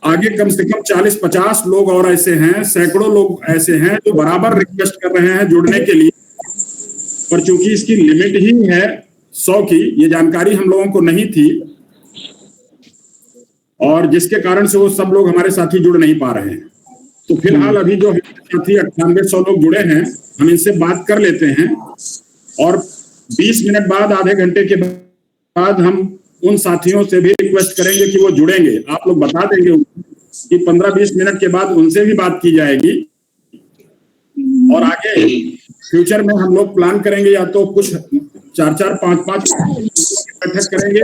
आगे कम से कम 40-50 लोग और ऐसे हैं, सैकड़ों लोग ऐसे हैं जो बराबर रिक्वेस्ट कर रहे हैं जुड़ने के लिए, पर चूंकि इसकी लिमिट ही है 100 की, ये जानकारी हम लोगों को नहीं थी और जिसके कारण से वो सब लोग हमारे साथी जुड़ नहीं पा रहे हैं। तो फिलहाल अभी जो साथी 9800 लोग जुड़े हैं, हम इनसे बात कर लेते हैं और 20 मिनट बाद, आधे घंटे के बाद हम उन साथियों से भी रिक्वेस्ट करेंगे कि वो जुड़ेंगे। आप लोग बता देंगे कि 15-20 मिनट के बाद उनसे भी बात की जाएगी और आगे फ्यूचर में हम लोग प्लान करेंगे या तो कुछ 4-4, 5-5 बैठक करेंगे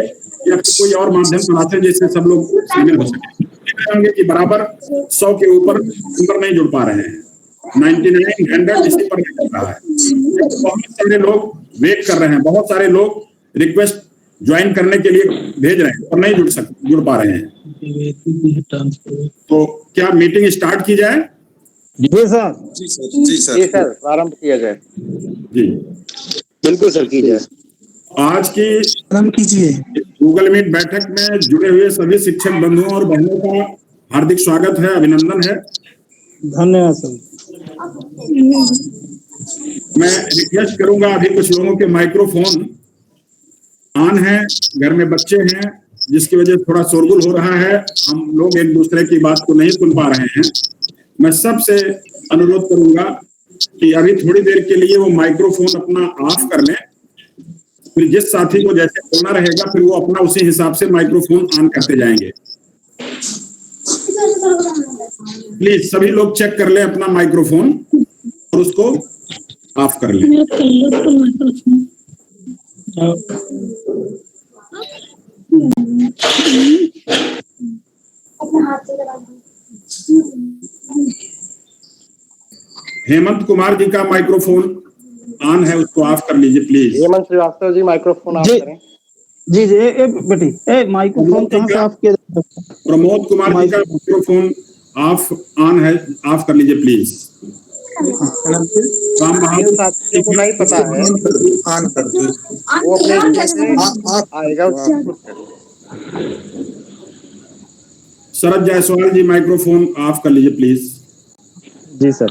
या फिर कोई और माध्यम चलाते हैं जिससे सब लोग शामिल हो सके कि बराबर 100 के ऊपर नंबर नहीं जुड़ पा रहे हैं। 99, 100 इसी पर नहीं जुड़ रहा है। बहुत सारे लोग वेट कर रहे हैं, बहुत सारे लोग रिक्वेस्ट ज्वाइन करने के लिए भेज रहे हैं और नहीं जुड़ पा रहे हैं। तो क्या मीटिंग स्टार्ट की जाए? जी सर, जी सर, प्रारंभ किया जाए। जी बिल्कुल सर, कीजिए। आज की प्रारंभ कीजिए। गूगल मीट बैठक में जुड़े हुए सभी शिक्षक बंधुओं और बहनों का हार्दिक स्वागत है, अभिनंदन है। धन्यवाद सर। मैं रिक्वेस्ट करूंगा, अभी कुछ लोगों के माइक्रोफोन ऑन है, घर में बच्चे हैं जिसकी वजह से थोड़ा शोरगुल हो रहा है, हम लोग एक दूसरे की बात को नहीं सुन पा रहे हैं। मैं सबसे अनुरोध करूंगा कि अभी थोड़ी देर के लिए वो माइक्रोफोन अपना ऑफ कर लें, फिर जिस साथी को जैसे बोलना रहेगा फिर वो अपना उसी हिसाब से माइक्रोफोन ऑन करते जाएंगे। प्लीज सभी लोग चेक कर लें अपना माइक्रोफोन और उसको ऑफ कर लें। हेमंत कुमार जी का माइक्रोफोन ऑन है, उसको ऑफ कर लीजिए please. Hemant Shrivastava ji, microphone off करें। जी जी, बेटी माइक्रोफोन कहाँ से ऑफ किया? प्रमोद कुमार जी का माइक्रोफोन ऑन है, ऑफ कर लीजिए प्लीज। राम बहादुर साथियों को नहीं पता है, ऑन कर दीजिए, वो अपने से आएगा। शरद जायसवाल जी माइक्रोफोन ऑफ कर लीजिए प्लीज। जी सर।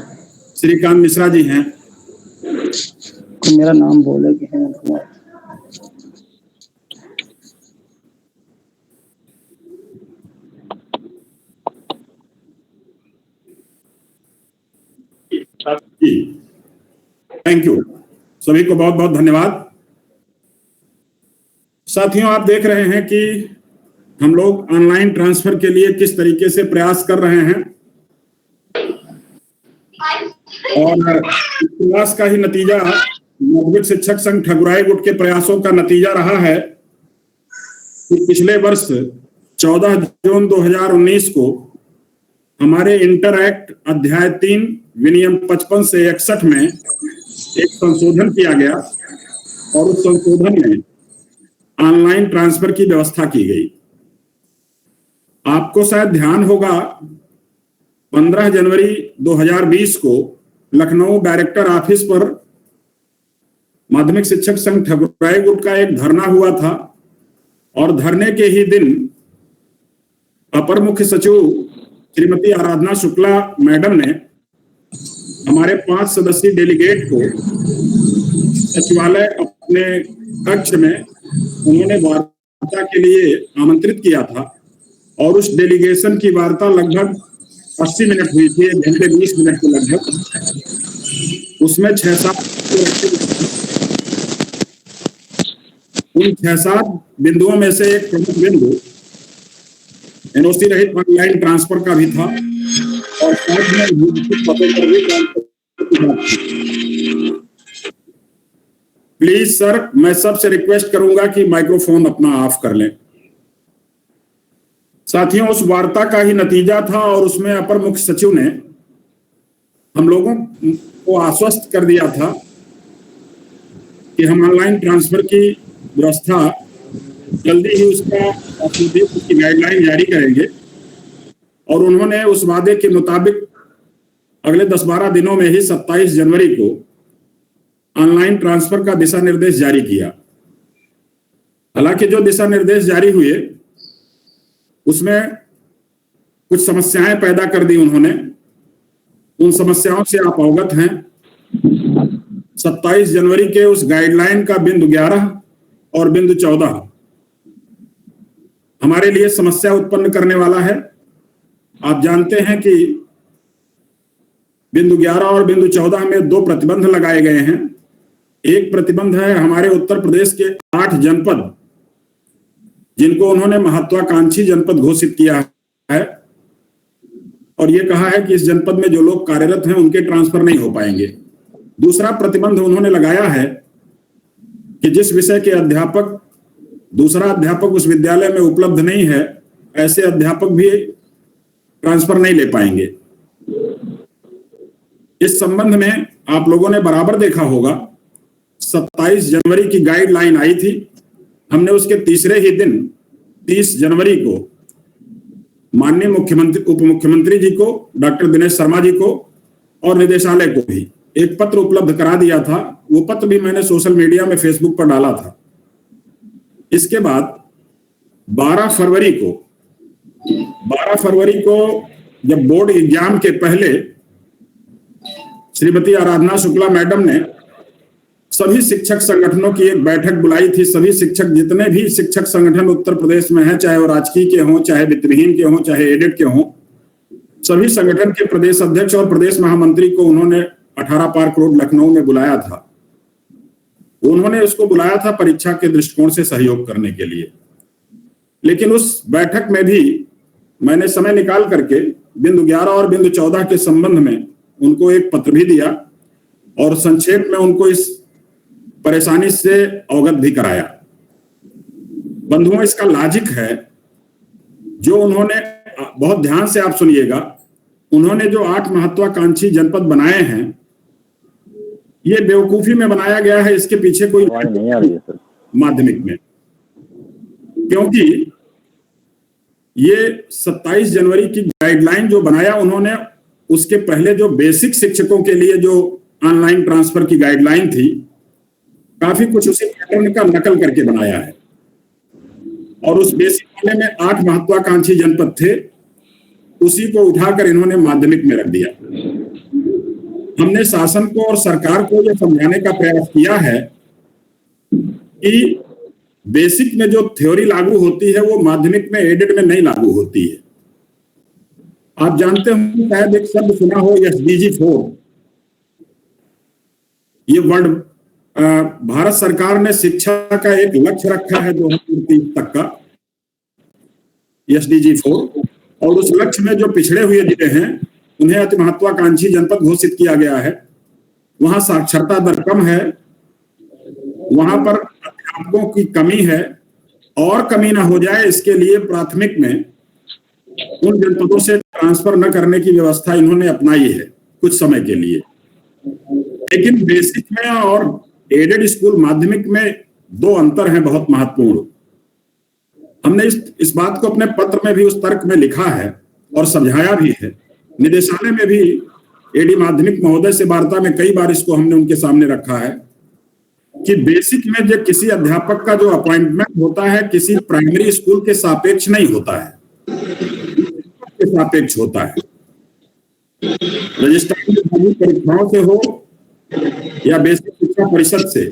श्रीकांत मिश्रा जी हैं। तो मेरा नाम बोले कि हेमंत कुमार। थैंक यू, सभी को बहुत बहुत धन्यवाद। साथियों, आप देख रहे हैं कि हम लोग ऑनलाइन ट्रांसफर के लिए किस तरीके से प्रयास कर रहे हैं और प्रयास का ही नतीजा माध्यमिक शिक्षक संघ ठकुराई गुट के प्रयासों का नतीजा रहा है कि पिछले वर्ष 14 जून 2019 को हमारे इंटर एक्ट अध्याय 3 विनियम 55 से 61 में एक संशोधन किया गया और उस संशोधन में ऑनलाइन ट्रांसफर की व्यवस्था की गई। आपको शायद ध्यान होगा 15 जनवरी 2020 को लखनऊ डायरेक्टर ऑफिस पर माध्यमिक शिक्षक संघ ठकुराई गुट का एक धरना हुआ था और धरने के ही दिन अपर मुख्य सचिव श्रीमती आराधना शुक्ला मैडम ने हमारे 5 सदस्यीय डेलीगेट को सचिवालय अपने कक्ष में उन्होंने वार्ता के लिए आमंत्रित किया था और उस डेलीगेशन की वार्ता लगभग 80 मिनट हुई थी, 1 घंटे 20 मिनट के लगभग। उसमें 6-7 बिंदुओं में से एक प्रमुख बिंदु एनओसी रहित ऑनलाइन ट्रांसफर का भी था और साथ में पतों पर भी प्लीज सर, मैं सबसे रिक्वेस्ट करूंगा कि माइक्रोफोन अपना ऑफ कर लें। साथियों, उस वार्ता का ही नतीजा था और उसमें अपर मुख्य सचिव ने हम लोगों को आश्वस्त कर दिया था कि हम ऑनलाइन ट्रांसफर की व्यवस्था जल्दी ही उसकी गाइडलाइन जारी करेंगे और उन्होंने उस वादे के मुताबिक अगले 10-12 दिनों में ही 27 जनवरी को ऑनलाइन ट्रांसफर का दिशा निर्देश जारी किया। हालांकि जो दिशा निर्देश जारी हुए उसमें कुछ समस्याएं पैदा कर दी उन्होंने। उन समस्याओं से आप अवगत हैं। 27 जनवरी के उस गाइडलाइन का बिंदु 11 और बिंदु 14 हमारे लिए समस्या उत्पन्न करने वाला है। आप जानते हैं कि बिंदु 11 और बिंदु 14 में 2 प्रतिबंध लगाए गए हैं। एक प्रतिबंध है हमारे उत्तर प्रदेश के 8 जनपद, जिनको उन्होंने महत्वाकांक्षी जनपद घोषित किया है और ये कहा है कि इस जनपद में जो लोग कार्यरत हैं उनके ट्रांसफर नहीं हो पाएंगे। दूसरा प्रतिबंध उन्होंने लगाया है कि जिस विषय के अध्यापक दूसरा अध्यापक उस विद्यालय में उपलब्ध नहीं है, ऐसे अध्यापक भी ट्रांसफर नहीं ले पाएंगे। इस संबंध में आप लोगों ने बराबर देखा होगा, 27 जनवरी की गाइडलाइन आई थी। हमने उसके तीसरे ही दिन 30 जनवरी को माननीय मुख्यमंत्री उप मुख्यमंत्री जी को, डॉक्टर दिनेश शर्मा जी को और निदेशालय को भी एक पत्र उपलब्ध करा दिया था। वो पत्र भी मैंने सोशल मीडिया में फेसबुक पर डाला था। इसके बाद 12 फरवरी को जब बोर्ड एग्जाम के पहले श्रीमती आराधना शुक्ला मैडम ने सभी शिक्षक संगठनों की एक बैठक बुलाई थी। सभी शिक्षक, जितने भी शिक्षक संगठन उत्तर प्रदेश में हैं, चाहे वो राजकीय के हों, चाहे वित्तविहीन के हों, चाहे एडेड के हों, सभी संगठन के प्रदेश अध्यक्ष और प्रदेश महामंत्री को उन्होंने 18 पार्क रोड लखनऊ में बुलाया था। उन्होंने उसको बुलाया था परीक्षा के दृष्टिकोण से सहयोग करने के लिए। लेकिन उस बैठक में भी मैंने समय निकाल करके बिंदु 11 और बिंदु 14 के संबंध में उनको एक पत्र भी दिया और संक्षेप में उनको इस परेशानी से अवगत भी कराया। बंधुओं, इसका लॉजिक है जो उन्होंने, बहुत ध्यान से आप सुनिएगा, उन्होंने जो 8 महत्वाकांक्षी जनपद बनाए हैं, ये बेवकूफी में बनाया गया है। इसके पीछे कोई नहीं आ रही है सर माध्यमिक में, क्योंकि ये 27 जनवरी की गाइडलाइन जो बनाया उन्होंने, उसके पहले जो बेसिक शिक्षकों के लिए जो ऑनलाइन ट्रांसफर की गाइडलाइन थी, काफी कुछ उसी पैटर्न का नकल करके बनाया है। और उस बेसिक वाले में 8 महत्वाकांक्षी जनपद थे, उसी को उठाकर इन्होंने माध्यमिक में रख दिया। हमने शासन को और सरकार को यह समझाने का प्रयास किया है कि बेसिक में जो थ्योरी लागू होती है वो माध्यमिक में, एडेड में नहीं लागू होती है। आप जानते हो, शायद एक शब्द सुना हो, SDG 4। ये वर्ड भारत सरकार ने शिक्षा का एक लक्ष्य रखा है 2030 तक का, SDG 4। और उस लक्ष्य में जो पिछड़े हुए जिले हैं उन्हें अति महत्वाकांक्षी जनपद घोषित किया गया है। वहां साक्षरता दर कम है, वहां पर अध्यापकों की कमी है, और कमी ना हो जाए इसके लिए प्राथमिक में उन जनपदों से ट्रांसफर न करने की व्यवस्था इन्होंने अपनाई है कुछ समय के लिए। लेकिन बेसिक में और एडेड स्कूल माध्यमिक में 2 अंतर हैं बहुत महत्वपूर्ण। हमने इस बात को अपने पत्र में भी उस तर्क में लिखा है और समझाया भी है। निदेशालय में भी एडी माध्यमिक महोदय से वार्ता में कई बार इसको हमने उनके सामने रखा है कि बेसिक में जो किसी अध्यापक का जो अपॉइंटमेंट होता है किसी प्राइमरी स्कूल के सापेक्ष नहीं होता है, के सापेक्ष होता है। रजिस्ट्रार परीक्षाओं से हो या बेसिक शिक्षा परिषद से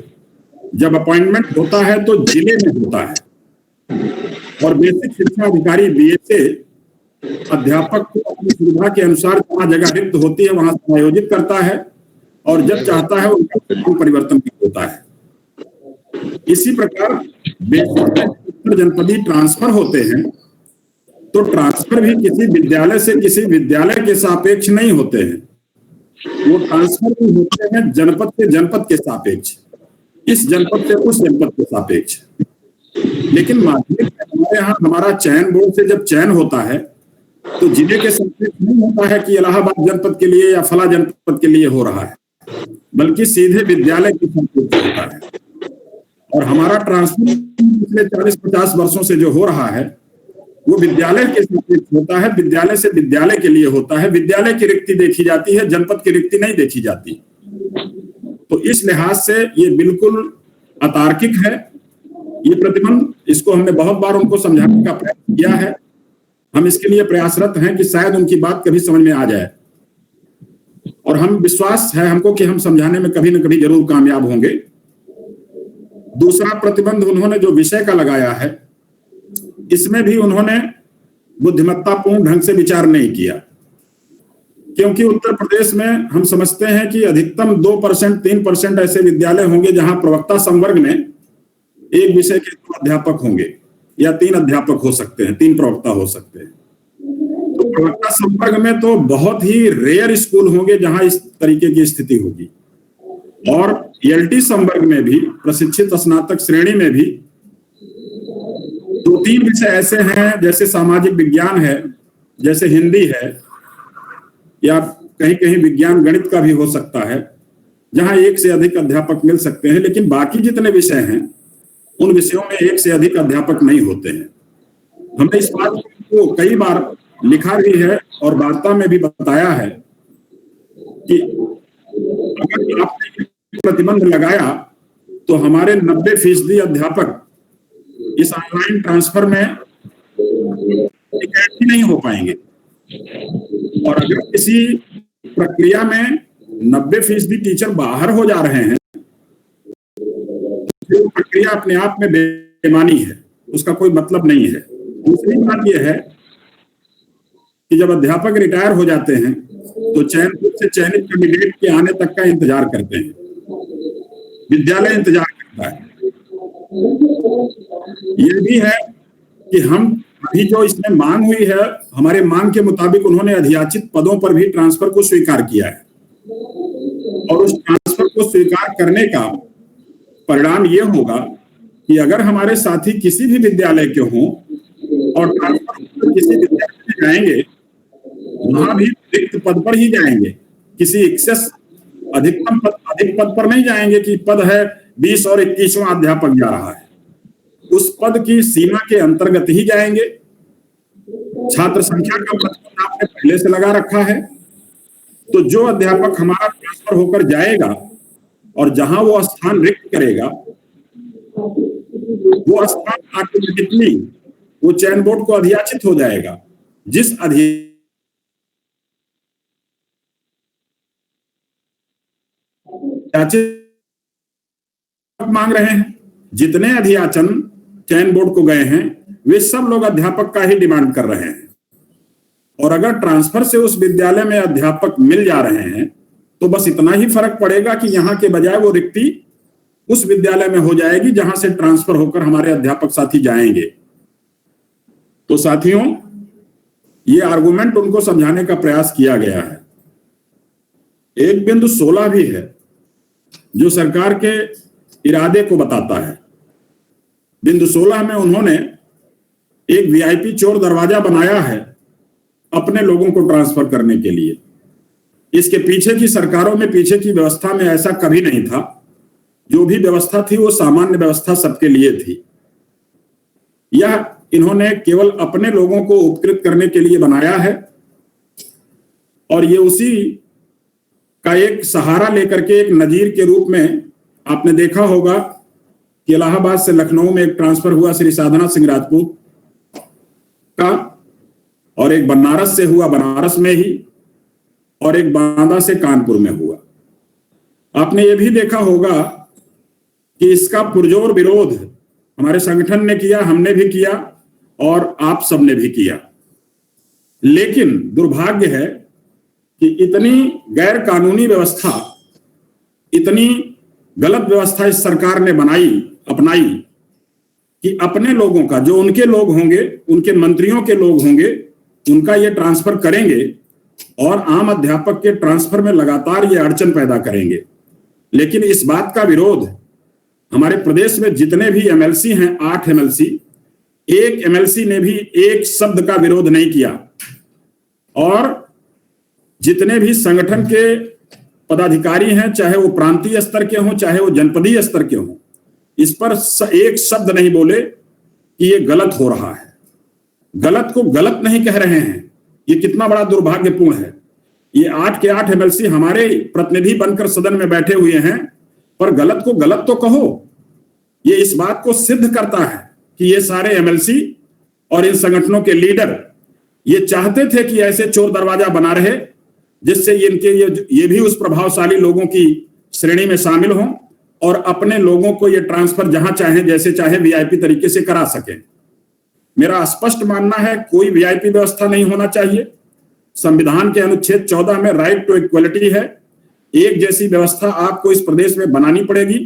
जब अपॉइंटमेंट होता है तो जिले में होता है, और बेसिक शिक्षा अधिकारी BSA अध्यापक को अपनी सुविधा के अनुसार जहां जगह रिक्त होती है वहां समायोजित करता है और जब चाहता है उनका परिवर्तन होता है। इसी प्रकार बेसिक जनपदी ट्रांसफर होते हैं तो ट्रांसफर भी किसी विद्यालय से किसी विद्यालय के सापेक्ष नहीं होते हैं, वो ट्रांसफर भी होते हैं जनपद से जनपद के सापेक्ष, इस जनपद से उस जनपद के सापेक्ष। लेकिन माध्यमिक हमारे यहाँ हमारा चयन बोर्ड से जब चयन होता है तो जिले के सापेक्ष नहीं होता है कि इलाहाबाद जनपद के लिए या फला जनपद के लिए हो रहा है, बल्कि सीधे विद्यालय के सापेक्ष होता है। और हमारा ट्रांसफर पिछले 40-50 वर्षों से जो हो रहा है वो विद्यालय के सापेक्ष होता है, विद्यालय से विद्यालय के लिए होता है। विद्यालय की रिक्ति देखी जाती है, जनपद की रिक्ति नहीं देखी जाती। तो इस लिहाज से ये बिल्कुल अतार्किक है ये प्रतिबंध। इसको हमने बहुत बार उनको समझाने का प्रयास किया है हम इसके लिए प्रयासरत हैं कि शायद उनकी बात कभी समझ में आ जाए, और हम विश्वास है हमको कि हम समझाने में कभी न कभी जरूर कामयाब होंगे। दूसरा प्रतिबंध उन्होंने जो विषय का लगाया है, इसमें भी उन्होंने बुद्धिमत्तापूर्ण ढंग से विचार नहीं किया, क्योंकि उत्तर प्रदेश में हम समझते हैं कि अधिकतम 2%, 3% ऐसे विद्यालय होंगे जहां प्रवक्ता संवर्ग में एक विषय के 2 अध्यापक होंगे या 3 अध्यापक हो सकते हैं, 3 प्रवक्ता हो सकते हैं। तो प्रवक्ता संवर्ग में तो बहुत ही रेयर स्कूल होंगे जहां इस तरीके की स्थिति होगी, और एलटी संवर्ग में भी, प्रशिक्षित स्नातक श्रेणी में भी 2-3 विषय ऐसे हैं, जैसे सामाजिक विज्ञान है, जैसे हिंदी है, या कहीं कहीं विज्ञान गणित का भी हो सकता है, जहां 1 से अधिक अध्यापक मिल सकते हैं। लेकिन बाकी जितने विषय हैं उन विषयों में 1 से अधिक अध्यापक नहीं होते हैं। हमने इस बात को कई बार लिखा भी है और वार्ता में भी बताया है कि अगर आपने प्रतिबंध लगाया तो हमारे 90% अध्यापक इस ऑनलाइन ट्रांसफर में इकट्ठे नहीं हो पाएंगे, और अगर किसी प्रक्रिया में 90% टीचर बाहर हो जा रहे हैं तो प्रक्रिया अपने आप में बेईमानी है, उसका कोई मतलब नहीं है। दूसरी बात यह है कि जब अध्यापक रिटायर हो जाते हैं तो चयनित कैंडिडेट के आने तक का इंतजार करते हैं, विद्यालय इंतजार करता है। यह भी है कि हम अभी जो इसमें मांग हुई है, हमारे मांग के मुताबिक उन्होंने अधियाचित पदों पर भी ट्रांसफर को स्वीकार किया है, और उस ट्रांसफर को स्वीकार करने का परिणाम यह होगा कि अगर हमारे साथी किसी भी विद्यालय के हों और ट्रांसफर किसी विद्यालय में जाएंगे, वहां भी रिक्त पद पर ही जाएंगे, किसी अधिक पद पर नहीं जाएंगे कि पद है 20 और 21वां अध्यापक जा रहा है। उस पद की सीमा के अंतर्गत ही जाएंगे। छात्र संख्या का प्रतिबंध आपने पहले से लगा रखा है, तो जो अध्यापक हमारा ट्रांसफर होकर जाएगा और जहां वो स्थान रिक्त करेगा, वो स्थान ऑटोमेटिकली वो चयन बोर्ड को अधियाचित हो जाएगा। जिस मांग रहे हैं, जितने अधियाचन चयन बोर्ड को गए हैं, वे सब लोग अध्यापक का ही डिमांड कर रहे हैं। और अगर ट्रांसफर से उस विद्यालय में अध्यापक मिल जा रहे हैं तो बस इतना ही फर्क पड़ेगा कि यहां के बजाय वो रिक्ति उस विद्यालय में हो जाएगी जहां से ट्रांसफर होकर हमारे अध्यापक साथी जाएंगे। तो साथियों, ये आर्गुमेंट उनको समझाने का प्रयास किया गया है। एक बिंदु 16 भी है जो सरकार के इरादे को बताता है। बिंदु 16 में उन्होंने एक वीआईपी चोर दरवाजा बनाया है अपने लोगों को ट्रांसफर करने के लिए। इसके पीछे की सरकारों में, पीछे की व्यवस्था में ऐसा कभी नहीं था। जो भी व्यवस्था थी वो सामान्य व्यवस्था सबके लिए थी। यह इन्होंने केवल अपने लोगों को उपकृत करने के लिए बनाया है, और ये उसी का एक सहारा लेकर के एक नजीर के रूप में आपने देखा होगा कि इलाहाबाद से लखनऊ में एक ट्रांसफर हुआ श्री साधना सिंह राजपूत का, और एक बनारस से हुआ बनारस में ही, और एक बांदा से कानपुर में हुआ। आपने ये भी देखा होगा कि इसका पुरजोर विरोध हमारे संगठन ने किया, हमने भी किया, और आप सबने भी किया। लेकिन दुर्भाग्य है कि इतनी गैर कानूनी व्यवस्था, इतनी गलत व्यवस्था इस सरकार ने अपनाई कि अपने लोगों का, जो उनके लोग होंगे, उनके मंत्रियों के लोग होंगे, उनका ये ट्रांसफर करेंगे और आम अध्यापक के ट्रांसफर में लगातार ये अड़चन पैदा करेंगे। लेकिन इस बात का विरोध हमारे प्रदेश में जितने भी एमएलसी हैं, 8 एमएलसी, एक एमएलसी ने भी एक शब्द का विरोध नहीं किया। और जितने भी संगठन के पदाधिकारी हैं, चाहे वो प्रांतीय स्तर के हों, चाहे वो जनपदीय स्तर के हों, इस पर एक शब्द नहीं बोले कि ये गलत हो रहा है। गलत को गलत नहीं कह रहे हैं। ये कितना बड़ा दुर्भाग्यपूर्ण है। ये 8 के 8 एमएलसी हमारे प्रतिनिधि बनकर सदन में बैठे हुए हैं, पर गलत को गलत तो कहो। ये इस बात को सिद्ध करता है कि ये सारे एमएलसी और इन संगठनों के लीडर ये चाहते थे कि ऐसे चोर दरवाजा बना रहे जिससे ये भी उस प्रभावशाली लोगों की श्रेणी में शामिल हों और अपने लोगों को ये ट्रांसफर जहां चाहे जैसे चाहे वीआईपी तरीके से करा सकें। मेरा स्पष्ट मानना है कोई वीआईपी व्यवस्था नहीं होना चाहिए। संविधान के अनुच्छेद 14 में राइट टू इक्वलिटी है। एक जैसी व्यवस्था आपको इस प्रदेश में बनानी पड़ेगी।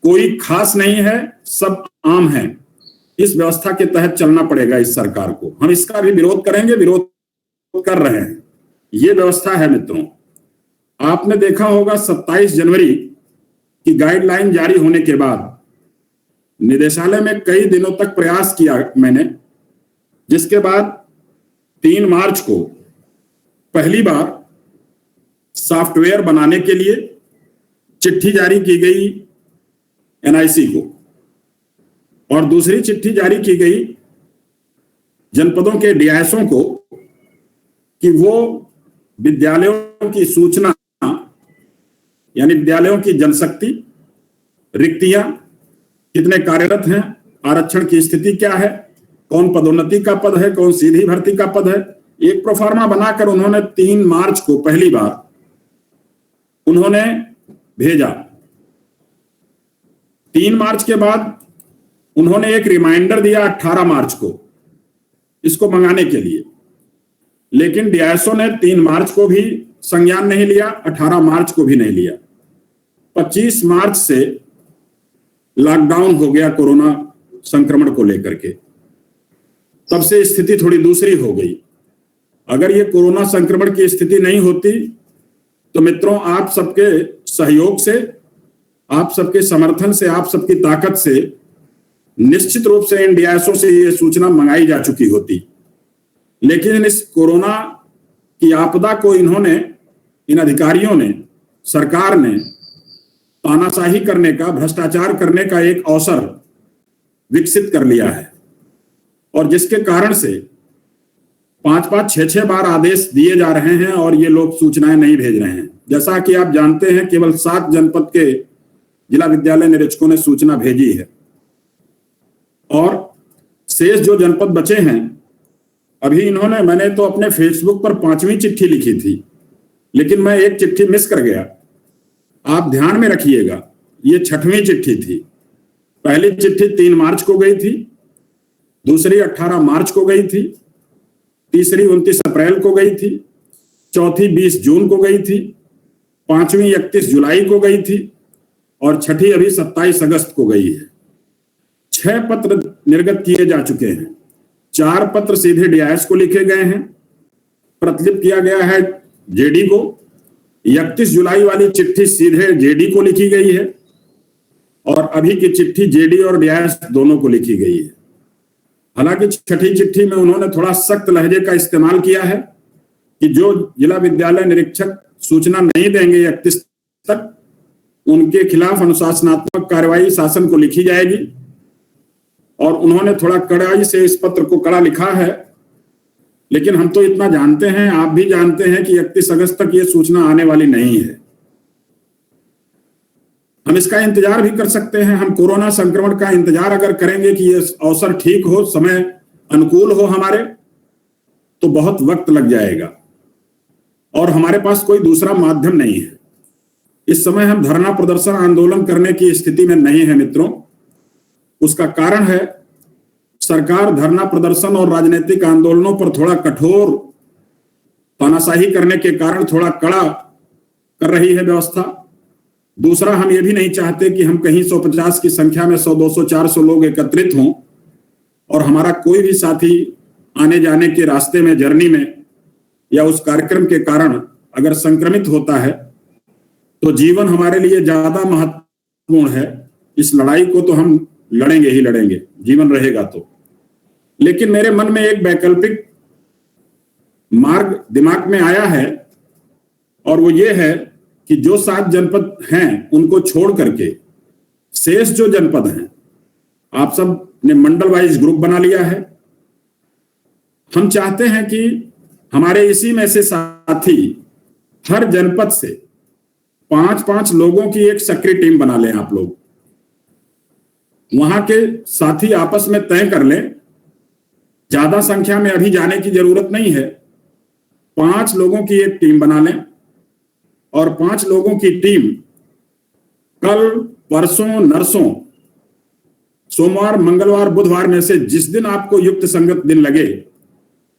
कोई खास नहीं है, सब आम है। इस व्यवस्था के तहत चलना पड़ेगा इस सरकार को। हम इसका भी विरोध करेंगे, विरोध कर रहे हैं। ये व्यवस्था है मित्रों। आपने देखा होगा 27 जनवरी की गाइडलाइन जारी होने के बाद निदेशालय में कई दिनों तक प्रयास किया मैंने, जिसके बाद 3 मार्च को पहली बार सॉफ्टवेयर बनाने के लिए चिट्ठी जारी की गई एनआईसी को और दूसरी चिट्ठी जारी की गई जनपदों के डीआईएसओ को कि वो विद्यालयों की सूचना यानी विद्यालयों की जनशक्ति, रिक्तियां कितने कार्यरत हैं, आरक्षण की स्थिति क्या है, कौन पदोन्नति का पद है, कौन सीधी भर्ती का पद है, एक प्रोफार्मा बनाकर उन्होंने 3 मार्च को पहली बार उन्होंने भेजा। 3 मार्च के बाद उन्होंने एक रिमाइंडर दिया 18 मार्च को इसको मंगाने के लिए, लेकिन डीआईएसओ ने 3 मार्च को भी संज्ञान नहीं लिया, 18 मार्च को भी नहीं लिया। 25 मार्च से लॉकडाउन हो गया कोरोना संक्रमण को लेकर के। तब से स्थिति थोड़ी दूसरी हो गई। अगर ये कोरोना संक्रमण की स्थिति नहीं होती तो मित्रों आप सबके सहयोग से, आप सबके समर्थन से, आप सबकी ताकत से निश्चित रूप से इन डीआईएसओ से ये सूचना मंगाई जा चुकी होती। लेकिन इस कोरोना की आपदा को इन्होंने, इन अधिकारियों ने, सरकार ने तानाशाही करने का, भ्रष्टाचार करने का एक अवसर विकसित कर लिया है और जिसके कारण से 5-5, 6-6 बार आदेश दिए जा रहे हैं और ये लोग सूचनाएं नहीं भेज रहे हैं। जैसा कि आप जानते हैं केवल 7 जनपद के जिला विद्यालय निरीक्षकों ने सूचना भेजी है और शेष जो जनपद बचे हैं, अभी मैंने तो अपने फेसबुक पर 5वीं चिट्ठी लिखी थी, लेकिन मैं एक चिट्ठी मिस कर गया। आप ध्यान में रखिएगा, ये 6वीं चिट्ठी थी। पहली चिट्ठी 3 मार्च को गई थी, दूसरी 18 मार्च को गई थी, तीसरी 29 अप्रैल को गई थी, चौथी 20 जून को गई थी, 5वीं 31 जुलाई को गई थी और 6ठी अभी 27 अगस्त को गई है। 6 पत्र निर्गत किए जा चुके हैं। 4 पत्र सीधे डीआईएस को लिखे गए हैं, प्रतिलिपि किया गया है जेडी को। 31 जुलाई वाली चिट्ठी सीधे जेडी को लिखी गई है और अभी की चिट्ठी जेडी और डीआईएस दोनों को लिखी गई है। हालांकि 6ठी चिट्ठी में उन्होंने थोड़ा सख्त लहजे का इस्तेमाल किया है कि जो जिला विद्यालय निरीक्षक सूचना नहीं देंगे 31 तक, उनके खिलाफ अनुशासनात्मक कार्रवाई शासन को लिखी जाएगी और उन्होंने थोड़ा कड़ाई से इस पत्र को कड़ा लिखा है। लेकिन हम तो इतना जानते हैं, आप भी जानते हैं कि 31 अगस्त तक ये सूचना आने वाली नहीं है। हम इसका इंतजार भी कर सकते हैं। हम कोरोना संक्रमण का इंतजार अगर करेंगे कि ये अवसर ठीक हो, समय अनुकूल हो हमारे, तो बहुत वक्त लग जाएगा और हमारे पास कोई दूसरा माध्यम नहीं है। इस समय हम धरना प्रदर्शन आंदोलन करने की स्थिति में नहीं है मित्रों। उसका कारण है सरकार धरना प्रदर्शन और राजनीतिक आंदोलनों पर थोड़ा कठोर तानाशाही करने के कारण थोड़ा कड़ा कर रही है व्यवस्था। दूसरा, हम ये भी नहीं चाहते कि हम कहीं 150 की संख्या में 100, 200, 400 लोग एकत्रित हों और हमारा कोई भी साथी आने जाने के रास्ते में, जर्नी में या उस कार्यक्रम के कारण अगर संक्रमित होता है तो जीवन हमारे लिए ज्यादा महत्वपूर्ण है। इस लड़ाई को तो हम लड़ेंगे ही लड़ेंगे, जीवन रहेगा तो। लेकिन मेरे मन में एक वैकल्पिक मार्ग दिमाग में आया है और वो ये है कि जो 7 जनपद हैं उनको छोड़ करके शेष जो जनपद हैं, आप सब ने मंडल वाइज ग्रुप बना लिया है। हम चाहते हैं कि हमारे इसी में से साथी हर जनपद से 5-5 लोगों की एक सक्रिय टीम बना लें। आप लोग वहां के साथी आपस में तय कर लें, ज्यादा संख्या में अभी जाने की जरूरत नहीं है। 5 लोगों की एक टीम बना लें और 5 लोगों की टीम कल, परसों, नरसों, सोमवार, मंगलवार, बुधवार में से जिस दिन आपको युक्त संगत दिन लगे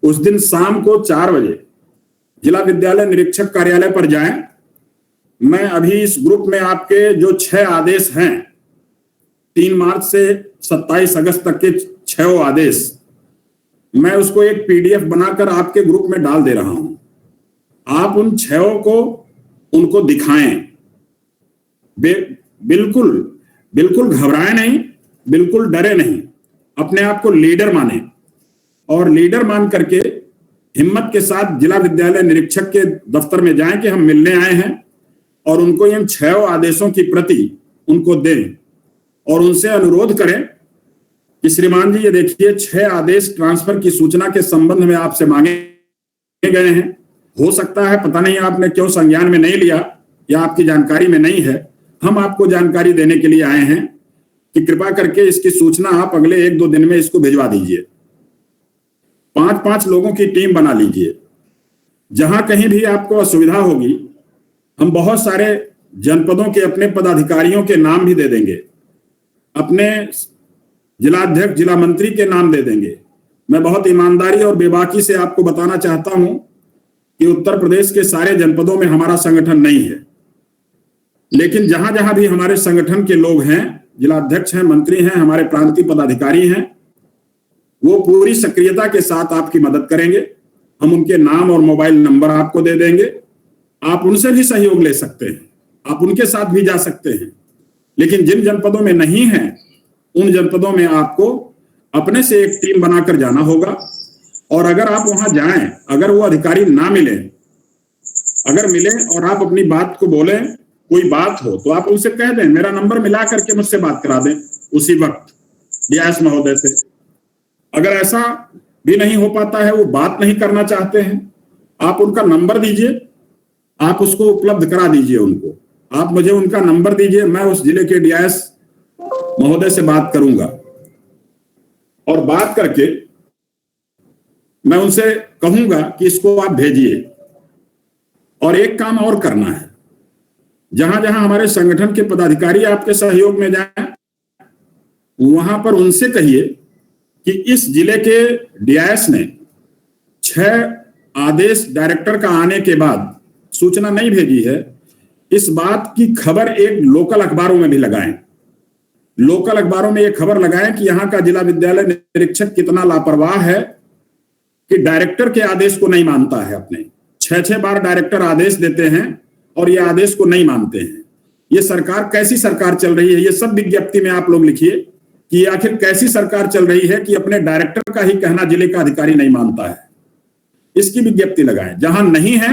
उस दिन शाम को 4 बजे जिला विद्यालय निरीक्षक कार्यालय पर जाएं। मैं अभी इस ग्रुप में आपके जो 6 आदेश हैं, 3 मार्च से 27 अगस्त तक के 6 आदेश, मैं उसको एक पीडीएफ बनाकर आपके ग्रुप में डाल दे रहा हूं। आप उन 6 को उनको दिखाएं। बिल्कुल बिल्कुल घबराएं नहीं, बिल्कुल डरे नहीं, अपने आप को लीडर माने और लीडर मान करके हिम्मत के साथ जिला विद्यालय निरीक्षक के दफ्तर में जाएं कि हम मिलने आए हैं और उनको इन 6 आदेशों की प्रति उनको दें और उनसे अनुरोध करें कि श्रीमान जी ये देखिए 6 आदेश ट्रांसफर की सूचना के संबंध में आपसे मांगे गए हैं। हो सकता है पता नहीं आपने क्यों संज्ञान में नहीं लिया या आपकी जानकारी में नहीं है। हम आपको जानकारी देने के लिए आए हैं कि कृपा करके इसकी सूचना आप अगले 1-2 दिन में इसको भिजवा दीजिए। 5-5 लोगों की टीम बना लीजिए। जहां कहीं भी आपको असुविधा होगी, हम बहुत सारे जनपदों के अपने पदाधिकारियों के नाम भी दे देंगे, अपने जिलाध्यक्ष, जिला मंत्री के नाम दे देंगे। मैं बहुत ईमानदारी और बेबाकी से आपको बताना चाहता हूं कि उत्तर प्रदेश के सारे जनपदों में हमारा संगठन नहीं है, लेकिन जहां जहां भी हमारे संगठन के लोग हैं, जिलाध्यक्ष हैं, मंत्री हैं, हमारे प्रांतीय पदाधिकारी हैं, वो पूरी सक्रियता के साथ आपकी मदद करेंगे। हम उनके नाम और मोबाइल नंबर आपको दे देंगे। आप उनसे भी सहयोग ले सकते हैं, आप उनके साथ भी जा सकते हैं। लेकिन जिन जनपदों में नहीं है उन जनपदों में आपको अपने से एक टीम बनाकर जाना होगा। और अगर आप वहां जाएं, अगर वो अधिकारी ना मिले, अगर मिले और आप अपनी बात को बोले, कोई बात हो तो आप उनसे कह दें, मेरा नंबर मिला करके मुझसे बात करा दें उसी वक्त डीआईएस महोदय से। अगर ऐसा भी नहीं हो पाता है, वो बात नहीं करना चाहते हैं, आप उनका नंबर दीजिए, आप उसको उपलब्ध करा दीजिए उनको। आप मुझे उनका नंबर दीजिए, मैं उस जिले के डीआईएस महोदय से बात करूंगा और बात करके मैं उनसे कहूंगा कि इसको आप भेजिए। और एक काम और करना है, जहां जहां हमारे संगठन के पदाधिकारी आपके सहयोग में जाएं, वहां पर उनसे कहिए कि इस जिले के डीआईएस ने 6 आदेश डायरेक्टर का आने के बाद सूचना नहीं भेजी है। इस बात की खबर एक लोकल अखबारों में भी लगाएं। लोकल अखबारों में ये खबर लगाएं कि यहाँ का जिला विद्यालय निरीक्षक कितना लापरवाह है कि डायरेक्टर के आदेश को नहीं मानता है। अपने 6-6 बार डायरेक्टर आदेश देते हैं और ये आदेश को नहीं मानते हैं। ये सरकार कैसी सरकार चल रही है, ये सब विज्ञप्ति में आप लोग लिखिए कि आखिर कैसी सरकार चल रही है कि अपने डायरेक्टर का ही कहना जिले का अधिकारी नहीं मानता है। इसकी विज्ञप्ति लगाएं। जहां नहीं है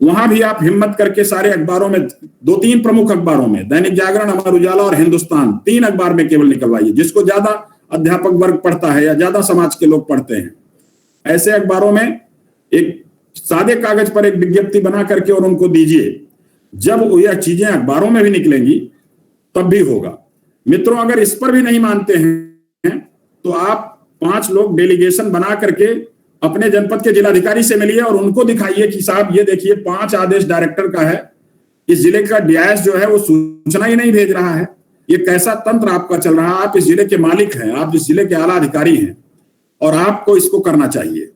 वहां भी आप हिम्मत करके सारे अखबारों में, 2-3 प्रमुख अखबारों में, दैनिक जागरण, अमर उजाला और हिंदुस्तान, 3 अखबार में केवल निकलवाइए, जिसको ज्यादा अध्यापक वर्ग पढ़ता है या ज्यादा समाज के लोग पढ़ते हैं। ऐसे अखबारों में एक सादे कागज पर एक विज्ञप्ति बना करके और उनको दीजिए। जब यह चीजें अखबारों में भी निकलेंगी तब भी होगा। मित्रों, अगर इस पर भी नहीं मानते हैं तो आप 5 लोग डेलीगेशन बना करके अपने जनपद के जिलाधिकारी से मिलिए और उनको दिखाइए कि साहब ये देखिए 5 आदेश डायरेक्टर का है, इस जिले का डीआईएस जो है वो सूचना ही नहीं भेज रहा है। ये कैसा तंत्र आपका चल रहा है? आप इस जिले के मालिक हैं, आप इस जिले के आला अधिकारी हैं और आपको इसको करना चाहिए।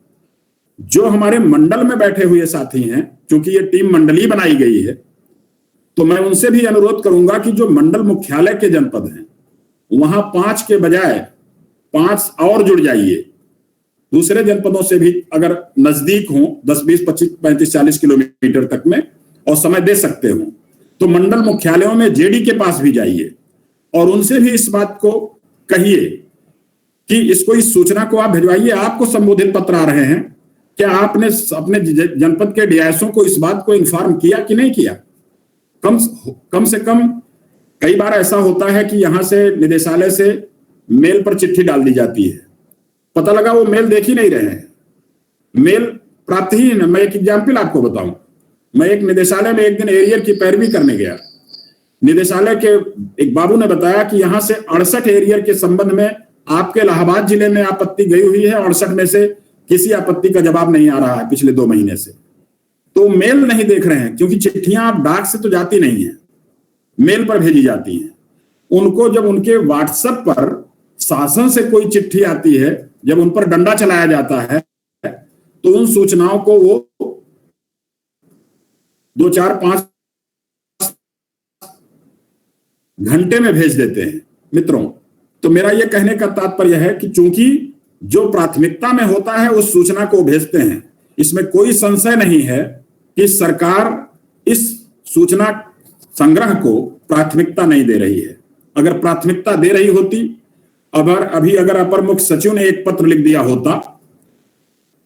जो हमारे मंडल में बैठे हुए साथी हैं, क्योंकि ये टीम मंडलीय बनाई गई है, तो मैं उनसे भी अनुरोध करूंगा कि जो मंडल मुख्यालय के जनपद हैं वहां 5 के बजाय 5 और जुड़ जाइए। दूसरे जनपदों से भी अगर नजदीक हो, 10, 20, 25, 35, 40 किलोमीटर तक में, और समय दे सकते हो, तो मंडल मुख्यालयों में जेडी के पास भी जाइए और उनसे भी इस बात को कहिए कि इसको, इस सूचना को आप भिजवाइए। आपको संबोधित पत्र आ रहे हैं, क्या आपने अपने जनपद के डीआईएसओं को इस बात को इन्फॉर्म किया कि नहीं किया? कम से कम कई बार ऐसा होता है कि यहां से निदेशालय से मेल पर चिट्ठी डाल दी जाती है, पता लगा वो मेल देख ही नहीं रहे हैं, मेल प्राप्त ही नहीं। मैं एक एग्जाम्पल आपको बताऊं, मैं एक निदेशालय में एक दिन एरियर की पैरवी करने गया। निदेशालय के एक बाबू ने बताया कि यहां से 68 एरियर के संबंध में आपके इलाहाबाद जिले में आपत्ति गई हुई है, 68 में से किसी आपत्ति का जवाब नहीं आ रहा है पिछले 2 महीने से। तो मेल नहीं देख रहे हैं, क्योंकि चिट्ठियां आप डाक से तो जाती नहीं है, मेल पर भेजी जाती हैं। उनको जब उनके व्हाट्सएप पर शासन से कोई चिट्ठी आती है, जब उन पर डंडा चलाया जाता है, तो उन सूचनाओं को वो 2-4-5 घंटे में भेज देते हैं मित्रों। तो मेरा यह कहने का तात्पर्य है कि चूंकि जो प्राथमिकता में होता है उस सूचना को भेजते हैं, इसमें कोई संशय नहीं है कि सरकार इस सूचना संग्रह को प्राथमिकता नहीं दे रही है। अगर प्राथमिकता दे रही होती, अगर अपर मुख्य सचिव ने एक पत्र लिख दिया होता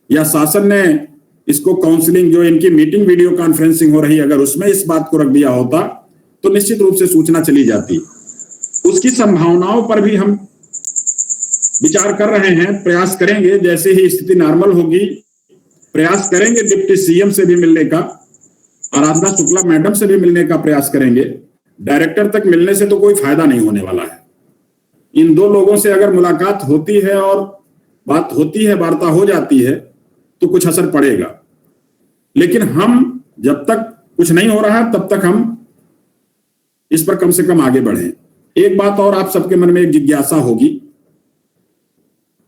या शासन ने इसको काउंसलिंग, जो इनकी मीटिंग वीडियो कॉन्फ्रेंसिंग हो रही है, अगर उसमें इस बात को रख दिया होता तो निश्चित रूप से सूचना चली जाती। उसकी संभावनाओं पर भी हम विचार कर रहे हैं, प्रयास करेंगे। जैसे ही स्थिति नॉर्मल होगी, प्रयास करेंगे डिप्टी सीएम से भी मिलने का, आराधना शुक्ला मैडम से भी मिलने का प्रयास करेंगे। डायरेक्टर तक मिलने से तो कोई फायदा नहीं होने वाला है। इन 2 लोगों से अगर मुलाकात होती है और बात होती है, वार्ता हो जाती है, तो कुछ असर पड़ेगा। लेकिन हम जब तक कुछ नहीं हो रहा तब तक हम इस पर कम से कम आगे बढ़ें। एक बात और आप सबके मन में एक जिज्ञासा होगी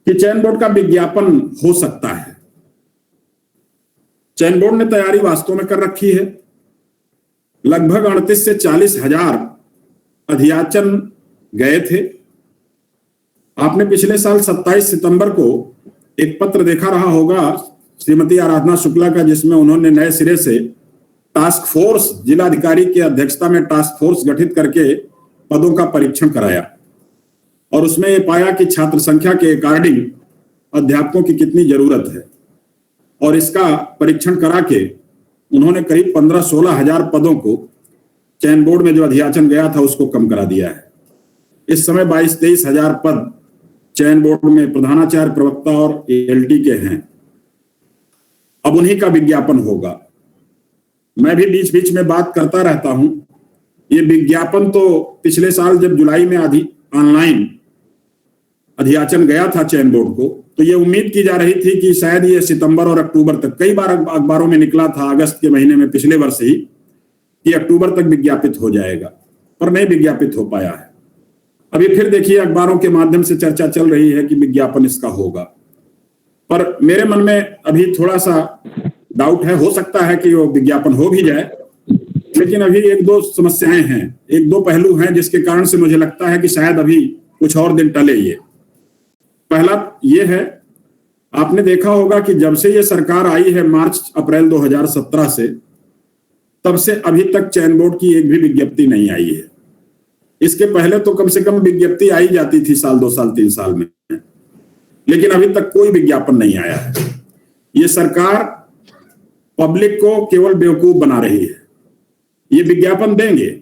कि चयन बोर्ड का विज्ञापन हो सकता है। चयन बोर्ड ने तैयारी वास्तव में कर रखी है। लगभग 38 से 40 हजार अध्याचन गए थे। आपने पिछले साल 27 सितंबर को एक पत्र देखा रहा होगा श्रीमती आराधना शुक्ला का, जिसमें उन्होंने नए सिरे से टास्क फोर्स, जिलाधिकारी की अध्यक्षता में टास्क फोर्स गठित करके पदों का परीक्षण कराया और उसमें यह पाया कि छात्र संख्या के अकॉर्डिंग अध्यापकों की कितनी जरूरत है, और इसका परीक्षण करा के उन्होंने करीब 15-16 हजार पदों को चयन बोर्ड में जो अध्याचन गया था उसको कम करा दिया है। इस समय 22-23 हजार पद चयन बोर्ड में प्रधानाचार्य, प्रवक्ता और एएलटी के हैं। अब उन्हीं का विज्ञापन होगा। मैं भी बीच बीच में बात करता रहता हूं। ये विज्ञापन तो पिछले साल जब जुलाई में ऑनलाइन अध्याचन गया था चयन बोर्ड को, तो ये उम्मीद की जा रही थी कि शायद ये सितंबर और अक्टूबर तक, कई बार अखबारों में निकला था अगस्त के महीने में पिछले वर्ष ही, कि अक्टूबर तक विज्ञापित हो जाएगा, पर नहीं विज्ञापित हो पाया है। अभी फिर देखिए अखबारों के माध्यम से चर्चा चल रही है कि विज्ञापन इसका होगा, पर मेरे मन में अभी थोड़ा सा डाउट है। हो सकता है कि वो विज्ञापन हो भी जाए, लेकिन अभी 1-2 समस्याएं हैं, 1-2 पहलू हैं जिसके कारण से मुझे लगता है कि शायद अभी कुछ और दिन टले। ये पहला ये है, आपने देखा होगा कि जब से ये सरकार आई है मार्च-अप्रैल 2017 से, तब से अभी तक चयन बोर्ड की एक भी विज्ञप्ति नहीं आई है। इसके पहले तो कम से कम विज्ञप्ति आई जाती थी साल 2 साल 3 साल में, लेकिन अभी तक कोई विज्ञापन नहीं आया है। ये सरकार पब्लिक को केवल बेवकूफ बना रही है। ये विज्ञापन देंगे,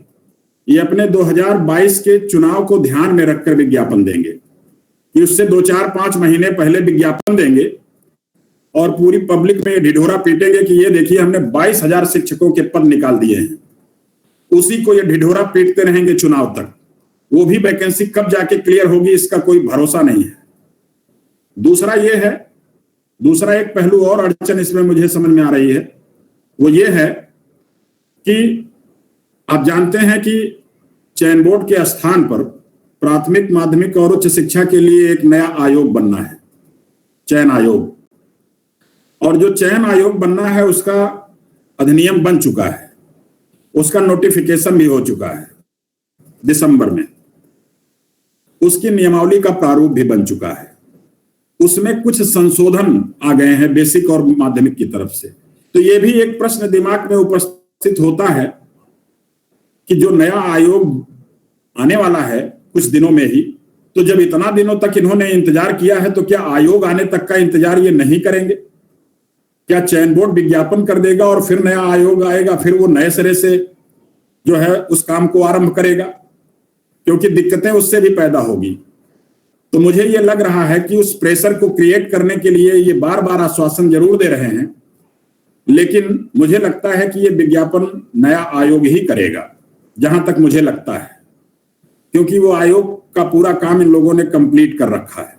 ये अपने 2022 के चुनाव को ध्यान में रखकर विज्ञापन देंगे कि उससे 2-4-5 महीने पहले विज्ञापन देंगे और पूरी पब्लिक में ढिढोरा पीटेंगे कि ये देखिए हमने 22,000 शिक्षकों के पद निकाल दिए हैं। उसी को ये ढिढोरा पीटते रहेंगे चुनाव तक। वो भी वैकेंसी कब जाके क्लियर होगी इसका कोई भरोसा नहीं है। दूसरा ये है, दूसरा एक पहलू और अड़चन इसमें मुझे समझ में आ रही है, वो ये है कि आप जानते हैं कि चयन बोर्ड के स्थान पर प्राथमिक, माध्यमिक और उच्च शिक्षा के लिए एक नया आयोग बनना है, चयन आयोग। और जो चयन आयोग बनना है उसका अधिनियम बन चुका है, उसका नोटिफिकेशन भी हो चुका है दिसंबर में, उसकी नियमावली का प्रारूप भी बन चुका है। उसमें कुछ संशोधन आ गए हैं बेसिक और माध्यमिक की तरफ से। तो ये भी एक प्रश्न दिमाग में उपस्थित होता है कि जो नया आयोग आने वाला है कुछ दिनों में ही, तो जब इतना दिनों तक इन्होंने इंतजार किया है तो क्या आयोग आने तक का इंतजार ये नहीं करेंगे? क्या चयन बोर्ड विज्ञापन कर देगा और फिर नया आयोग आएगा, फिर वो नए सिरे से जो है उस काम को आरंभ करेगा? क्योंकि दिक्कतें उससे भी पैदा होगी। तो मुझे ये लग रहा है कि उस प्रेशर को क्रिएट करने के लिए ये बार बार आश्वासन जरूर दे रहे हैं, लेकिन मुझे लगता है कि ये विज्ञापन नया आयोग ही करेगा, जहां तक मुझे लगता है, क्योंकि वो आयोग का पूरा काम इन लोगों ने कंप्लीट कर रखा है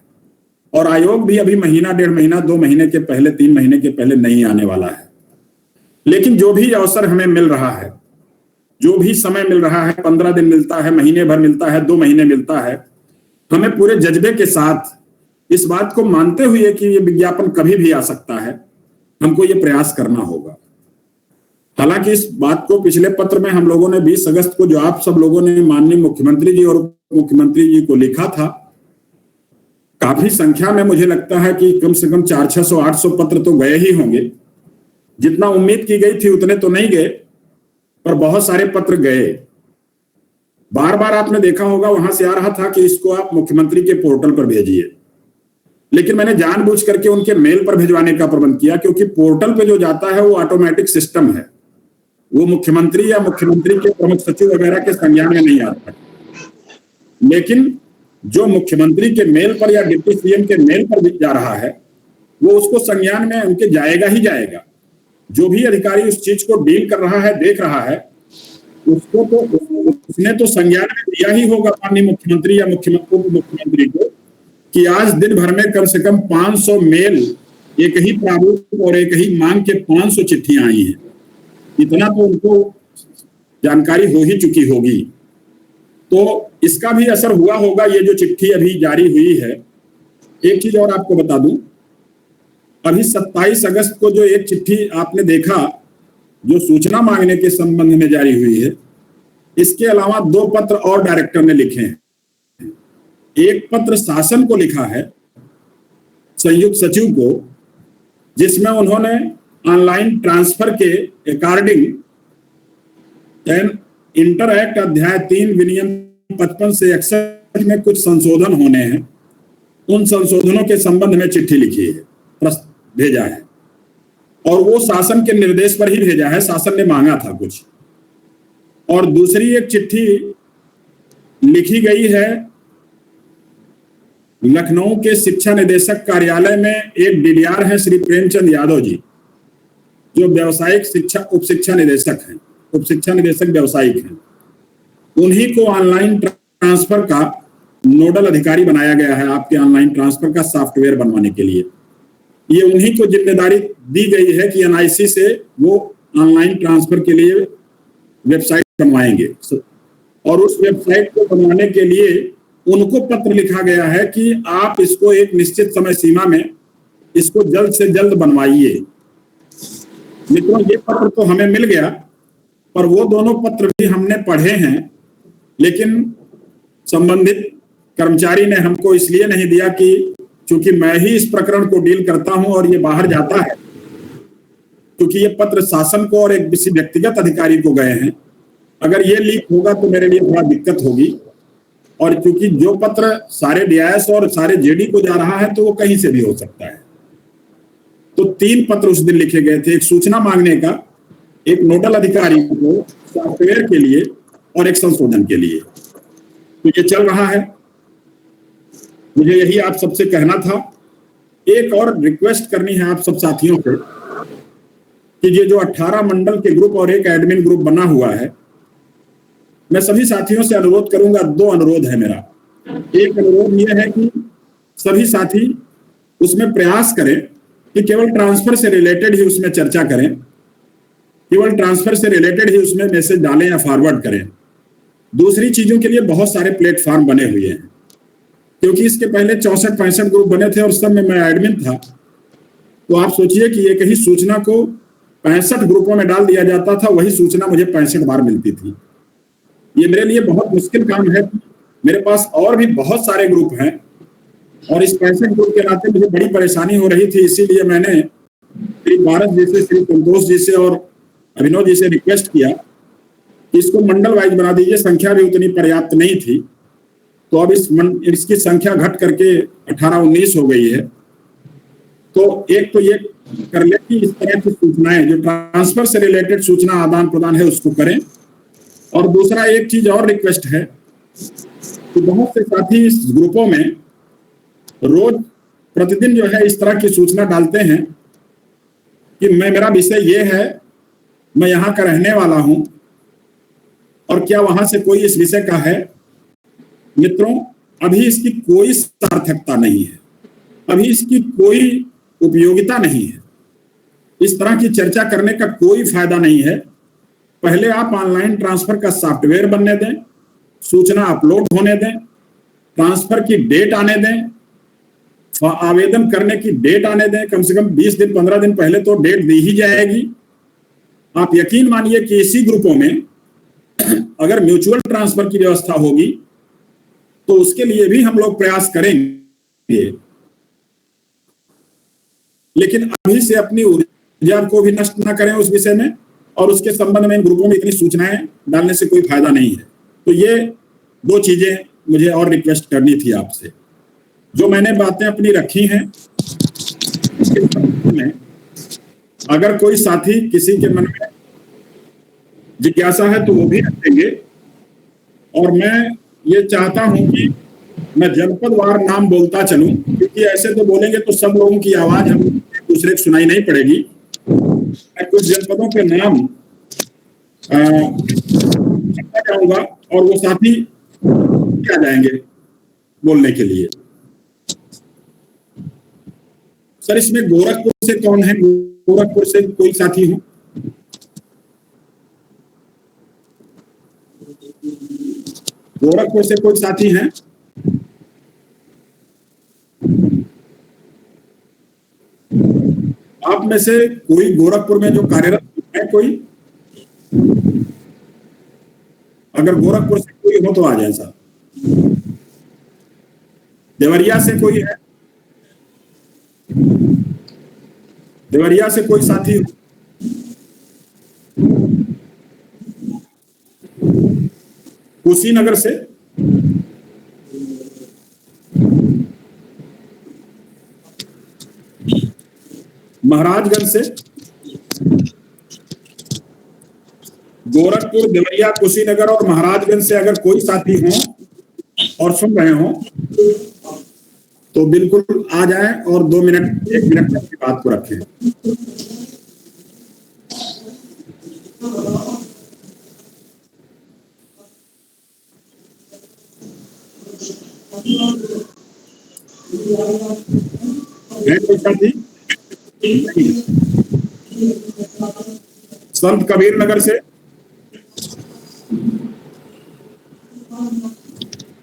और आयोग भी अभी महीना, 1.5 महीना, 2 महीने के पहले, 3 महीने के पहले नहीं आने वाला है। लेकिन जो भी अवसर हमें मिल रहा है, जो भी समय मिल रहा है, 15 दिन मिलता है, महीने भर मिलता है, 2 महीने मिलता है, हमें पूरे जज्बे के साथ इस बात को मानते हुए कि ये विज्ञापन कभी भी आ सकता है, हमको ये प्रयास करना होगा। हालांकि इस बात को पिछले पत्र में हम लोगों ने 20 अगस्त को, जो आप सब लोगों ने माननीय मुख्यमंत्री जी और मुख्यमंत्री जी को लिखा था, काफी संख्या में मुझे लगता है कि कम से कम 400-600-800 पत्र तो गए ही होंगे। जितना उम्मीद की गई थी उतने तो नहीं गए, पर बहुत सारे पत्र गए। बार बार आपने देखा होगा वहां से आ रहा था कि इसको आप मुख्यमंत्री के पोर्टल पर भेजिए, लेकिन मैंने जानबूझ करके उनके मेल पर भिजवाने का प्रबंध किया, क्योंकि पोर्टल पे जो जाता है वो ऑटोमेटिक सिस्टम है, वो मुख्यमंत्री या मुख्यमंत्री के प्रमुख सचिव वगैरह के संज्ञान में नहीं आता। लेकिन जो मुख्यमंत्री के मेल पर या डिप्टी सीएम के मेल पर भी जा रहा है, वो उसको संज्ञान में उनके जाएगा ही जाएगा। जो भी अधिकारी उस चीज को डील कर रहा है, देख रहा है, उसको तो उसने तो संज्ञान में दिया ही होगा माननीय मुख्यमंत्री या मुख्यमंत्री को कि आज दिन भर में कम से कम 500 मेल, एक ही प्रारूप और एक ही मांग के 500 चिट्ठियां आई हैं। इतना तो उनको जानकारी हो ही चुकी होगी, तो इसका भी असर हुआ होगा। ये जो चिट्ठी अभी जारी हुई है, एक चीज और आपको बता दूं, अभी 27 अगस्त को जो एक चिट्ठी आपने देखा जो सूचना मांगने के संबंध में जारी हुई है, इसके अलावा 2 पत्र और डायरेक्टर ने लिखे हैं। एक पत्र शासन को लिखा है, संयुक्त सचिव को, जिसमें उन्होंने ऑनलाइन ट्रांसफर के अकॉर्डिंग इंटर एक्ट अध्याय 3 विनियम 55 से 61 में कुछ संशोधन होने हैं, उन संशोधनों के संबंध में चिट्ठी लिखी है, भेजा है, और वो शासन के निर्देश पर ही भेजा है, शासन ने मांगा था कुछ। और दूसरी एक चिट्ठी लिखी गई है लखनऊ के शिक्षा निदेशक कार्यालय में, एक डीडीआर है श्री प्रेमचंद यादव जी, जो व्यावसायिक शिक्षा उप शिक्षा निदेशक हैं, उप शिक्षा निदेशक व्यावसायिक हैं। उन्हीं को ऑनलाइन ट्रांसफर का नोडल अधिकारी बनाया गया है, आपके ऑनलाइन ट्रांसफर का सॉफ्टवेयर बनवाने के लिए। ये उन्हीं को जिम्मेदारी दी गई है कि एनआईसी से वो ऑनलाइन ट्रांसफर के लिए वेबसाइट बनवाएंगे, और उस वेबसाइट को बनवाने के लिए उनको पत्र लिखा गया है कि आप इसको एक निश्चित समय सीमा में इसको जल्द से जल्द बनवाइए। मित्रों, ये पत्र तो हमें मिल गया, पर वो दोनों पत्र भी हमने पढ़े हैं, लेकिन संबंधित कर्मचारी ने हमको इसलिए नहीं दिया कि क्योंकि मैं ही इस प्रकरण को डील करता हूं और ये बाहर जाता है, क्योंकि ये पत्र शासन को और एक किसी व्यक्तिगत अधिकारी को गए हैं। अगर ये लीक होगा तो मेरे लिए थोड़ा दिक्कत होगी, और क्योंकि जो पत्र सारे डीआईएस और सारे जेडी को जा रहा है तो वो कहीं से भी हो सकता है। तो 3 पत्र उस दिन लिखे गए थे, एक सूचना मांगने का, एक नोडल अधिकारी को सॉफ्टवेयर के लिए, और एक संशोधन के लिए। तो ये चल रहा है, मुझे यही आप सबसे कहना था। एक और रिक्वेस्ट करनी है आप सब साथियों से कि ये जो 18 मंडल के ग्रुप और एक एडमिन ग्रुप बना हुआ है, मैं सभी साथियों से अनुरोध करूंगा, 2 अनुरोध है मेरा। एक अनुरोध यह है कि सभी साथी उसमें प्रयास करें कि केवल ट्रांसफर से रिलेटेड ही उसमें चर्चा करें, केवल ट्रांसफर से रिलेटेड ही उसमें मैसेज डालें या फॉरवर्ड करें। दूसरी चीजों के लिए बहुत सारे प्लेटफॉर्म बने हुए हैं, क्योंकि इसके पहले 64-65 ग्रुप बने थे और सब में मैं एडमिन था। तो आप सोचिए कि एक ही सूचना को 65 ग्रुपों में डाल दिया जाता था, वही सूचना मुझे 65 बार मिलती थी। ये मेरे लिए बहुत मुश्किल काम है। मेरे पास और भी बहुत सारे ग्रुप हैं, और इस 65 ग्रुप के नाते मुझे बड़ी परेशानी हो रही थी। इसीलिए मैंने श्री भारत जी से, श्री संतोष जी से और अभिनव जी से रिक्वेस्ट किया कि इसको मंडल वाइज बना दीजिए। संख्या भी उतनी पर्याप्त नहीं थी, तो अब इसकी संख्या घट करके 18-19 हो गई है। तो एक तो ये कर ले कि इस तरह की सूचनाएं जो ट्रांसफर से रिलेटेड सूचना आदान प्रदान है उसको करें। और दूसरा एक चीज और रिक्वेस्ट है कि बहुत से साथी इस ग्रुपों में रोज प्रतिदिन जो है इस तरह की सूचना डालते हैं कि मेरा विषय ये है, मैं यहाँ का रहने वाला हूं, और क्या वहां से कोई इस विषय का है। मित्रों, अभी इसकी कोई सार्थकता नहीं है, अभी इसकी कोई उपयोगिता नहीं है, इस तरह की चर्चा करने का कोई फायदा नहीं है। पहले आप ऑनलाइन ट्रांसफर का सॉफ्टवेयर बनने दें, सूचना अपलोड होने दें, ट्रांसफर की डेट आने दें, आवेदन करने की डेट आने दें। कम से कम 20 दिन 15 दिन पहले तो डेट दी ही जाएगी। आप यकीन मानिए कि इसी ग्रुपों में अगर म्यूचुअल ट्रांसफर की व्यवस्था होगी तो उसके लिए भी हम लोग प्रयास करेंगे, लेकिन अभी से अपनी ऊर्जा को भी नष्ट ना करें उस विषय में, और उसके संबंध में इन ग्रुपों में इतनी सूचनाएं डालने से कोई फायदा नहीं है। तो ये 2 चीजें मुझे और रिक्वेस्ट करनी थी आपसे। जो मैंने बातें अपनी रखी हैं में अगर कोई साथी किसी के मन में जिज्ञासा है तो वो भी रखेंगे। और मैं ये चाहता हूं कि मैं जनपदवार नाम बोलता चलूं, क्योंकि ऐसे तो बोलेंगे तो सब लोगों की आवाज हम एक दूसरे को सुनाई नहीं पड़ेगी। मैं कुछ जनपदों के नाम कहना चाहूंगा और वो साथी आ जाएंगे बोलने के लिए। सर, इसमें गोरखपुर से कौन है? गोरखपुर से कोई साथी हो? गोरखपुर से कोई साथी हैं? आप में से कोई गोरखपुर में जो कार्यरत है कोई? अगर गोरखपुर से कोई हो तो आ जाए साहब। देवरिया से कोई है? देवरिया से कोई साथी हो? कुशीनगर से? महाराजगंज से? गोरखपुर, देवरिया, कुशीनगर और महाराजगंज से अगर कोई साथी हो और सुन रहे हो तो बिल्कुल आ जाएं और 2 मिनट 1 मिनट तक की बात को रखें। कोई साथी? संत कबीर नगर से?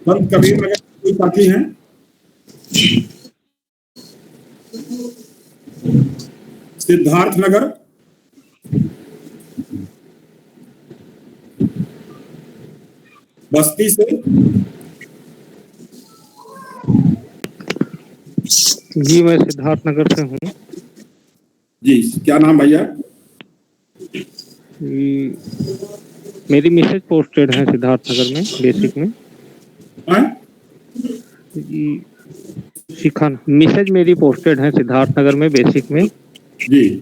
संत कबीर नगर कोई साथी हैं? सिद्धार्थ नगर? बस्ती से? जी मैं सिद्धार्थ नगर से हूँ। जी, क्या नाम भैया? मेरी मिसेज पोस्टेड है सिद्धार्थ नगर में बेसिक में। जी, शिखा मिसेज मेरी पोस्टेड है सिद्धार्थ नगर में बेसिक में। जी,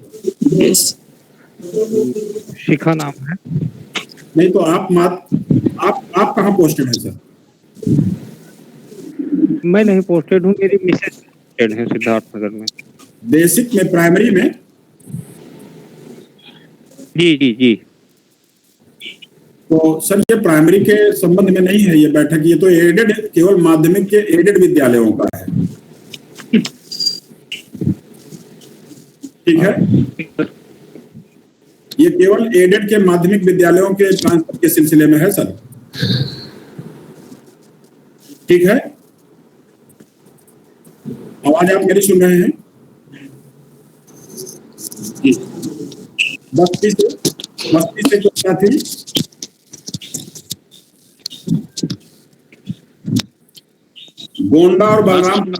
शिखा नाम है। नहीं तो आप कहाँ पोस्टेड हैं सर? मैं नहीं पोस्टेड हूँ, मेरी मिसेज पोस्टेड है सिद्धार्थ नगर में। बेसिक में, प्राइमरी में? जी जी जी। तो सर ये प्राइमरी के संबंध में नहीं है ये बैठक, ये तो एडेड, केवल माध्यमिक के एडेड विद्यालयों का है। ठीक है, ये केवल एडेड के माध्यमिक विद्यालयों के ट्रांसफर के सिलसिले में है सर। ठीक है, आवाज आप मेरी सुन रहे हैं? बस्ती से कुछ साथी? गोंडा और बलराम?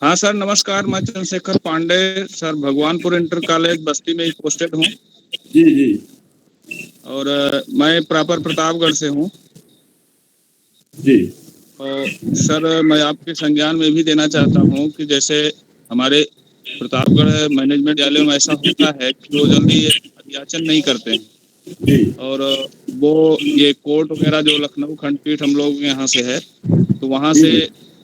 हाँ सर नमस्कार, मैं Chandrashekhar Pandey sir Bhagwanpur inter college Basti में पोस्टेड हूँ। जी जी। और मैं प्रॉपर प्रतापगढ़ से हूँ जी। और सर मैं आपके संज्ञान में भी देना चाहता हूँ कि जैसे हमारे प्रतापगढ़ मैनेजमेंट विद्यालय में ऐसा होता है कि वो जल्दी अध्याचन नहीं करते हैं। जी। और वो ये कोर्ट वगैरह जो लखनऊ खंडपीठ हम लोग यहाँ से है तो वहाँ से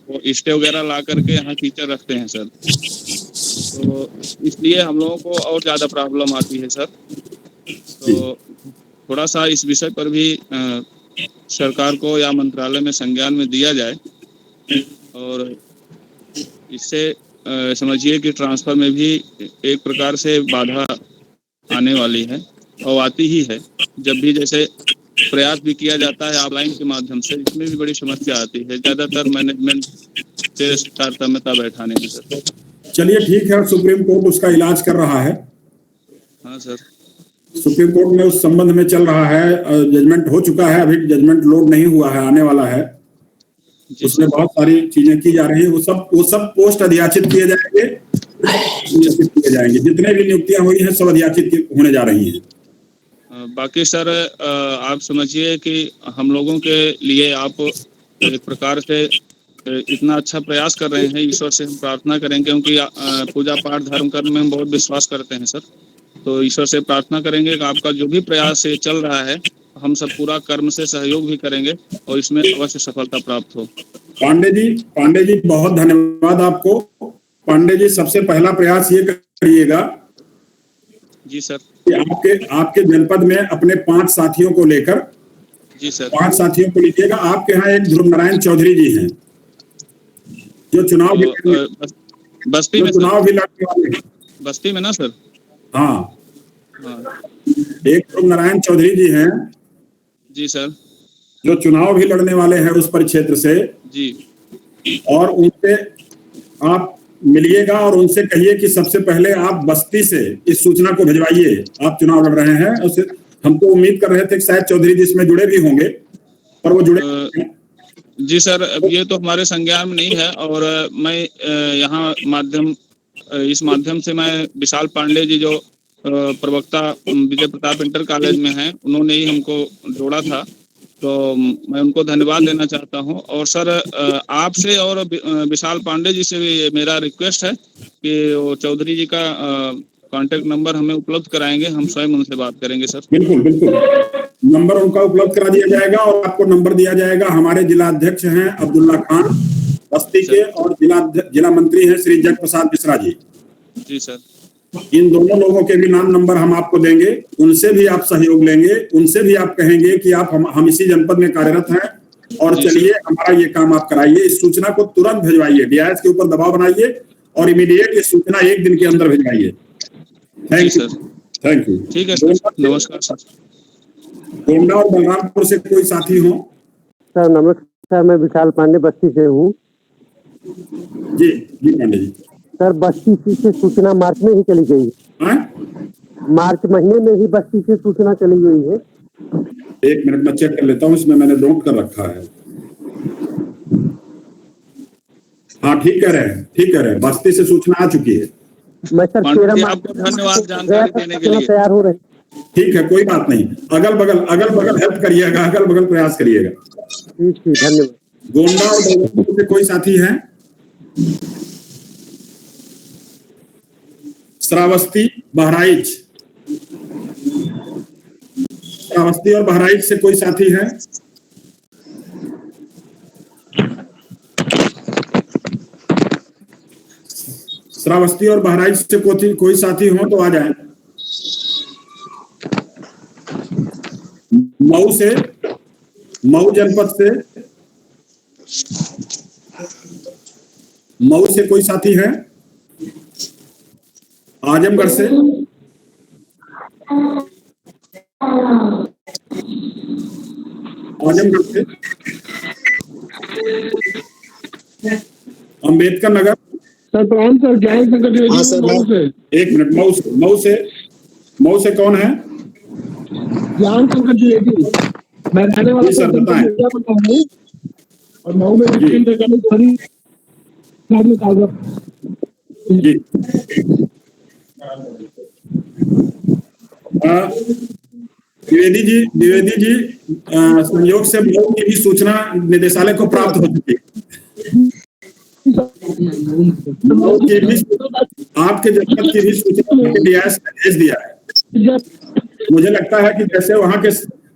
वो स्टे वगैरह ला करके यहाँ टीचर रखते हैं सर। तो इसलिए हम लोगों को और ज़्यादा प्रॉब्लम आती है सर। तो थोड़ा सा इस विषय पर भी सरकार को या मंत्रालय में संज्ञान में दिया जाए और इससे समझिए कि ट्रांसफ़र में भी एक प्रकार से बाधा आने वाली है और आती ही है। जब भी जैसे प्रयास भी किया जाता है ऑनलाइन के माध्यम से, इसमें भी बड़ी समस्या आती है, ज़्यादातर मैनेजमेंट से तारतम्यता बैठाने में सर। चलिए ठीक है, सुप्रीम कोर्ट उसका इलाज कर रहा है। हाँ सर, सुप्रीम कोर्ट में उस संबंध में चल रहा है, जजमेंट हो चुका है, अभी जजमेंट लोड नहीं हुआ है, आने वाला है। उसमें बहुत सारी चीजें की जा रही है, वो सब पोस्ट अधियाचित किए जाएंगे, जितने भी नियुक्तियां हुई हैं सब अधियाचित होने जा रही हैं। बाकी सर आप समझिए कि हम लोगों के लिए आप एक प्रकार से इतना अच्छा प्रयास कर रहे हैं, ईश्वर से हम प्रार्थना करेंगे, क्योंकि पूजा पाठ धर्म कर्म में हम बहुत विश्वास करते हैं सर। तो ईश्वर से प्रार्थना करेंगे कि आपका जो भी प्रयास चल रहा है, हम सब पूरा कर्म से सहयोग भी करेंगे और इसमें अवश्य सफलता प्राप्त हो। पांडे जी बहुत धन्यवाद आपको। पांडे जी, सबसे पहला प्रयास ये करिएगा जी सर कि आपके जनपद में अपने 5 साथियों को लेकर, जी सर 5 साथियों को लीजिएगा। आपके यहाँ एक ध्रुव नारायण चौधरी जी हैं जो चुनाव भी बस्ती में लड़ने वाले हैं। बस्ती में ना सर? हाँ, एक ध्रुव नारायण चौधरी जी हैं जी सर, जो चुनाव भी लड़ने वाले हैं उस परिक्षेत्र से जी, और उनसे आप मिलिएगा और उनसे कहिए कि सबसे पहले आप बस्ती से इस सूचना को भिजवाइए, आप चुनाव लड़ रहे हैं। उससे हम तो उम्मीद कर रहे थे कि शायद चौधरी जी इसमें जुड़े भी होंगे, पर वो जुड़े जी सर। अब ये तो हमारे संज्ञान में नहीं है, और मैं यहाँ इस माध्यम से मैं विशाल पांडे जी जो प्रवक्ता विजय प्रताप इंटर कॉलेज में हैं, उन्होंने ही हमको जोड़ा था, तो मैं उनको धन्यवाद देना चाहता हूं। और सर आपसे और विशाल पांडे जी से भी मेरा रिक्वेस्ट है कि वो चौधरी जी का कांटेक्ट नंबर हमें उपलब्ध कराएंगे, हम स्वयं उनसे बात करेंगे सर। बिल्कुल बिल्कुल, नंबर उनका उपलब्ध करा दिया जाएगा और आपको नंबर दिया जाएगा। हमारे जिला अध्यक्ष हैं अब्दुल्ला खान बस्ती के, और जिला मंत्री हैं श्री जग प्रसाद मिश्रा जी। जी सर, इन दोनों लोगों के भी नाम नंबर हम आपको देंगे, उनसे भी आप सहयोग लेंगे, उनसे भी आप कहेंगे कि आप हम इसी जनपद में कार्यरत हैं और चलिए हमारा ये काम आप कराइए। इस सूचना को तुरंत भिजवाइए, डीआईएस के ऊपर दबाव बनाइए और इमीडिएट इस सूचना 1 दिन के अंदर भिजवाइए। Thank you, thank you. ठीक है सर, नमस्कार सर। गोंडा और बलरामपुर से कोई साथी हो? सर नमस्कार, मैं विशाल पांडे बस्ती से हूँ। जी जी पांडे जी। सर बस्ती से सूचना मार्च में ही चली गई है। मार्च महीने में ही बस्ती से सूचना चली गई है। 1 मिनट में चेक कर लेता हूँ, इसमें मैंने नोट कर रखा है। हाँ ठीक कह रहे हैं, ठीक कह रहे हैं, बस्ती से सूचना आ चुकी है। मैं सर 13 मार्च आपको धन्यवाद जानकारी देने के लिए। तैयार हो रहे। ठीक है, कोई बात नहीं, अगल बगल हेल्प करिएगा, अगल बगल प्रयास करिएगा। ठीक, धन्यवाद। गोंडा और बलरामपुर से कोई साथी हैं? श्रावस्ती और बहराइच से कोई साथी है? श्रावस्ती और बहराइच से कोई साथी हो तो आ जाए। मऊ जनपद से, मऊ से कोई साथी है? आजमगढ़ से, अंबेडकर नगर। सर प्रणाम सर, ज्ञान शंकर हाँ सर, 1 मिनट, मऊ से कौन है? ज्ञान शंकर द्विवेदी, मैं रहने वाला सर बताएं। और मऊ में जी द्विवेदी जी संयोग से मऊ की भी सूचना निदेशालय को प्राप्त हो चुकी है। मऊ की भी, आपके जनपद की भी सूचना डीआईएस ने भेज दिया है। मुझे लगता है कि जैसे वहाँ के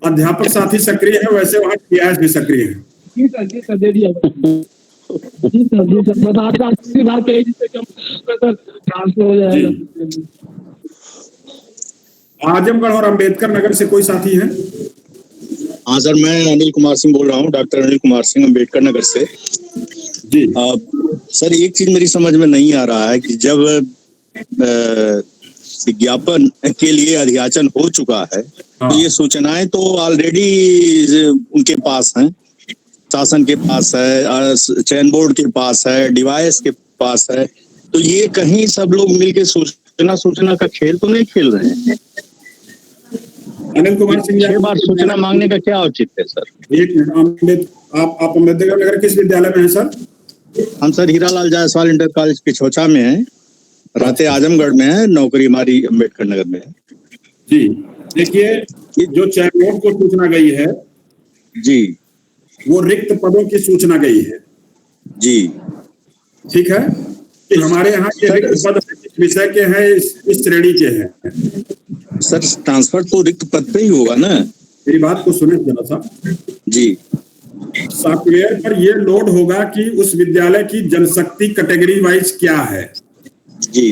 अध्यापक साथी सक्रिय है, वैसे वहाँ डीआईएस भी सक्रिय है। जी सर दे दिया। जी सर ट्रांसफर हो जाएगा। आजमगढ़ और अंबेडकर नगर से कोई साथी है? हाँ सर, मैं अनिल कुमार सिंह बोल रहा हूँ, डॉक्टर अनिल कुमार सिंह, अंबेडकर नगर से। जी सर एक चीज मेरी समझ में नहीं आ रहा है कि जब विज्ञापन के लिए अधियाचन हो चुका है हाँ। तो ये सूचनाएं तो ऑलरेडी उनके पास हैं, शासन के पास है, चयन बोर्ड के पास है, डिवाइस के पास है, तो ये कहीं सब लोग मिलके सूचना का खेल तो नहीं खेल रहे हैं। अनिल कुमार सिंह जी, 6 बार सूचना मांगने का क्या औचित्य है सर? एक मिनट, आप अम्बेडकर नगर किस विद्यालय में हैं सर? हम sir Hiralal Jaiswal inter college Pichhocha में है, रहते आजमगढ़ में है, नौकरी हमारी अम्बेडकर नगर में है। जी देखिए, जो चयन बोर्ड को सूचना गई है जी, वो रिक्त पदों की सूचना गई है। जी ठीक है कि हमारे यहाँ ये रिक्त पद किस विषय के हैं, इस श्रेणी के हैं। सर ट्रांसफर तो रिक्त पद पे ही होगा ना? मेरी बात को सुने जरा सा जी। सॉफ्टवेयर पर ये लोड होगा कि उस विद्यालय की जनशक्ति कैटेगरी वाइज क्या है। जी,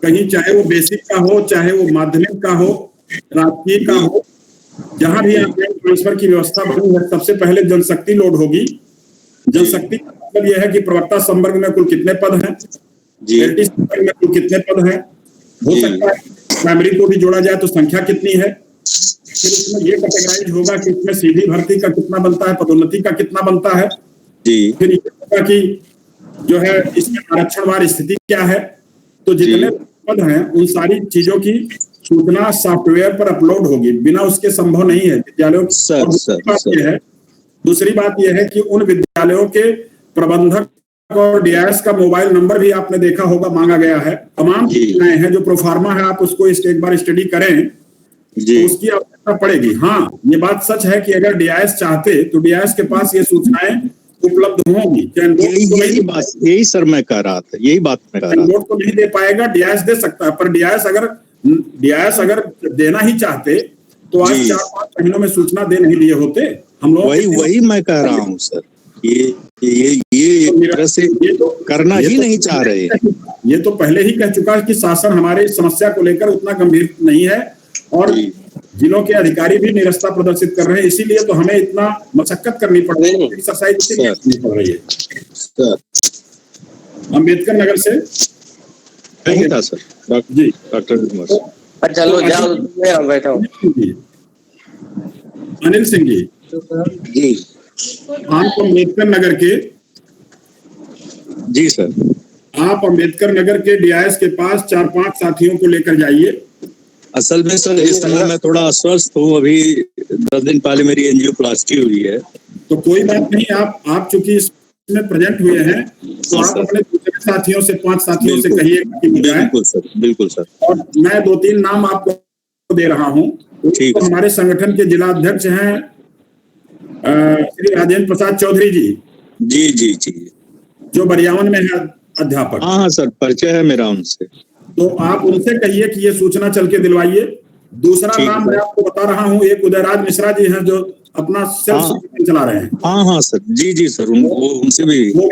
कहीं चाहे वो बेसिक का हो, चाहे वो माध्यमिक का हो, राजकीय का हो, जहां भी आपके ट्रांसफर की व्यवस्था बनी है, सबसे पहले जनशक्ति लोड होगी। जनशक्ति का मतलब यह है कि प्रवक्ता संवर्ग में कुल कितने पद हैं, एलटी संवर्ग में कुल कितने पद हैं, हो सकता है प्राइमरी को भी जोड़ा जाए तो संख्या कितनी है। फिर इसमें ये कैटेगराइज होगा कि इसमें सीधी भर्ती का कितना बनता है, पदोन्नति का कितना बनता है। फिर ये होगा कि जो है इसमें आरक्षणवार स्थिति क्या है। तो जितने पद हैं उन सारी चीजों की सूचना सॉफ्टवेयर पर अपलोड होगी, बिना उसके संभव नहीं है विद्यालयों। दूसरी बात यह है कि उन विद्यालयों के प्रबंधक और डीआईएस का मोबाइल नंबर भी आपने देखा होगा मांगा गया है। तमाम सूचनाएं हैं, जो प्रोफार्मा है आप उसको एक बार स्टडी करें तो उसकी आवश्यकता पड़ेगी। हाँ, ये बात सच है कि अगर डीआईएस चाहते तो डीआईएस के पास ये सूचनाएं उपलब्ध होंगी। यही सर मैं कह रहा था, यही बात मैं कह रहा था। बोर्ड को नहीं दे पाएगा, डीआईएस दे सकता है, पर डीआईएस अगर देना ही चाहते तो आज 4-5 महीनों में सूचना दे नहीं दिए होते हम लोग। वही मैं कह रहा हूँ सर, ये एक तरह से करना ही नहीं चाह रहे। ये तो पहले ही कह चुका है कि शासन हमारे इस समस्या को लेकर उतना गंभीर नहीं है और जिलों के अधिकारी भी निरस्ता प्रदर्शित कर रहे हैं। इसीलिए तो हमें इतना मशक्कत करनी पड़ रही है, एक्सरसाइज करनी पड़ रही है। अम्बेडकर नगर से नहीं था सर जी, डॉक्टर चलो जाओ बैठो। अनिल सिंह जी जी, आप अम्बेडकर नगर के जी सर, आप अम्बेडकर नगर के डीआईएस के पास 4-5 साथियों को लेकर जाइए। असल में सर इस समय मैं थोड़ा अस्वस्थ हूँ, अभी 10 दिन पहले मेरी एंजियोप्लास्टी हुई है। तो कोई बात नहीं, आप चूंकि इसमें प्रेजेंट हुए हैं तो आप अपने दूसरे साथियों से 5 साथियों से कहिए कि बिल्कुल सर। और मैं 2-3 नाम आपको दे रहा हूँ। तो हमारे संगठन के जिला अध्यक्ष हैं श्री राजेंद्र प्रसाद चौधरी जी। जी, जो बरियावन में है अध्यापक। हाँ सर, परिचय है मेरा उनसे। तो आप उनसे कहिए कि ये सूचना चल के दिलवाइए। दूसरा नाम मैं आपको बता रहा हूँ, एक उदयराज मिश्रा जी हैं जो अपना सेल्फ चला रहे हैं। हाँ सर, जी सर, उनसे भी वो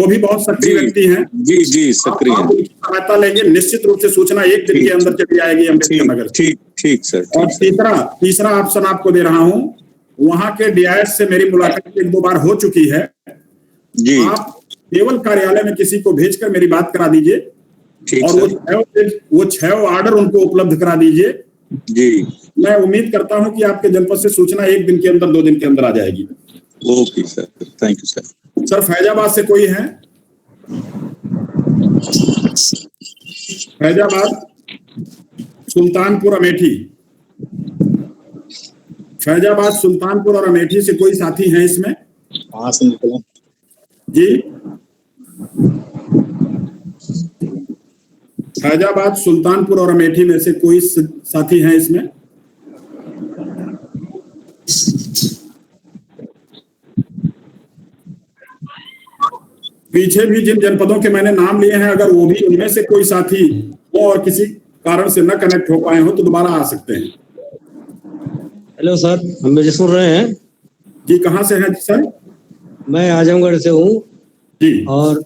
भी बहुत सक्रिय व्यक्ति हैं। जी सक्रिय हैं। उनकी सहायता लेंगे, निश्चित रूप से सूचना 1 दिन के अंदर चली आएगी अम्बेडकर नगर। ठीक सर। और तीसरा ऑप्शन आपको दे रहा हूँ, वहां के डीआईएस से मेरी मुलाकात 1-2 बार हो चुकी है जी। आप केवल कार्यालय में किसी को भेजकर मेरी बात करा दीजिए और वो 6 ऑर्डर उनको उपलब्ध करा दीजिए जी। मैं उम्मीद करता हूं कि आपके जनपद से सूचना 1 दिन के अंदर 2 दिन के अंदर आ जाएगी। Okay sir, thank you sir. Sir Faizabad से कोई है? फैजाबाद, सुल्तानपुर, अमेठी। फैजाबाद, सुल्तानपुर और अमेठी से कोई साथी हैं इसमें? कहाँ से निकले जी? फैजाबाद, सुल्तानपुर और अमेठी में से कोई साथी हैं इसमें? पीछे भी जिन जनपदों के मैंने नाम लिए हैं, अगर वो भी उनमें से कोई साथी वो और किसी कारण से न कनेक्ट हो पाए हो तो दोबारा आ सकते हैं। हेलो सर, हम मुझे सुन रहे हैं जी? कहाँ से हैं सर? मैं आजमगढ़ से हूँ जी। और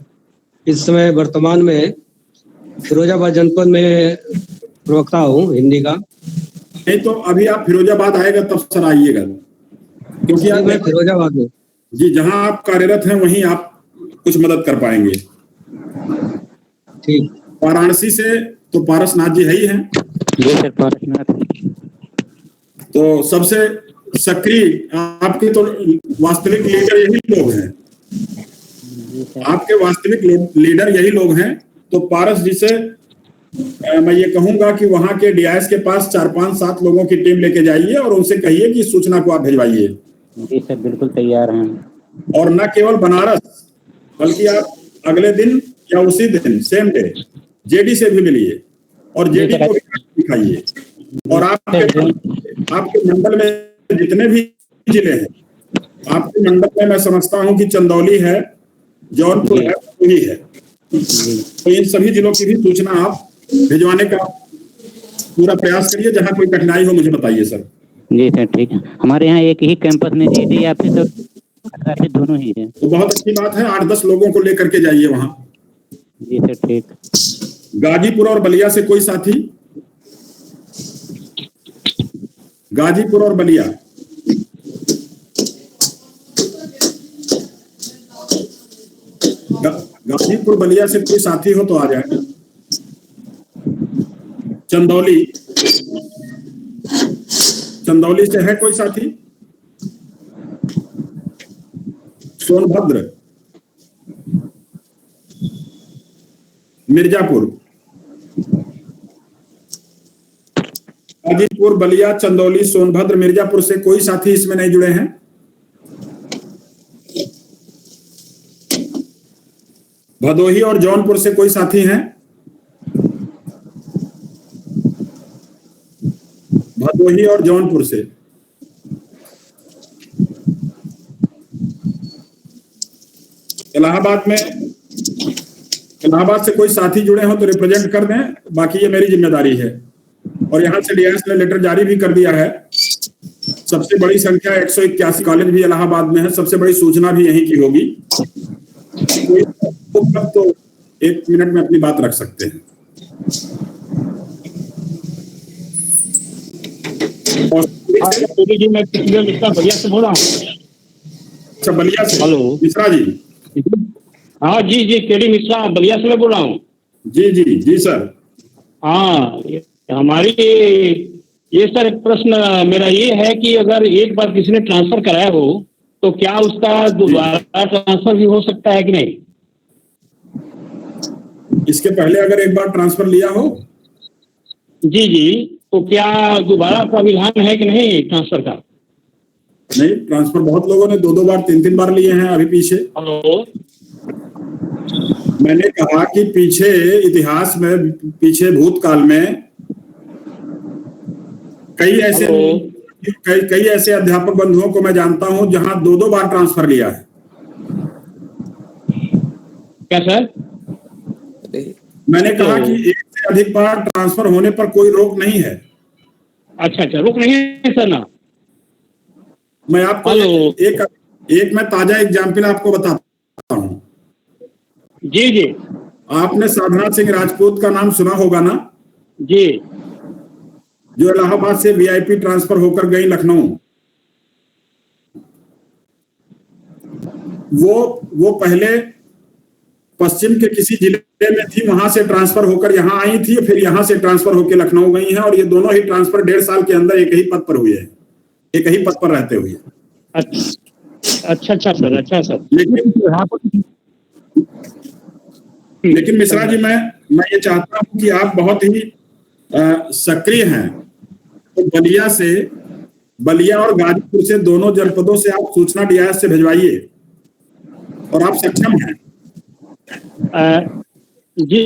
इस समय वर्तमान में फिरोजाबाद जनपद में प्रवक्ता हूँ हिंदी का। नहीं तो अभी आप फिरोजाबाद आएगा तब सर आइएगा, क्योंकि मैं फिरोजाबाद में जी जहाँ आप कार्यरत हैं वहीं आप कुछ मदद कर पाएंगे। ठीक। वाराणसी से तो पारसनाथ जी है ही हैं। जी सर, पारसनाथ। तो सबसे सक्रिय आपके तो वास्तविक लीडर यही लोग हैं, आपके वास्तविक लीडर यही लोग हैं। तो पारस जी से मैं ये कहूंगा कि वहां के डीआईएस के पास 4-5-7 लोगों की टीम लेके जाइए और उनसे कहिए कि सूचना को आप भिजवाइए। जी सर, बिल्कुल तैयार हैं। और न केवल बनारस, बल्कि आप अगले दिन या उसी दिन सेम डे जेडी से भी मिलिए और जेडी को भी दिखाइए। और आपके मंडल में जितने भी जिले हैं, आपके मंडल में मैं समझता हूं कि चंदौली है, जौनपुर है, वही है, तो इन सभी जिलों की भी सूचना आप भिजवाने का पूरा प्रयास करिए। जहां कोई कठिनाई हो मुझे बताइए सर। जी सर, ठीक है। हमारे यहाँ एक ही कैंपस में जेडी ऑफिस और ऑफिस दोनों ही है। तो बहुत अच्छी बात है, 8-10 लोगों को लेकर के जाइए वहां। जी सर, ठीक। गाजीपुर और बलिया से कोई साथी? गाजीपुर और बलिया, गाजीपुर बलिया से कोई साथी हो तो आ जाए। चंदौली, चंदौली से है कोई साथी? सोनभद्र, मिर्जापुर, गाजीपुर, बलिया, चंदौली, सोनभद्र, मिर्जापुर से कोई साथी इसमें नहीं जुड़े हैं? भदोही और जौनपुर से कोई साथी हैं? भदोही और जौनपुर से। इलाहाबाद में, इलाहाबाद से कोई साथी जुड़े हो तो रिप्रेजेंट कर दें, बाकी ये मेरी जिम्मेदारी है। और यहाँ से डीआईएस ने लेटर जारी भी कर दिया है। सबसे बड़ी संख्या 181 कॉलेज भी इलाहाबाद में है, सबसे बड़ी सूचना भी यहीं की होगी। तो 1 मिनट में अपनी बात रख सकते हैं। जी, मैं बलिया से बोल रहा हूँ। अच्छा, बलिया से। हेलो मिश्रा जी। हाँ जी जी, केडी मिश्रा बलिया से मैं बोल रहा हूँ। जी जी जी सर। हाँ, हमारी ये सर एक प्रश्न मेरा ये है कि अगर एक बार किसी ने ट्रांसफर कराया हो तो क्या उसका दोबारा ट्रांसफर भी हो सकता है कि नहीं? इसके पहले अगर एक बार ट्रांसफर लिया हो? जी जी, तो क्या दोबारा प्राविधान है कि नहीं ट्रांसफर का? नहीं, ट्रांसफर बहुत लोगों ने 2-2 बार 3-3 बार लिए हैं अभी पीछे। हेलो, मैंने कहा कि पीछे इतिहास में, पीछे भूतकाल में कई ऐसे अध्यापक बंधुओं को मैं जानता हूं जहां 2-2 बार ट्रांसफर लिया है। क्या सर? मैंने कहा कि एक से अधिक बार ट्रांसफर होने पर कोई रोक नहीं है। अच्छा अच्छा, रोक नहीं है सर ना? मैं आपको एक मैं ताजा एग्जाम्पल आपको बताता हूँ। जी जी। आपने साधना सिंह राजपूत का नाम सुना होगा ना? जी। जो इलाहाबाद से वीआईपी ट्रांसफर होकर गई लखनऊ। वो पहले पश्चिम के किसी जिले में थी, वहां से ट्रांसफर होकर यहाँ आई थी, फिर यहाँ से ट्रांसफर होकर लखनऊ गई हैं, और ये दोनों ही ट्रांसफर 1.5 साल के अंदर एक ही पद पर हुए हैं, एक ही पद पर रहते हुए। अच्छा अच्छा सर, अच्छा सर। लेकिन मिश्रा जी, मैं ये चाहता हूं कि आप बहुत ही सक्रिय हैं, तो बलिया और गाजीपुर से, दोनों जनपदों से आप सूचना डीआईएस से भिजवाइए, और आप सक्षम हैं। जी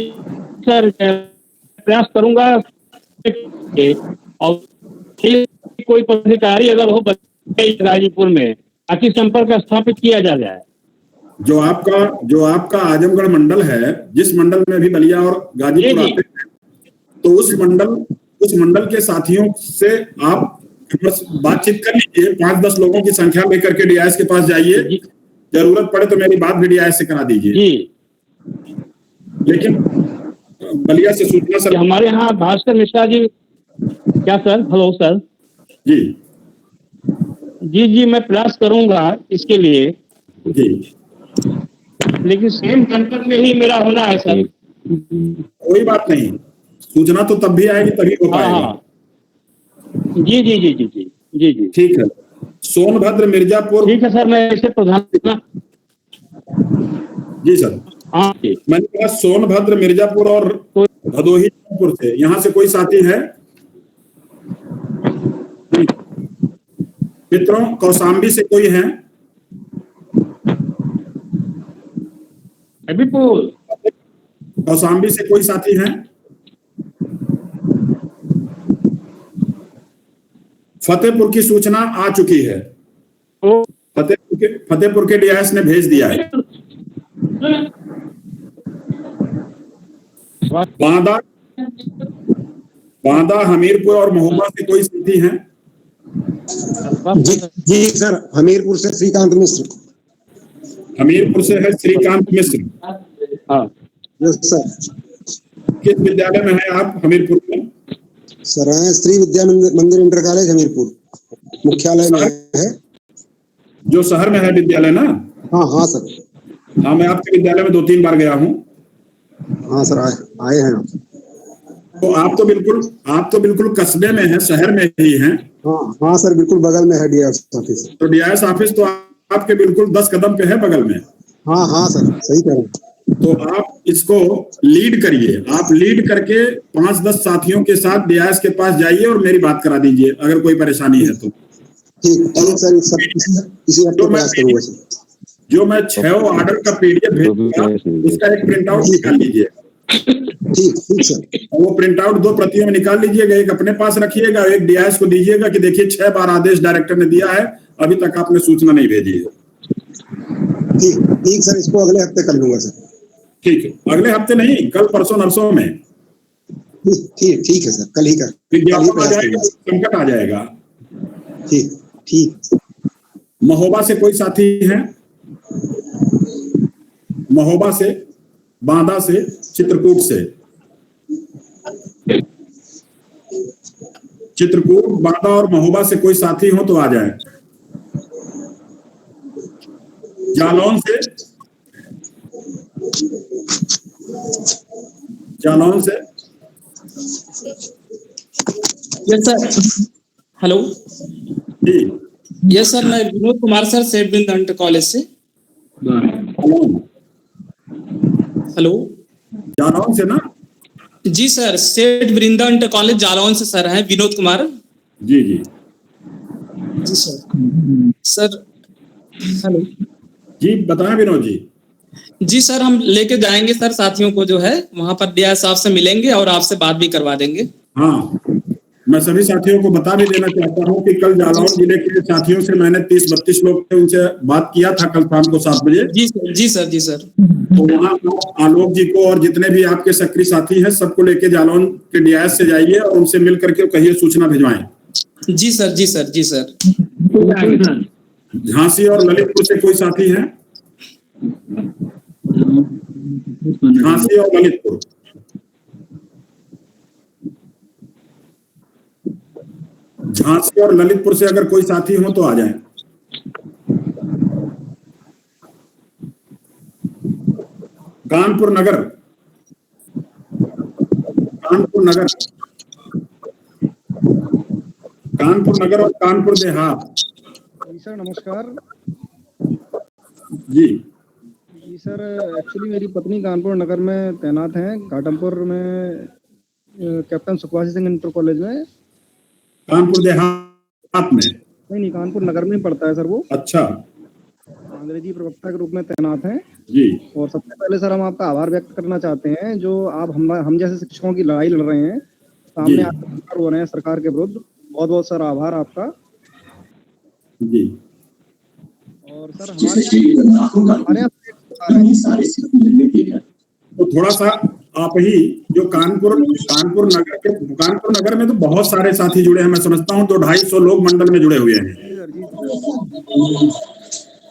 सर, प्रयास करूंगा। और कोई पदाधिकारी अगर हो गाजीपुर में, ताकि संपर्क स्थापित किया जाए। जो आपका आजमगढ़ मंडल है, जिस मंडल में भी बलिया और गाजीपुर आते हैं, तो उस मंडल के साथियों से आप बस बातचीत कर लीजिए। 5-10 लोगों की संख्या लेकर के डीआईएस के पास जाइए, जरूरत पड़े तो मेरी बात भी डीआईएस से करा दीजिए। लेकिन बलिया से सूचना सर। हमारे यहाँ भास्कर मिश्रा जी। क्या सर? Hello sir. जी जी जी, मैं प्रयास करूंगा इसके लिए। जी। लेकिन सेम जनपद में ही मेरा होना है सर। कोई बात नहीं, सूचना तो तब भी आएगी तभी हो पाएगा। हाँ, जी जी जी जी जी जी जी ठीक है। सोनभद्र मिर्जापुर। ठीक है सर, मैं इसे प्रधान। जी सर। हाँ, मैंने कहा सोनभद्र मिर्जापुर और भदोही जौनपुर से, यहाँ से कोई साथी है? मित्रों, कौशाम्बी से कोई है? कौशाम्बी से कोई साथी है? फतेहपुर की सूचना आ चुकी है। फतेहपुर के डीआईएस ने भेज दिया है। बांदा हमीरपुर और महोबा से कोई साथी है? जी सर, हमीरपुर से श्रीकांत मिश्र। हमीरपुर से है श्रीकांत मिश्र। हाँ यस सर। किस विद्यालय में है आप हमीरपुर में? सर हैं श्री विद्या मंदिर इंटर कॉलेज हमीरपुर, मुख्यालय में है। जो शहर में है विद्यालय ना? हाँ हाँ सर। हाँ, मैं आपके विद्यालय में 2-3 बार गया हूँ। हाँ सर, आए हैं आप। तो आप तो बिल्कुल कस्बे में है, शहर में ही हैं। हाँ हाँ सर, बिल्कुल बगल में है डीआईएस ऑफिस। तो डीआईएस ऑफिस तो आपके बिल्कुल 10 कदम पे है, बगल में। हाँ हाँ सर, सही कह रहे हैं। तो आप इसको लीड करिए। आप लीड करके 5-10 साथियों के साथ डीआईएस के पास जाइए और मेरी बात करा दीजिए अगर कोई परेशानी है तो। ठीक सर, इसी हफ्ते प्रयास करूंगा सर। जो मैं 6 ऑर्डर का पीडीएफ भेजूंगा उसका एक प्रिंट आउट निकाल लीजिए। ठीक सर। वो प्रिंट आउट 2 प्रतियों में निकाल लीजिएगा, एक अपने पास रखिएगा, एक डीआईएस को दीजिएगा कि देखिए 6 बार आदेश डायरेक्टर ने दिया है, अभी तक आपने सूचना नहीं भेजी है। ठीक सर, इसको अगले हफ्ते कर लूंगा सर। ठीक है, अगले हफ्ते नहीं, कल परसों नरसों में। ठीक है सर, कल ही कर। विज्ञापन आ जाएगा, संकट आ जाएगा। ठीक। महोबा से कोई साथी है? महोबा से, बांदा से, चित्रकूट से। चित्रकूट, बांदा और महोबा से कोई साथी हो तो आ जाए। जालौन से, यस सर। हेलो जी। यस सर, मैं विनोद कुमार सर, सेठ बिंद इंटर कॉलेज से। हेलो, जालौन से ना? जी सर, सेठ वृंदा इंटर कॉलेज जालौन से सर हैं विनोद कुमार। जी सर हेलो जी, बताएं विनोद जी। जी सर, हम लेके जाएंगे सर साथियों को, जो है वहां पर डीआईएस साहब से मिलेंगे और आपसे बात भी करवा देंगे। हाँ, मैं सभी साथियों को बता भी देना चाहता हूँ कि कल जालौन जिले के साथियों से मैंने 30-32 लोग थे, उनसे बात किया था कल शाम को 7 बजे। जी सर। तो वहाँ आलोक जी को और जितने भी आपके सक्रिय साथी हैं सबको लेके जालौन के डीआईएस से जाइए और उनसे मिल करके कहिए सूचना भिजवाएं। जी सर। झांसी और ललितपुर से कोई साथी है? झांसी और ललितपुर। झांसी और ललितपुर से अगर कोई साथी हो तो आ जाएं। कानपुर नगर और कानपुर देहात। जी सर, नमस्कार। जी सर, एक्चुअली मेरी पत्नी कानपुर नगर में तैनात हैं, घाटमपुर में कैप्टन सुखवासी सिंह इंटर कॉलेज में। कानपुर देहात में? नहीं, कानपुर नगर में ही पढ़ता है सर वो। अच्छा। अंग्रेजी प्रवक्ता के रूप में तैनात हैं जी। और सबसे पहले सर हम आपका आभार व्यक्त करना चाहते हैं, जो आप हम जैसे शिक्षकों की लड़ाई लड़ रहे हैं, सामने आप हो रहे हैं सरकार के विरुद्ध। बहुत बहुत सर आभार आपका जी। और सर हमारे तो थोड़ा सा आप ही जो कानपुर नगर में तो बहुत सारे साथी जुड़े हैं, मैं समझता हूँ 200-250 लोग मंडल में जुड़े हुए हैं।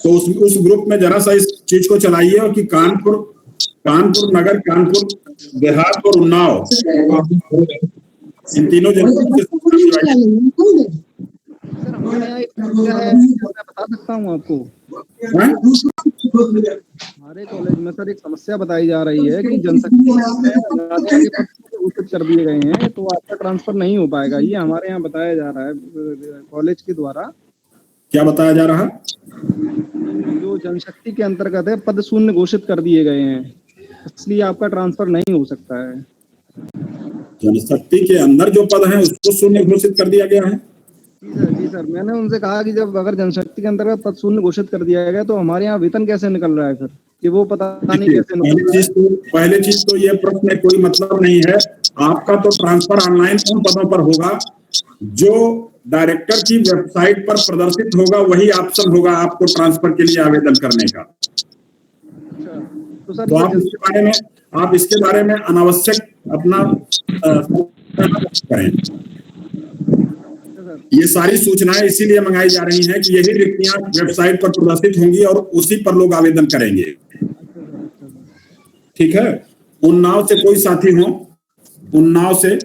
तो उस ग्रुप में जरा सा इस चीज को चलाइए और कि कानपुर नगर, कानपुर देहात और उन्नाव, इन तीनों जनपद सर हमारे यहाँ एक है, मैं बता सकता हूँ आपको। हमारे कॉलेज में सर एक समस्या बताई जा रही है कि जनशक्ति घोषित कर दिए गए हैं, तो आपका ट्रांसफर नहीं हो पाएगा, ये हमारे यहाँ बताया जा रहा है कॉलेज के द्वारा। क्या बताया जा रहा है? जो जनशक्ति के अंतर्गत है पद शून्य घोषित कर दिए गए हैं, इसलिए आपका ट्रांसफर नहीं हो सकता है। जनशक्ति के अंदर जो पद हैं उसको शून्य घोषित कर दिया गया है? जी सर, मैंने उनसे कहा कि जब अगर जनशक्ति के अंतर्गत पद शून्य घोषित कर दिया गया तो हमारे यहाँ वेतन कैसे निकल रहा है फिर, कि वो पता नहीं कैसे पहले चीज तो ये प्रश्न में कोई मतलब नहीं है। आपका तो ट्रांसफर ऑनलाइन उन पदों पर होगा जो डायरेक्टर की वेबसाइट पर प्रदर्शित होगा, वही ऑप्शन होगा आपको ट्रांसफर के लिए आवेदन करने का। तो सर आप इसके बारे में अनावश्यक अपना करें। ये सारी सूचनाएं इसीलिए मंगाई जा रही हैं कि यही रिक्तियां वेबसाइट पर प्रदर्शित होंगी और उसी पर लोग आवेदन करेंगे। ठीक है। उन्नाव से कोई साथी हो? उन्नाव से,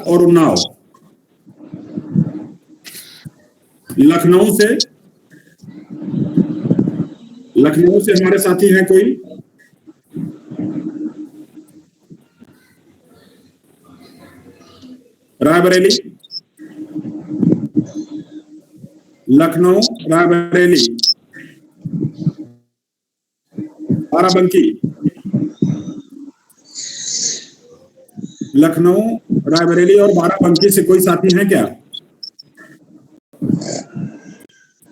और उन्नाव, लखनऊ से, लखनऊ से हमारे साथी हैं कोई? रायबरेली, लखनऊ, रायबरेली, बाराबंकी, लखनऊ, रायबरेली और बाराबंकी से कोई साथी हैं क्या?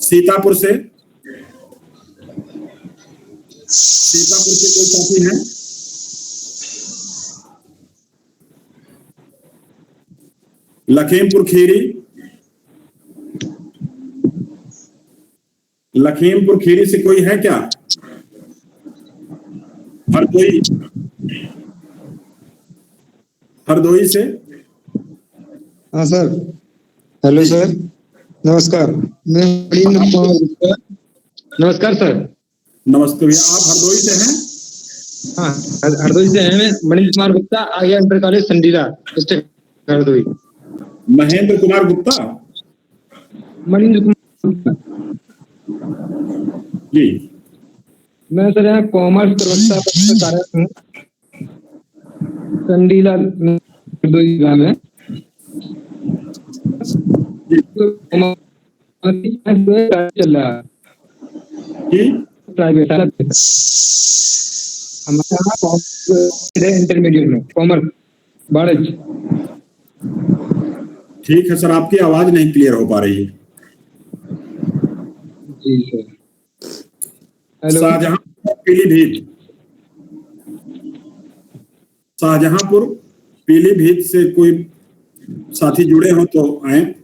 सीतापुर से, सीतापुर से कोई साथी हैं? लखीमपुर खीरी, लखीमपुर खीरी से कोई है क्या? हरदोई, हरदोई से? हाँ सर, हेलो सर, नमस्कार। मैं नमस्कार सर। नमस्ते भैया, आप हरदोई से हैं? हाँ, हरदोई से हैं। मैं Manish Kumar Gupta, Arya inter college Sandila, district Hardoi. Mahendra Kumar Gupta? Manish Kumar ji. मैं सर यहाँ कॉमर्स प्रवक्ता पद पर कार्यरत हूँ, संडीला हरदोई जिला में। चल रहा है प्राइवेट हमारे इंटरमीडिएट में कॉमर्स बाड़ज। ठीक है सर, आपकी आवाज नहीं क्लियर हो पा रही है। जी सर। शाहजहांपुर पीलीभीत, शाहजहांपुर पीलीभीत से कोई साथी जुड़े हो तो आए।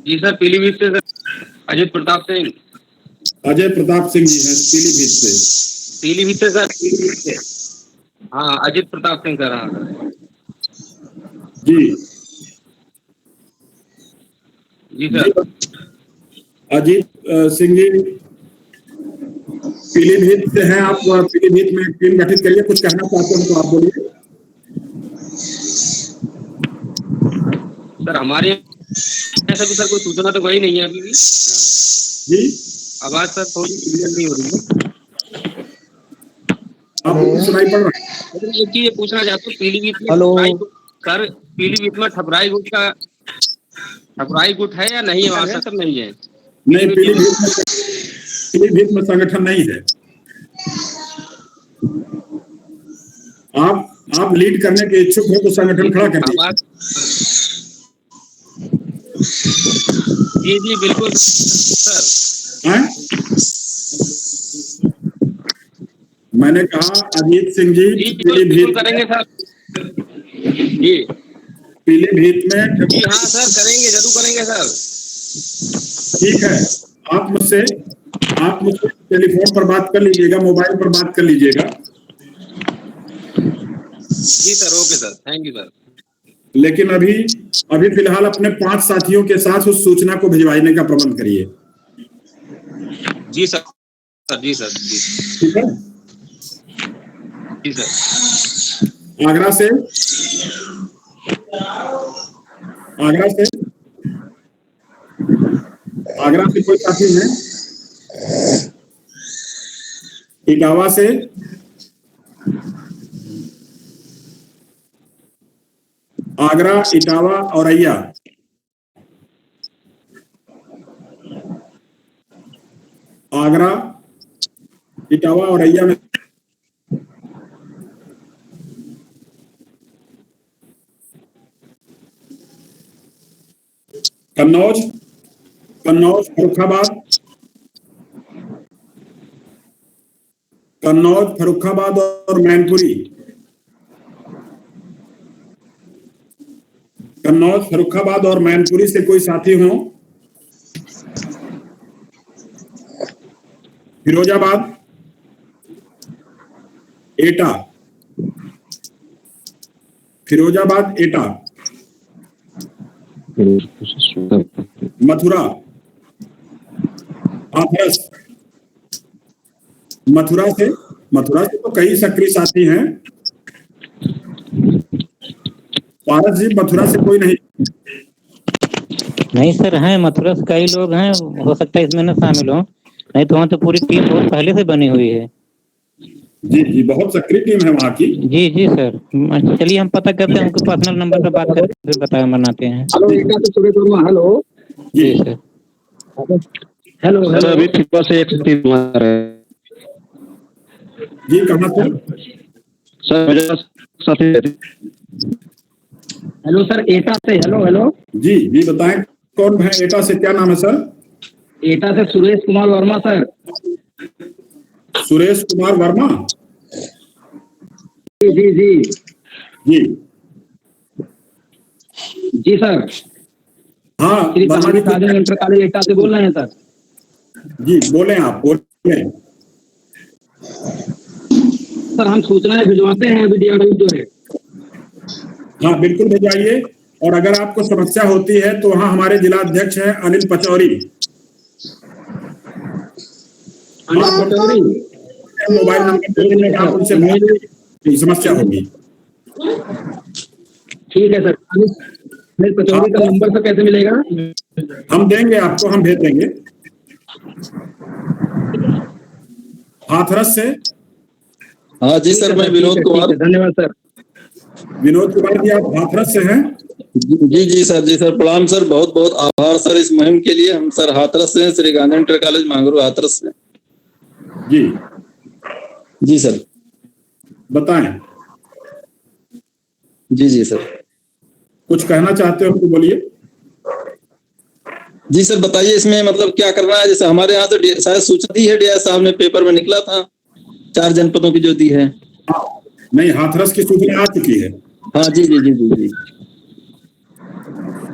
जी सर, पीलीभीत से सर अजित प्रताप सिंह। अजय प्रताप सिंह जी हैं पीलीभीत से? पीलीभीत से सर, पीलीभीत से। हाँ, अजित प्रताप सिंह सर। हाँ जी जी सर। अजीत सिंह जी पीलीभीत से हैं आप। पीलीभीत में टीम गठित करिए, कुछ कहना चाहते हैं तो आप बोलिए। सर हमारे ऐसा भी सर कोई सूचना तो वही नहीं है अभी भी। जी, आवाज सर थोड़ी क्लियर नहीं हो रही है। आपको सुनाई पड़ रहा है? एक चीज पूछना चाहता हूँ, पीलीभीत में सर, पीलीभीत में ठपराई गुट है या नहीं? वहाँ सर नहीं है? नहीं, पीलीभीत में संगठन नहीं है। आप लीड करने के इच्छुक हो तो संगठन खड़ा करिए। जी जी बिल्कुल सर। मैंने कहा अजीत सिंह जी पीलीभीत करेंगे सर। जी पीलीभीत में। जी हाँ सर, करेंगे, जरूर करेंगे सर। ठीक है, आप मुझसे टेलीफोन पर बात कर लीजिएगा, मोबाइल पर बात कर लीजिएगा। जी sir, okay sir, thank you sir. लेकिन अभी फिलहाल अपने 5 साथियों के साथ उस सूचना को भिजवाने का प्रबंध करिए। जी सर, जी सर, जी ठीक है। जी सर। आगरा से आगरा से कोई साथी है? इटावा से? आगरा, इटावा, औरैया। आगरा, इटावा, औरैया में कन्नौज, फर्रुखाबाद, फर्रुखाबाद और मैनपुरी। कन्नौज, फर्रुखाबाद और मैनपुरी से कोई साथी हो? फिरोजाबाद, एटा, फिरोजाबाद, एटा, मथुरा, हाथरस। मथुरा से तो कई सक्रिय साथी हैं। पारस जी, मथुरा से कोई नहीं? नहीं सर, हैं मथुरा से कई लोग हैं, हो सकता है इसमें न शामिल हो, नहीं तो वहाँ तो पूरी टीम बहुत पहले से बनी हुई है। जी, बहुत सक्रिय टीम है वहाँ की। जी सर, चलिए हम पता करते हैं, उनको पर्सनल नंबर पर बात करके फिर बता बनाते हैं। हेलो, एटा से सुरेश वर्मा। हेलो जी सर। हेलो अभी फिर से एक जी, कहाँ से सर? मेरे साथी। हेलो सर, एटा से। हेलो जी बताएं, कौन है एटा से? क्या नाम है सर? एटा से सुरेश कुमार वर्मा सर। सुरेश कुमार वर्मा? जी सर। हाँ, श्री कहानी साधन इंटर कॉलेज एटा से बोल रहे हैं सर। जी बोले, आप बोले। सर हम सूचनाएं भिजवाते हैं अभी DRDO जो है। हाँ बिल्कुल भेजाइए, और अगर आपको समस्या होती है तो वहाँ हमारे जिला अध्यक्ष हैं अनिल पचौरी। मोबाइल नंबर आप उनसे बात समस्या होगी। ठीक है सर। अनिल पचौरी का नंबर सर कैसे मिलेगा? हम देंगे आपको, हम भेज देंगे। हाथरस से? हाँ जी सर, मैं विनोद कुमार। धन्यवाद सर। विनोद कुमार जी, आप हाथरस से हैं? जी सर, प्रणाम सर, बहुत बहुत आभार सर इस मुहिम के लिए। हम सर हाथरस से हैं, श्री गांधी इंटर कॉलेज मांगरू हाथरस से। जी सर, बताएं। जी सर, कुछ कहना चाहते हो तो बोलिए। जी सर, बताइए इसमें मतलब क्या करना है? जैसे हमारे यहाँ तो शायद सूचना दी है, DI साहब ने पेपर में निकला था, 4 जनपदों की जो दी है। नहीं, हाथरस की सूचना आ चुकी है। हाँ जी।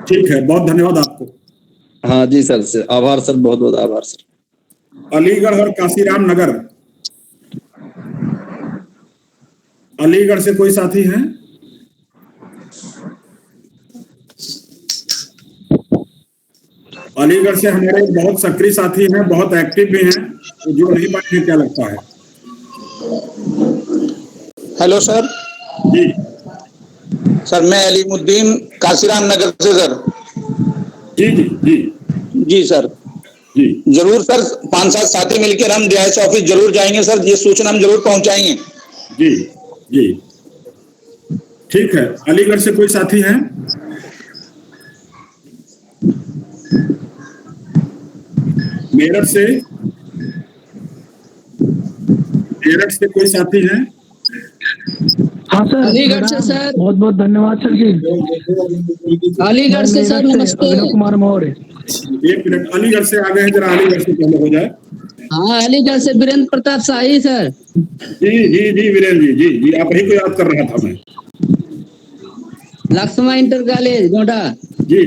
ठीक है, बहुत धन्यवाद आपको। हाँ जी सर, आभार सर, बहुत बहुत आभार सर। अलीगढ़ और काशीराम नगर, अलीगढ़ से कोई साथी हैं? अलीगढ़ से हमारे बहुत सक्रिय साथी हैं, बहुत एक्टिव भी हैं, तो जो नहीं पाएंगे, क्या लगता है? Hello sir. जी सर, मैं अलीमुद्दीन काशीराम नगर से सर। जी सर। जी जरूर सर, 5-7 साथी मिलकर हम DIS ऑफिस जरूर जाएंगे सर, ये सूचना हम जरूर पहुंचाएंगे। जी ठीक है। अलीगढ़ से कोई साथी हैं? मेरठ से कोई साथी हैं? हाँ सर, अलीगढ़ से सर। बहुत बहुत धन्यवाद सर जी। अलीगढ़ से सर, नमस्ते। अभिनव कुमार मौर्य। एक मिनट, अलीगढ़ से आ गए हैं, जरा अलीगढ़ से पहले हो जाए। हाँ, अलीगढ़ से वीरेंद्र प्रताप शाही सर। जी वीरेंद्र जी, आप ही को याद कर रहा था मैं। Laxman inter college Gonda. जी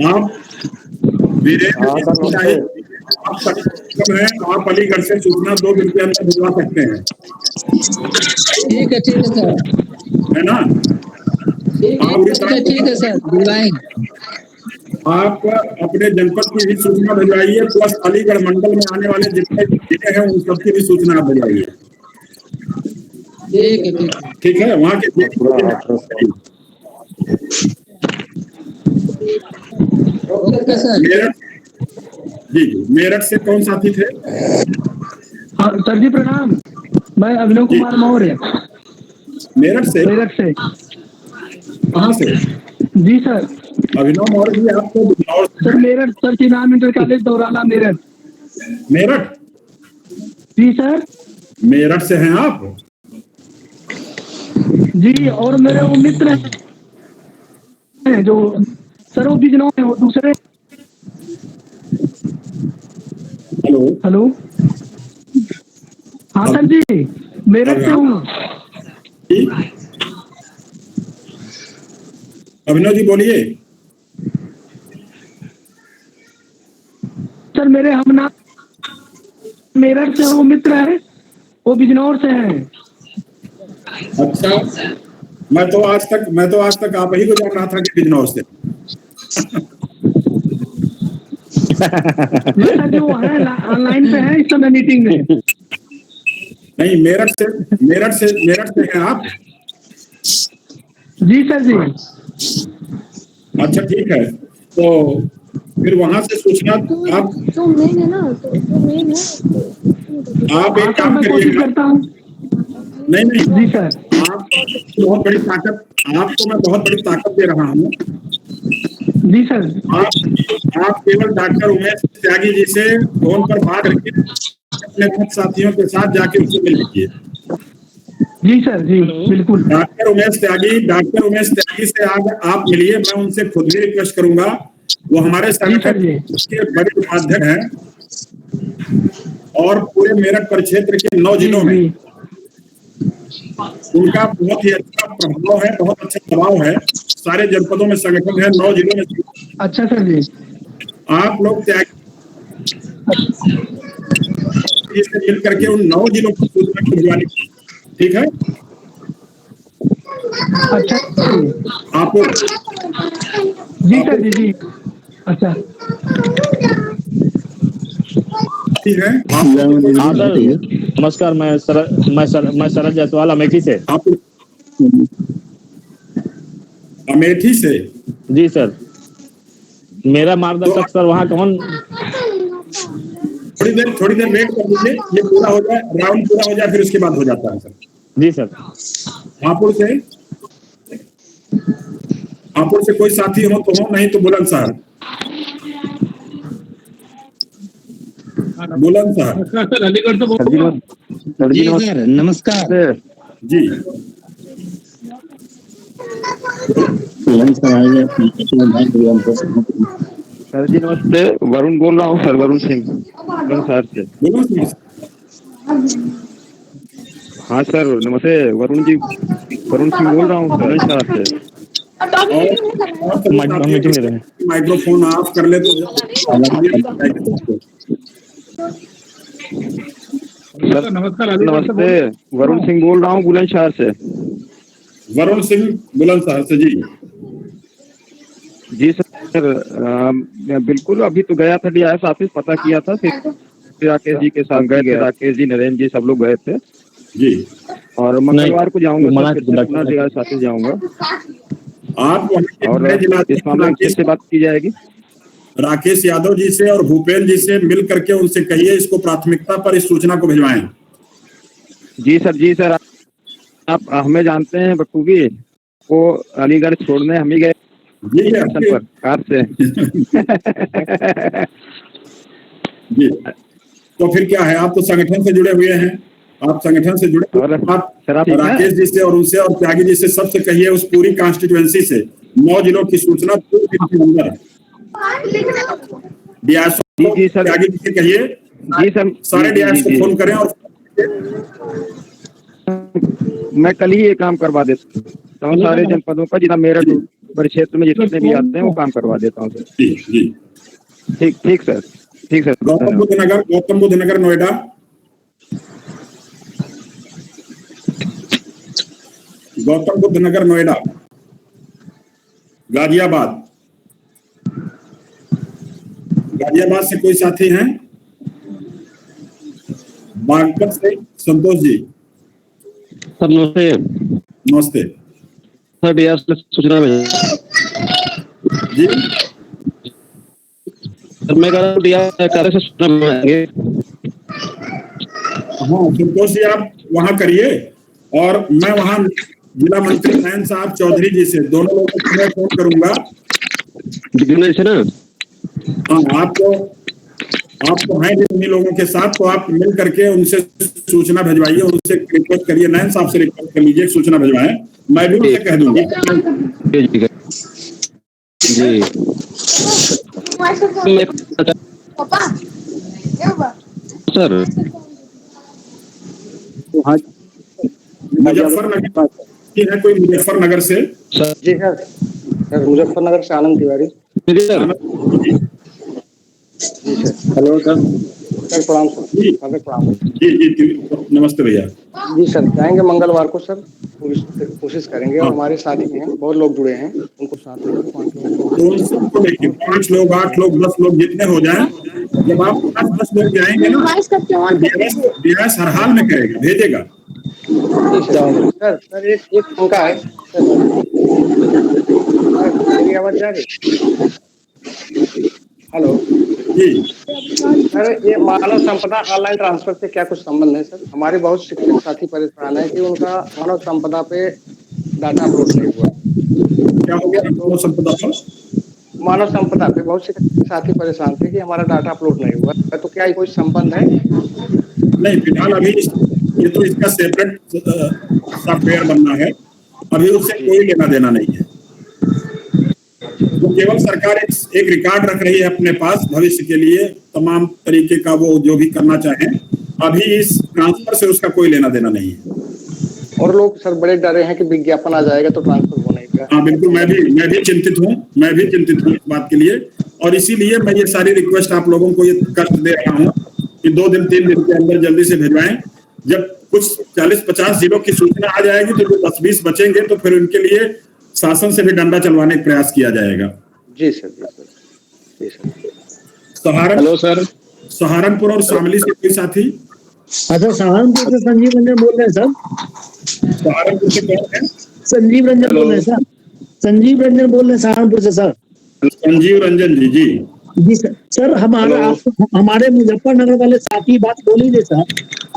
आप वीरेंद्र आप अलीगढ़ से सूचना 2 दिन के अंदर भिजवा सकते हैं। ठीक है सर, है ना? ठीक है सर, भिजवाएंगे। आप अपने जनपद की भी सूचना भिजवाइए, प्लस अलीगढ़ मंडल में आने वाले जितने जिले हैं उन सबकी भी सूचना आप भिजवाइए। ठीक है, वहाँ के ओके सर। जी मेरठ से कौन साथी थे? हाँ सर जी प्रणाम, मैं अभिनव कुमार मौर्य। मेरठ से? मेरठ से। कहाँ से? जी सर। अभिनव मौर्य जी आप तो बिजनौर से? Sir Meerut, sir Chinam inter college Daurala Meerut. Meerut? जी सर। मेरठ से हैं आप? जी, और मेरे वो मित्र हैं जो सर वो बिजनौर है, वो दूसरे। हेलो हेलो, हाँ सर जी मेरठ से हूँ। अभिनव जी बोलिए। सर मेरे हमना मेरठ से वो मित्र है, वो बिजनौर से हैं। अच्छा, मैं तो आज तक आप ही को जान रहा था कि बिजनौर से। सर जी वो है ऑनलाइन पे है इस समय मीटिंग में। नहीं, मेरठ से हैं आप? जी सर जी। अच्छा ठीक है, तो फिर वहां से सूचना आप मेन है ना, तो मेन है। आप एक काम करिएगा। नहीं जी सर। आपको मैं बहुत बड़ी ताकत दे रहा हूँ। जी सर। आप केवल डॉक्टर उमेश त्यागी जी से फोन पर बात करके अपने साथियों के साथ जाके उससे मिल लीजिए। जी सर जी बिल्कुल। डॉक्टर उमेश त्यागी से आप मिलिए। मैं उनसे खुद भी रिक्वेस्ट करूंगा। वो हमारे संगठन के बड़े उपाध्यक्ष हैं और पूरे मेरठ परिक्षेत्र के 9 जिलों में उनका बहुत ही अच्छा प्रभाव है, बहुत अच्छा दबाव है। सारे जनपदों में संगठन है, 9 जिलों में। अच्छा सर जी। आप लोग इससे मिल करके उन 9 जिलों को सूचना भिजवानी, ठीक है? अच्छा आपको जी सर जी। अच्छा ठीक है। हाँ सर नमस्कार, मैं शरद जायसवाल अमेठी से। अमेठी से? जी सर। मेरा मार्गदर्शक सर वहाँ कौन? थोड़ी देर वेट कर लीजिए, ये पूरा हो जाए, राउंड पूरा हो जाए, फिर उसके बाद हो जाता है सर। जी सर। हापुड़ से कोई साथी हो तो हो, नहीं तो बुलंदशहर। अलीगढ़ से जी सर नमस्कार। जी सर जी नमस्ते, वरुण बोल रहा हूँ सर, वरुण सिंह शहर से। हाँ सर नमस्ते, वरुण सिंह बोल रहा हूँ सर शहर से। माइक्रोफोन ऑफ कर ले तो सर नमस्ते, वरुण सिंह बोल रहा हूँ बुलंदशहर से। वरुण सिंह बुलंदशहर से। जी सर, मैं बिल्कुल अभी तो गया था डीआईएस ऑफिस, पता किया था, फिर राकेश जी के साथ गए थे, राकेश जी नरेंद्र जी सब लोग गए थे जी। और मंगलवार को जाऊंगा सर, फिर अपना डीआईएस ऑफिस जाऊंगा आप और इस मामले से बात की जाएगी। राकेश यादव जी से और भूपेंद्र जी से मिल करके उनसे कहिए इसको प्राथमिकता पर इस सूचना को भिजवाएं। जी सर आप हमें जानते हैं बखूबी, वो अलीगढ़ छोड़ने हम ही गए पर कार से। जी तो फिर क्या है, आप तो संगठन से जुड़े हुए हैं, आप संगठन से जुड़े आप राकेश जी से और उनसे और त्यागी जी से सबसे कहिए उस पूरी कॉन्स्टिट्यूएंसी से 9 जिलों की सूचना त्यागी जी से कहिए। जी सर, सारे डीआईएस को फोन करें और मैं कल ही ये काम करवा देता हूँ सारे जनपदों का, जितना मेरठ परिक्षेत्र में जितने भी आते हैं वो काम करवा देता हूँ सर। ठीक सर। गौतम बुद्ध नगर नोएडा, गौतम बुद्ध नगर नोएडा, गाजियाबाद से कोई साथी हैं? बागपत से संतोष जी। सर नमस्ते सर, डीआईएस सूचना में जी सर मैं कह रहा हूँ कार्य से सूचना भिजवाएंगे। हाँ संतोष जी आप वहाँ करिए और मैं वहाँ जिला मंत्री नयन साहब चौधरी जी से दोनों लोगों को मैं फोन करूंगा। से ना हाँ आपको हैं जिन लोगों के साथ, तो आप मिल करके उनसे सूचना भिजवाइए, उनसे रिक्वेस्ट करिए, नयन साहब से रिक्वेस्ट कर लीजिए सूचना भिजवाएं, मैं भी उनसे कह दूंगा। जी सर मुजफ्फरनगर की है कोई मुजफ्फरनगर से? जी सर मुजफ्फरनगर से आनंद तिवारी। हेलो सर प्रणाम सर। प्रणाम जी नमस्ते भैया। जी सर जाएंगे मंगलवार को सर, कोशिश करेंगे। और हमारे साथी हैं, बहुत लोग जुड़े हैं, उनको साथ लेकर 5 लोग 8 लोग 10 लोग जितने हो जाएं, जब आप 10 लोग जाएंगे ना DIS हर हाल में करेगा, भेजेगा। सर एक शंका है सर, मेरी आवाज जा रही? हेलो जी सर, ये मानव संपदा ऑनलाइन ट्रांसफर से क्या कुछ संबंध है सर? हमारे बहुत शिक्षक साथी परेशान है कि उनका मानव संपदा पे डाटा अपलोड नहीं हुआ। क्या हो गया मानव संपदा पर? मानव संपदा पे बहुत शिक्षक साथी परेशान थे कि हमारा डाटा अपलोड नहीं हुआ, तो क्या कोई संबंध है? नहीं फिलहाल अभी ये तो इसका सेपरेट सॉफ्टवेयर बनना है, अभी उससे कोई लेना देना नहीं है। वो केवल सरकार एक रिकॉर्ड रख रही है अपने पास भविष्य के लिए, तमाम तरीके का वो जो भी करना चाहें। अभी इस ट्रांसफर से उसका कोई लेना देना नहीं है। और लोग सर बड़े डरे हैं कि विज्ञापन आ जाएगा तो ट्रांसफर हो नहीं पाएगा। हाँ बिल्कुल, मैं भी चिंतित हूँ, इस बात के लिए। और इसीलिए मैं ये सारी रिक्वेस्ट आप लोगों को ये कष्ट दे रहा हूँ कि 2 दिन 3 दिन के अंदर जल्दी से भिजवाएं। जब कुछ 40-50 जिलों की सूचना आ जाएगी तो जो 10-20 बचेंगे तो फिर उनके लिए शासन से भी डंडा चलवाने का प्रयास किया जाएगा। जी सर जी सर। हेलो सर, सहारनपुर और शामली से कोई साथी? अच्छा सहारनपुर से संजीव रंजन बोल रहे हैं सर। सहारनपुर से कौन है? संजीव रंजन बोल रहे हैं सर। संजीव रंजन बोल रहे हैं सहारनपुर से सर। संजीव रंजन जी जी सर हमारे मुजफ्फरनगर वाले साथी बात बोली थे सर,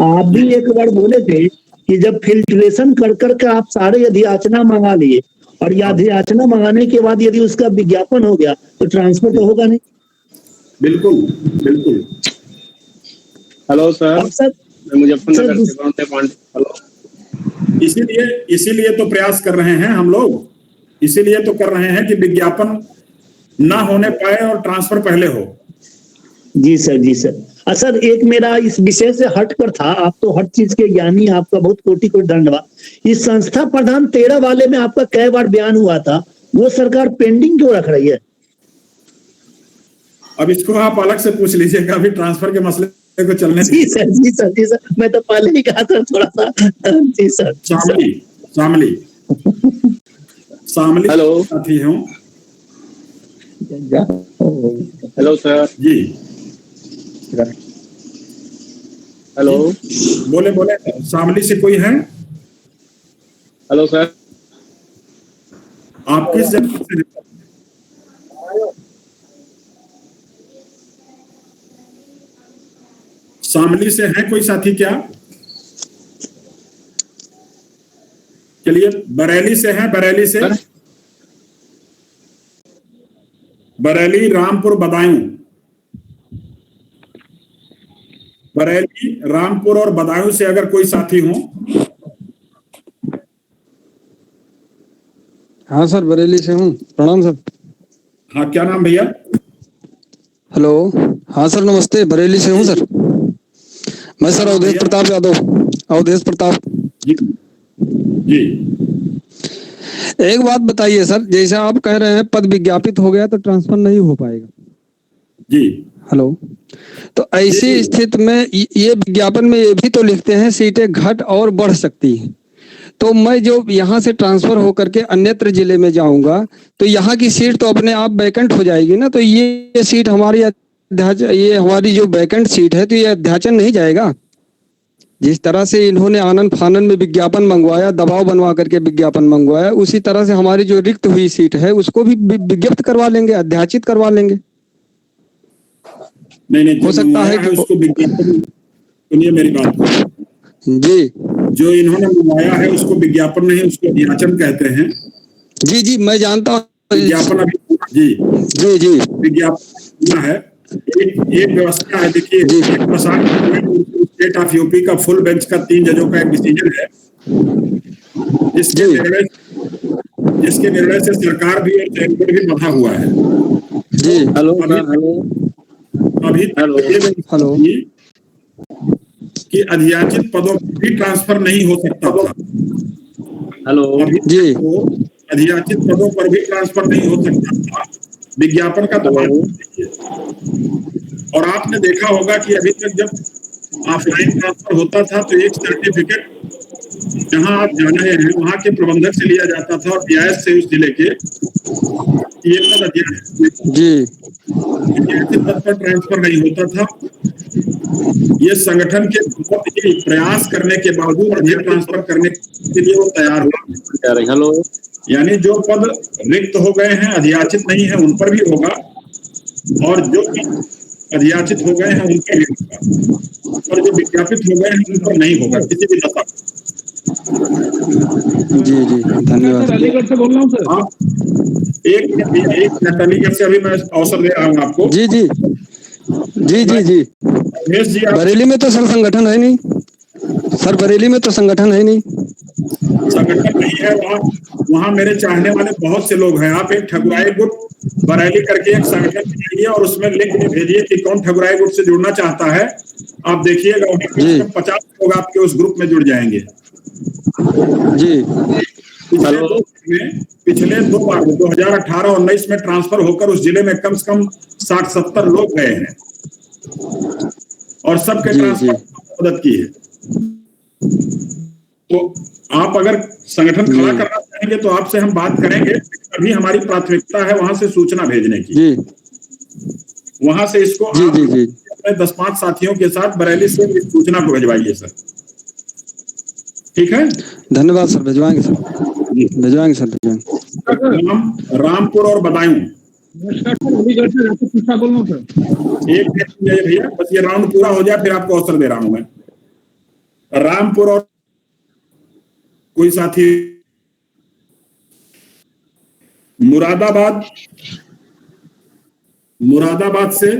आप भी एक बार बोले थे कि जब फिल्ट्रेशन कर करके आप सारे अधियाचना मंगा लिए और अधियाचना मंगाने के बाद यदि उसका विज्ञापन हो गया तो ट्रांसफर तो होगा नहीं। बिल्कुल बिल्कुल। हेलो सर, मैं मुजफ्फरनगर से हेलो। इसीलिए तो प्रयास कर रहे हैं हम लोग, इसीलिए तो कर रहे हैं कि विज्ञापन ना होने पाए और ट्रांसफर पहले हो। जी सर। सर एक मेरा इस विषय से हट कर था, आप तो हर चीज के ज्ञानी, आपका बहुत कोटि धन्यवाद। इस संस्था प्रधान 13 वाले में आपका कई बार बयान हुआ था, वो सरकार पेंडिंग क्यों रख रही है? अब इसको आप अलग से पूछ लीजिएगा, अभी ट्रांसफर के मसले को चलने। जी सर मैं तो पहले ही कहा था थोड़ा सा। जी सर। शामली हेलो साथी हूँ। हेलो सर जी हेलो। बोले शामली से कोई है? हेलो सर, आप किस जगह से? शामली से है कोई साथी क्या? चलिए बरेली से है, बरेली रामपुर बदायूं, बरेली रामपुर और बदायूं से अगर कोई साथी हो। हाँ सर बरेली से हूँ, प्रणाम सर। हाँ क्या नाम भैया? हेलो, हाँ सर नमस्ते, बरेली से हूँ सर मैं। सर अवधेश प्रताप यादव, अवधेश प्रताप जी। एक बात बताइए सर, जैसे आप कह रहे हैं पद विज्ञापित हो गया तो ट्रांसफर नहीं हो पाएगा जी। हेलो, तो ऐसी स्थिति में ये विज्ञापन में ये भी तो लिखते हैं सीटें घट और बढ़ सकती हैं, तो मैं जो यहाँ से ट्रांसफर होकर के अन्यत्र जिले में जाऊंगा तो यहाँ की सीट तो अपने आप वैकेंट हो जाएगी ना, तो ये सीट हमारी, ये हमारी जो वैकेंट सीट है तो ये अध्याचन नहीं जाएगा? जिस तरह से इन्होंने आनन फानन में विज्ञापन मंगवाया, दबाव बनवा करके विज्ञापन मंगवाया, उसी तरह से हमारी जो रिक्त हुई सीट है उसको भी विज्ञप्त करवा लेंगे, अध्याचित करवा लेंगे। नहीं हो सकता है कि उसको विज्ञापन, सुनिए मेरी बात जी, जो इन्होंने मंगवाया है उसको विज्ञापन नहीं, उसको अध्याचन कहते हैं। जी जी, मैं जानता हूँ विज्ञापन अभी जी जी जी विज्ञापन है। एक व्यवस्था है, देखिए स्टेट ऑफ यूपी का फुल बेंच का 3 जजों का एक डिसीजन है, जिसके निर्णय से सरकार भी और चैन बोर्ड भी बंधा हुआ है। जी हेलो अभी हेलो कि अधियाचित पदों पर भी ट्रांसफर नहीं हो सकता था। हेलो जी, अधियाचित पदों पर भी ट्रांसफर नहीं हो सकता था, विज्ञापन का दबाव। और आपने देखा होगा कि अभी तक जब ऑफलाइन ट्रांसफर होता था तो एक सर्टिफिकेट जहां आप जा रहे हैं वहां के प्रबंधक से लिया जाता था और DIS से उस जिले के ये पद अधियाचित पद पर ट्रांसफर नहीं होता था। ये संगठन के बहुत ही प्रयास करने के बावजूद अधिक ट्रांसफर करने के लिए वो तैयार हुआ। हेलो, यानी जो पद रिक्त हो गए हैं, अधियाचित नहीं है, उन पर भी होगा, और जो अधियाचित हो गए हैं उन पर भी होगा, और जो विज्ञापित हो गए हैं उन पर नहीं होगा किसी भी दशा। जी जी, धन्यवाद। अलीगढ़ से बोल रहा हूँ सर। एक मिनट, अलीगढ़ से अभी मैं अवसर दे रहा हूँ आपको। जी जी जी जी जी, बरेली में तो सर संगठन है नहीं सर, बरेली में तो संगठन है नहीं, संगठन नहीं है वहाँ मेरे चाहने वाले बहुत से लोग हैं। आप एक ठकुराई गुट बरेली करके एक संगठन बनाइए और उसमें लिंक भी भेजिए कि कौन ठकुराई गुट से जुड़ना चाहता है। आप देखिएगा 50 लोग आपके उस ग्रुप में जुड़ जाएंगे। जी, पिछले 2 बार 2018 और 19 में ट्रांसफर होकर उस जिले में कम से कम 60-70 लोग गए हैं और सबके ट्रांसफर मदद की है। तो आप अगर संगठन खड़ा करना चाहेंगे तो आपसे हम बात करेंगे। अभी हमारी प्राथमिकता है वहां से सूचना भेजने की, वहां से इसको अपने 10-5 साथियों के साथ बरेली से इस सूचना को भिजवाइए सर। ठीक है, धन्यवाद सर, भिजवाएंगे सर, भिजवाएंगे सर, भिजवाएंगे। रामपुर और बदायूं। एक भैया बस ये राउंड पूरा हो जाए फिर आपको अवसर दे रहा हूं मैं। रामपुर और कोई साथी, मुरादाबाद से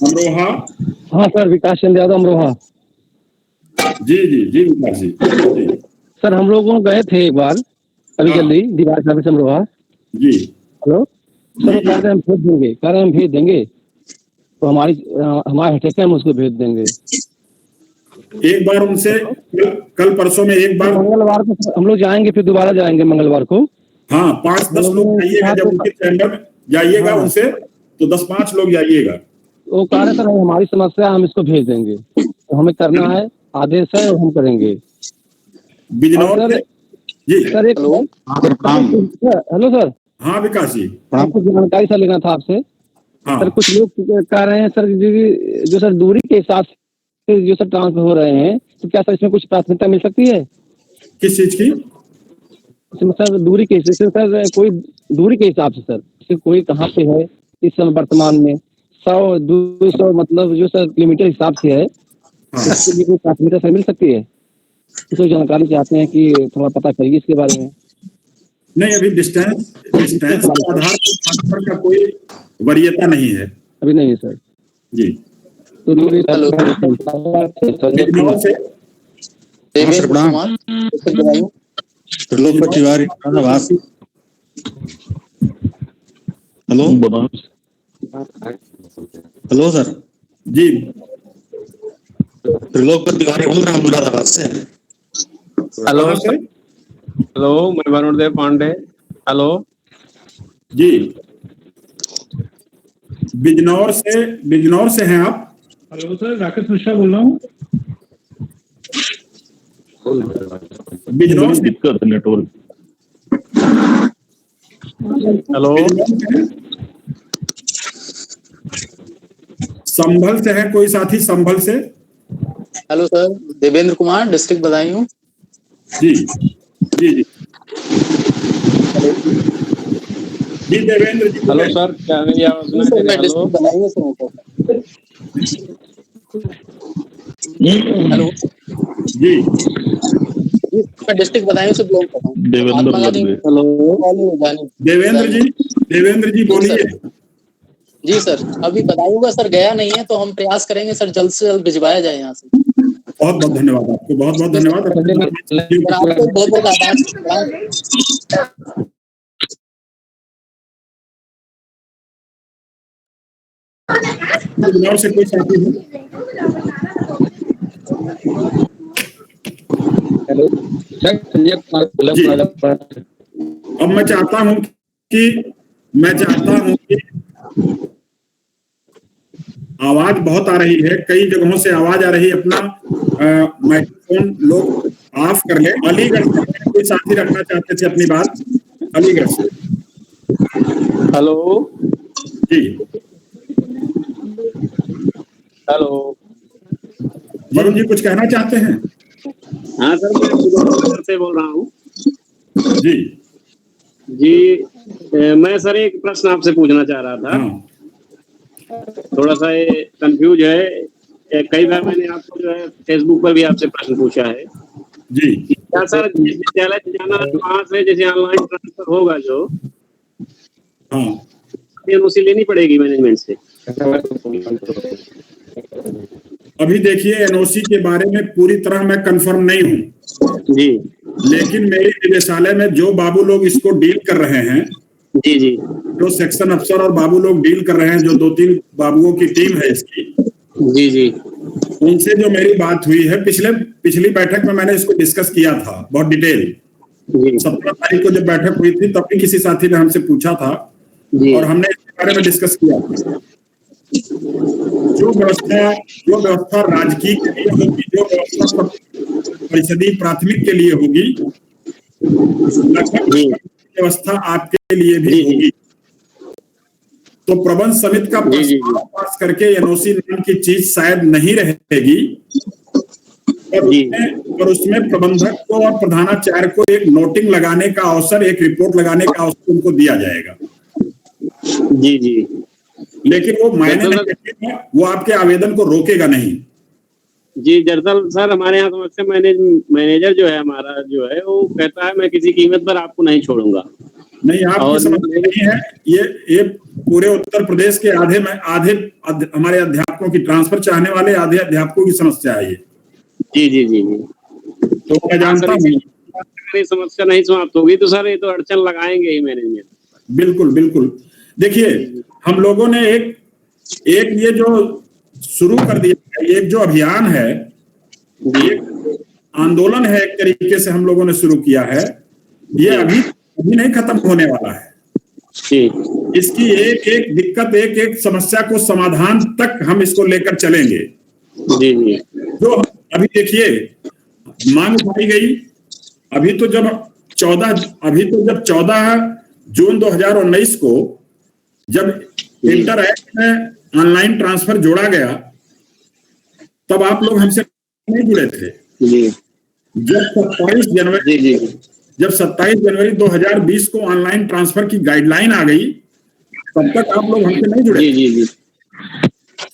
अमरोहा। हाँ सर, विकास चंद्र यादव, अमरोहा। जी जी जी विकास जी। सर हम लोग गए थे एक बार अभी जल्दी दीवार ऑफिस अमरोहा जी। हेलो सर, वो कहते हैं हम भेज देंगे, कह रहे हैं हम भेज देंगे, तो हमारे हटे से हम उसको भेज देंगे। एक बार उनसे कल परसों में एक बार मंगलवार को हम लोग जाएंगे, फिर दोबारा जाएंगे मंगलवार को। हाँ 5-10 लोग जाइएगा, जब उनके चैम्बर में जाइएगा उनसे तो 10-5 लोग जाइएगा। वो कह रहे सर हमारी समस्या, हम इसको भेज देंगे, तो हमें करना है, आदेश है और हम करेंगे। बिजनौर जी सर, एक हेलो सर। हाँ विकास जी, आपको जानकारी सर लेना था आपसे। सर कुछ लोग कह रहे हैं सर जो सर दूरी के हिसाब से जो सर ट्रांसफर हो रहे हैं, तो क्या सर इसमें कुछ प्राथमिकता मिल सकती है? किस चीज की? सर दूरी के हिसाब से सर, कोई दूरी के हिसाब से सर, कोई कहाँ पे है इस समय वर्तमान में 100-200 मतलब जो सर किलोमीटर हिसाब से है, इसके लिए कोई प्राथमिकता सर मिल सकती है? तो जानकारी चाहते हैं कि थोड़ा पता करिए इसके बारे में। नहीं, अभी डिस्टेंस के आधार पर ट्रांसफर का कोई वरीयता नहीं है, अभी नहीं है सर जी। तो हेलो सर जी, त्रिलोकपति तिवारी बोल रहा हूँ मुरादाबाद से। हेलो हेलो, मैं वरुणदेव पांडे। हेलो जी, बिजनौर से हैं आप? हेलो सर, राकेश मिश्रा बोल रहा हूँ। बिजनौर से दिक्कत नेटवर्क। हेलो, संभल से है कोई साथी? संभल से hello sir, Devendra Kumar, district Badaun. जी जी जी जी देवेंद्र जी। हेलो सर, क्या मेरी आवाज सुनाई दे रही है? हेलो हेलो जी, मैं डिस्ट्रिक्ट बदायूं से बिलोंग करता हूँ। देवेंद्र देवेंद्र जी बोलिए। जी सर, अभी बदायूं का सर गया नहीं है, तो हम प्रयास करेंगे सर जल्द से जल्द भिजवाया जाए यहाँ से। बहुत बहुत धन्यवाद आपको, बहुत बहुत धन्यवाद। आपको बहुत बहुत आभार। से कोई साथी है? हेलो अब मैं चाहता हूं कि आवाज बहुत आ रही है, कई जगहों से आवाज आ रही है। अपना माइक्रोफोन लोग ऑफ कर ले। अलीगढ़ से कोई साथी रखना चाहते थे अपनी बात, अलीगढ़ से। हेलो जी हेलो वरुण जी कुछ कहना चाहते हैं? हाँ सर, मैं सुबह से बोल रहा हूँ। जी जी, मैं सर एक प्रश्न आपसे पूछना चाह रहा था। थोड़ा सा ये कंफ्यूज है। कई बार मैंने आपको जो है फेसबुक पर भी आपसे प्रश्न पूछा है जी। क्या सर विद्यालय जाना वहाँ से जैसे ऑनलाइन ट्रांसफर होगा जो एनओसी लेनी पड़ेगी मैनेजमेंट से? अभी देखिए, एनओसी के बारे में पूरी तरह मैं कंफर्म नहीं हूँ जी, लेकिन मेरे निदेशालय में जो बाबू लोग इसको डील कर रहे हैं, जी जी, जो सेक्शन अफसर और बाबू लोग डील कर रहे हैं, जो 2-3 बाबुओं की टीम है इसकी, जी जी, उनसे जो मेरी बात हुई है, पिछली बैठक में मैंने इसको डिस्कस किया था बहुत डिटेल। 17 तारीख को जब बैठक हुई थी तब भी किसी साथी ने हमसे पूछा था और हमने इसके बारे में डिस्कस किया था। जो व्यवस्था राजकीय के लिए होगी, जो व्यवस्था परिषदीय प्राथमिक के लिए होगी, लगभग व्यवस्था आपके लिए भी होगी। तो प्रबंध समिति का पास करके एनओसी नाम की चीज शायद नहीं रहेगी, और उसमें प्रबंधक को और प्रधानाचार्य को एक नोटिंग लगाने का अवसर, एक रिपोर्ट लगाने का अवसर उनको दिया जाएगा। जी जी, लेकिन वो मायने नहीं रखेगा, वो आपके आवेदन को रोकेगा नहीं। जी दरअसल सर हमारे यहाँ समस्या मैनेजर जो है हमारा जो है वो कहता है मैं किसी कीमत पर आपको नहीं छोड़ूंगा। नहीं, आपकी समस्या नहीं है। ये पूरे उत्तर प्रदेश के आधे हमारे अध्यापकों की ट्रांसफर चाहने वाले आधे अध्यापकों की समस्या है ये। जी जी जी जी, तो मैं जानता हूँ समस्या नहीं समाप्त होगी तो सर ये तो अड़चन लगाएंगे ही मैनेजमेंट। बिल्कुल बिल्कुल। देखिए, हम लोगों ने एक ये जो शुरू कर दिया, एक जो अभियान है, एक आंदोलन है, एक तरीके से हम लोगों ने शुरू किया है। ये अभी नहीं खत्म होने वाला है। इसकी एक दिक्कत, एक समस्या को समाधान तक हम इसको लेकर चलेंगे। जी जी, जो अभी देखिए मांग उठाई गई, अभी तो जब 14 जून 2019 को जब इंटर एक्ट में ऑनलाइन ट्रांसफर जोड़ा गया, तब आप लोग हमसे नहीं जुड़े थे। जब 27 जनवरी 2020 को ऑनलाइन ट्रांसफर की गाइडलाइन आ गई, तब तक आप लोग हमसे नहीं जुड़े।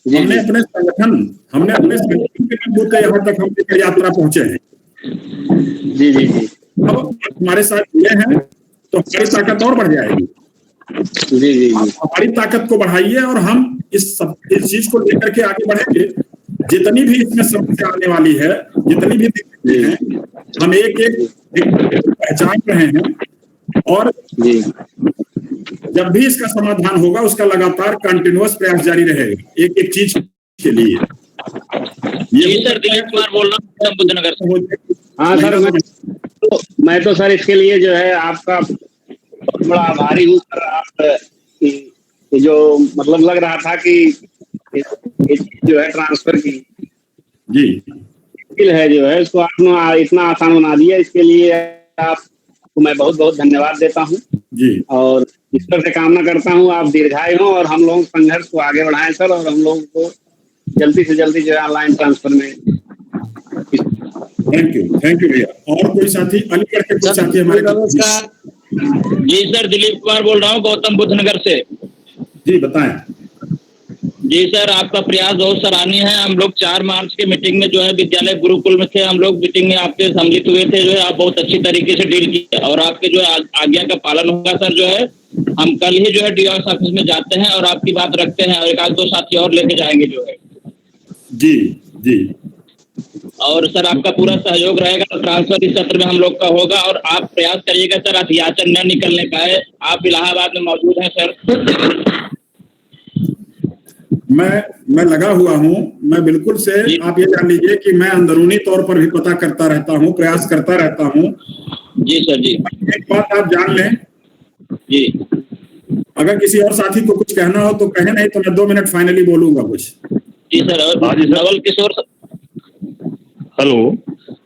हमने अपने संगठन के बलबूते यहाँ तक हम लेकर यात्रा पहुंचे हैं। जी जी जी, अब हमारे साथ जुड़े हैं तो हमारी ताकत और बढ़ जाएगी। जी जी, हमारी ताकत को बढ़ाइए और हम इस चीज को लेकर के आगे बढ़ेंगे। जितनी भी इसमें समस्या आने वाली है, जितनी भी दिक्कतें हैं, हम एक पहचान रहे हैं और जब भी इसका समाधान होगा उसका लगातार कंटिन्यूअस प्रयास जारी रहेगा एक चीज के लिए। ये सर दिलीप कुमार बोल रहा हूँ बुद्धनगर से। हाँ सर, मैं तो सर इसके लिए जो है आपका बहुत बड़ा आभारी हूँ सर। आप जो मतलब लग रहा था कि जो है ट्रांसफर की जी है जो है इसको आपने इतना आसान बना दिया, इसके लिए आपको मैं बहुत बहुत धन्यवाद देता हूँ जी। और ईश्वर से कामना करता हूँ आप दीर्घायु हों और हम लोग संघर्ष को आगे बढ़ाएं सर, और हम लोगों को जल्दी से जल्दी जो है ऑनलाइन ट्रांसफर में थैंक यू भैया। और कोई साथी अलीगढ़ के कोई साथी हमारे? जी सर, दिलीप कुमार बोल रहा हूँ गौतम बुद्ध नगर से। जी बताएं। जी सर, आपका प्रयास बहुत सराहनीय है। हम लोग 4 मार्च के मीटिंग में जो है विद्यालय गुरुकुल में थे, हम लोग मीटिंग में आपके सम्मिलित हुए थे। जो है आप बहुत अच्छी तरीके से डील किए और आपके जो है आज्ञा का पालन होगा सर। जो है हम कल ही जो है डीओएस ऑफिस में जाते हैं और आपकी बात रखते हैं और 1-2 साथी और लेके जाएंगे जो है। जी जी। और सर आपका पूरा सहयोग रहेगा तो ट्रांसफर इस सत्र में हम लोग का होगा। और आप प्रयास करिएगा सर अध्याचन न निकलने का है। आप इलाहाबाद में मौजूद हैं सर। मैं लगा हुआ हूँ। मैं बिल्कुल से, आप ये जान लीजिए कि मैं अंदरूनी तौर पर भी पता करता रहता हूँ, प्रयास करता रहता हूँ। जी सर जी। एक बात आप जान लें जी, अगर किसी और साथी को कुछ कहना हो तो कहे, नहीं तो मैं 2 मिनट फाइनली बोलूंगा कुछ। जी सर। और नवल किशोर सर। हेलो।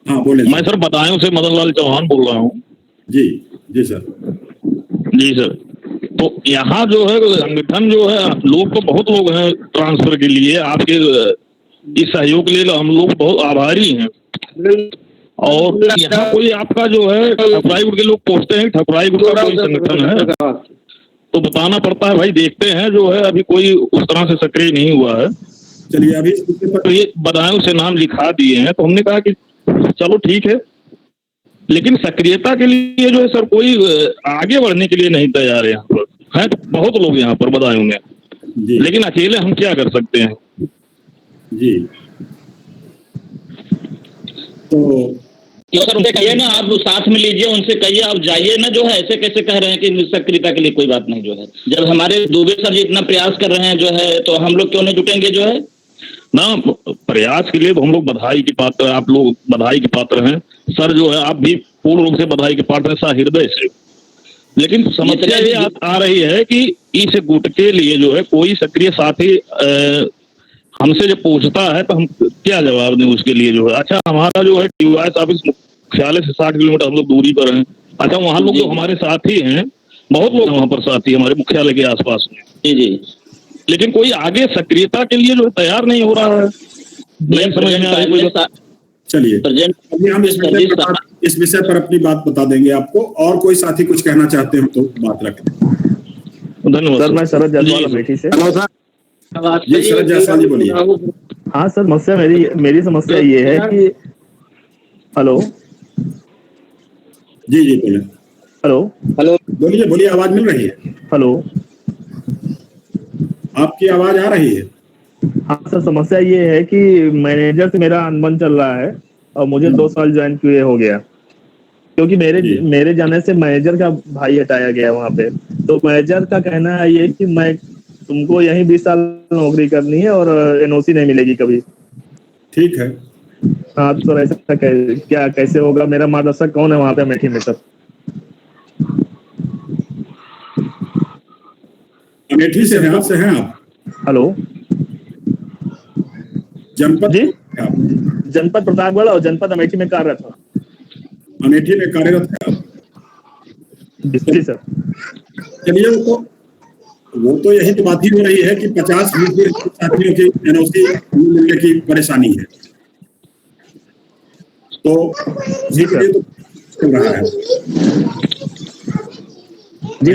हाँ बोले। मैं सर बदायूं से मदन लाल चौहान बोल रहा हूँ। जी जी सर। जी सर, तो यहाँ जो है संगठन जो है, लोग तो बहुत लोग हैं ट्रांसफर के लिए। आपके इस सहयोग के लिए हम लोग बहुत आभारी हैं। और यहाँ कोई आपका जो है ठकुराईगुड़ के लोग पूछते हैं ठकुराईगुड़ का कोई संगठन है तो बताना पड़ता है भाई। देखते हैं जो है अभी कोई उस तरह से सक्रिय नहीं हुआ है। चलिए अभी तो ये बदायूं से नाम लिखा दिए हैं तो हमने कहा कि चलो ठीक है, लेकिन सक्रियता के लिए जो है सर कोई आगे बढ़ने के लिए नहीं तैयार है। यहाँ पर हैं बहुत लोग यहाँ पर बदायूं में, लेकिन अकेले हम क्या कर सकते हैं। जी तो सर उनसे कहिए ना, आप साथ में लीजिए, उनसे कहिए आप जाइए ना। जो है ऐसे कैसे कह रहे हैं कि सक्रियता के लिए कोई बात नहीं। जो है जब हमारे दुबे सर जी इतना प्रयास कर रहे हैं जो है, तो हम लोग क्यों नहीं जुटेंगे जो है ना। प्रयास के लिए तो हम लोग बधाई के पात्र, आप लोग बधाई के पात्र हैं सर। जो है आप भी पूर्ण रूप से बधाई के पात्र हैं सहृदय से। लेकिन समस्या ये आ रही है कि इस गुट के लिए जो है कोई सक्रिय साथी हमसे जब पूछता है तो हम क्या जवाब दें उसके लिए। जो है अच्छा, हमारा जो है डीवाईएस ऑफिस मुख्यालय से 60 किलोमीटर हम लोग दूरी पर हैं। अच्छा, वहाँ लोग जो हमारे साथी हैं, बहुत लोग वहाँ पर साथी हमारे मुख्यालय के आसपास में। जी जी। लेकिन कोई आगे सक्रियता के लिए जो है तैयार नहीं हो रहा है। नहीं समझ में आ रही है। चलिए अभी हम इस विषय पर अपनी बात बता देंगे आपको। और कोई साथी कुछ कहना चाहते हो तो बात रखें। धन्यवाद सर। मैं शरद जायसवाल अमेठी से। जी शरद जायसवाल जी बोलिए। हाँ सर, समस्या मेरी समस्या ये है कि हेलो। जी जी बोले। हेलो बोलिए बोलिए, आवाज मिल रही है। हेलो, आपकी आवाज आ रही है। हाँ सर, समस्या ये है कि मैनेजर से मेरा अनबन चल रहा है और मुझे 2 साल ज्वाइन किए हो गया, क्योंकि मेरे जाने से मैनेजर का भाई हटाया गया वहाँ पे। तो मैनेजर का कहना है ये कि मैं तुमको यहीं 20 साल नौकरी करनी है और एनओसी नहीं मिलेगी कभी। ठीक है। हाँ तो सर ऐसा क्या कैसे होगा? मेरा मार्गदर्शक कौन है वहाँ पे अमेठी में सर? अमेठी से हैं आप? हेलो, जनपद जी जनपद प्रतापगढ़ और जनपद अमेठी में कार्यरत हूँ। अमेठी में कार्यरत है आप? जी सर। चलिए वो तो यही तो बात ही हो रही है कि 50 साथियों की एनओसी मिलने की परेशानी है। तो चल रहा है जी,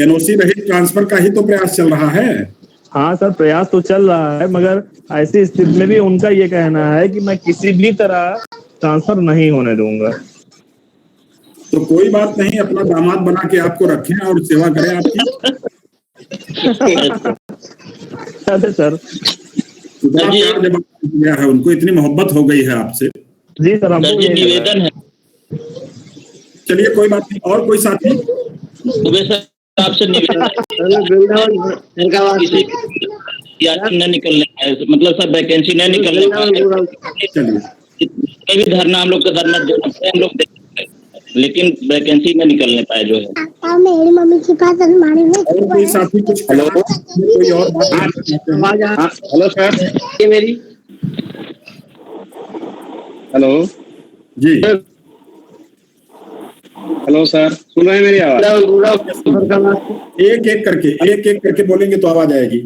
एनओसी रहित ट्रांसफर का ही तो प्रयास चल रहा है। हाँ सर, प्रयास तो चल रहा है, मगर ऐसी स्थिति में भी उनका ये कहना है कि मैं किसी भी तरह ट्रांसफर नहीं होने दूंगा। तो कोई बात नहीं, अपना दामाद बना के आपको रखें और सेवा करें आपकी। अरे सर गया है, उनको इतनी मोहब्बत हो गई है आपसे। जी सर, हमको निवेदन है। चलिए कोई बात नहीं। और कोई साथी? आपसे निवेदन न निकलने पाए, मतलब सर वैकेंसी न निकलने पाए। भी धरना हम लोग का धरना हम लोग, लेकिन वैकेंसी में निकलने पाए जो है। मेरी मम्मी के पास अलमारी में कोई साथी कुछ कोई और बात? हेलो सर, ये मेरी हेलो जी। हेलो सर, सुन रहे हैं मेरी आवाज? एक एक करके बोलेंगे तो आवाज आएगी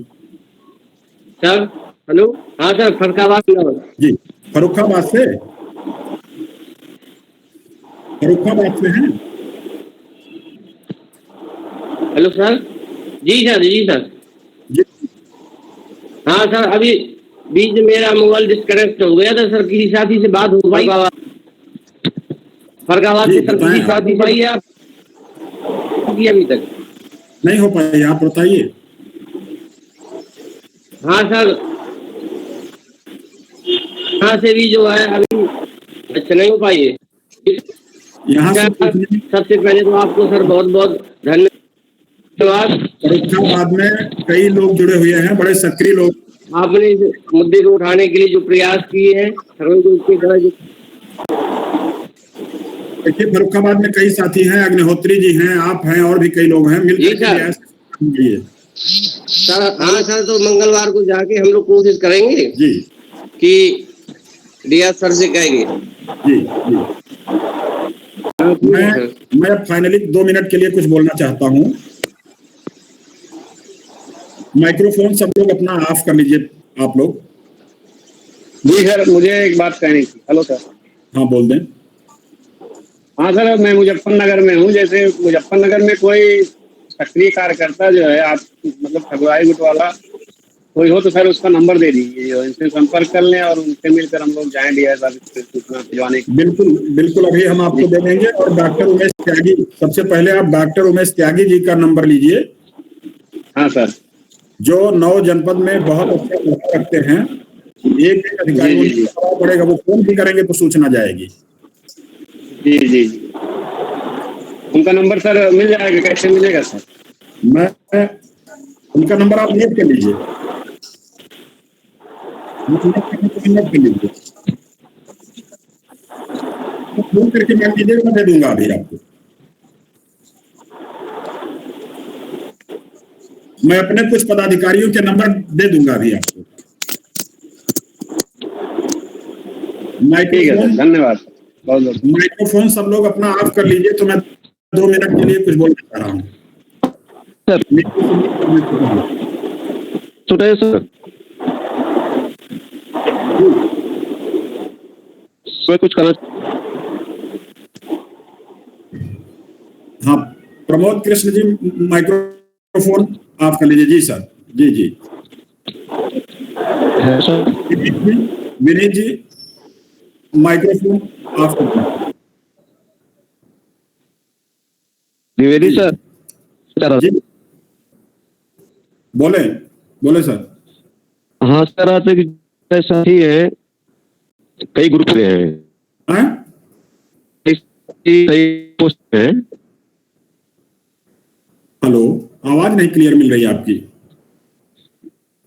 सर। हेलो, हाँ सर, फरुखाबाद जी, फरुखाबाद से। फर्रुखाबाद से हैं? Hello sir. जी सर। हाँ सर, अभी बीच में मेरा मोबाइल डिस्कनेक्ट हो गया था सर, किसी साथी से बात हो पाई फर्रुखाबाद से सर, किसी साथी पाई है आप अभी तक नहीं हो पाई, आप बताइए। हाँ सर, यहाँ से भी जो है अभी अच्छा नहीं हो पाई है। यहाँ से सबसे पहले तो आपको सर बहुत बहुत धन्यवाद। फर्रुखाबाद में कई लोग जुड़े हुए हैं, बड़े सक्रिय लोग। आपने इस मुद्दे को उठाने के लिए जो प्रयास किए हैं, देखिए फर्रुखाबाद में कई साथी हैं, अग्निहोत्री जी हैं, आप हैं, और भी कई लोग हैं, मिलकर सर। हाँ सर, तो मंगलवार को जाके हम लोग कोशिश करेंगे जी कि रियाज सर से कहेंगे। जी। मैं फाइनली 2 मिनट के लिए कुछ बोलना चाहता हूँ। माइक्रोफोन सब लोग अपना ऑफ कर लीजिए, आप लोग। जी सर, मुझे एक बात कहनी थी। Hello sir. हाँ बोल दें। हाँ सर, मैं मुजफ्फरनगर में हूँ। जैसे मुजफ्फरनगर में कोई सक्रिय कार्यकर्ता जो है, आप मतलब ठगुराई गुट वाला कोई हो तो सर उसका नंबर दे दीजिए, इनसे संपर्क कर लें और उनसे मिलकर हम लोग जाएं डीआई ऑफिस पे सूचना भिजवाने। बिल्कुल अभी हम आपको दे देंगे। और डॉक्टर उमेश त्यागी, सबसे पहले आप डॉक्टर उमेश त्यागी जी का नंबर लीजिए। हाँ सर। जो 9 जनपद में बहुत अच्छा प्रभाव रखते हैं। एक अधिकारी पड़ेगा, वो फोन भी करेंगे तो सूचना जाएगी। जी। उनका नंबर सर मिल जाएगा? कैसे मिलेगा सर? मैं उनका नंबर आप नोट कर लीजिए। फोन करके मान लीजिएगा, मैं दे दूंगा अभी आपको। मैं अपने कुछ पदाधिकारियों के नंबर दे दूंगा अभी आपको। माइक्रोफोन, धन्यवाद। माइक्रोफोन सब लोग अपना ऑफ कर लीजिए, तो मैं 2 मिनट के लिए कुछ बोलना चाह रहा हूँ। सर कुछ करना। हाँ प्रमोद कृष्ण जी, माइक्रोफोन ऑफ कर लीजिए। जी सर। जी। विनीत जी माइक्रोफोन ऑफ कर दीजिए। द्विवेदी सर। जी बोले सर। हाँ सर, आज ऐसा ही है, कई ग्रुप हैं, कई पोस्ट है। हेलो, आवाज नहीं क्लियर मिल रही है आपकी।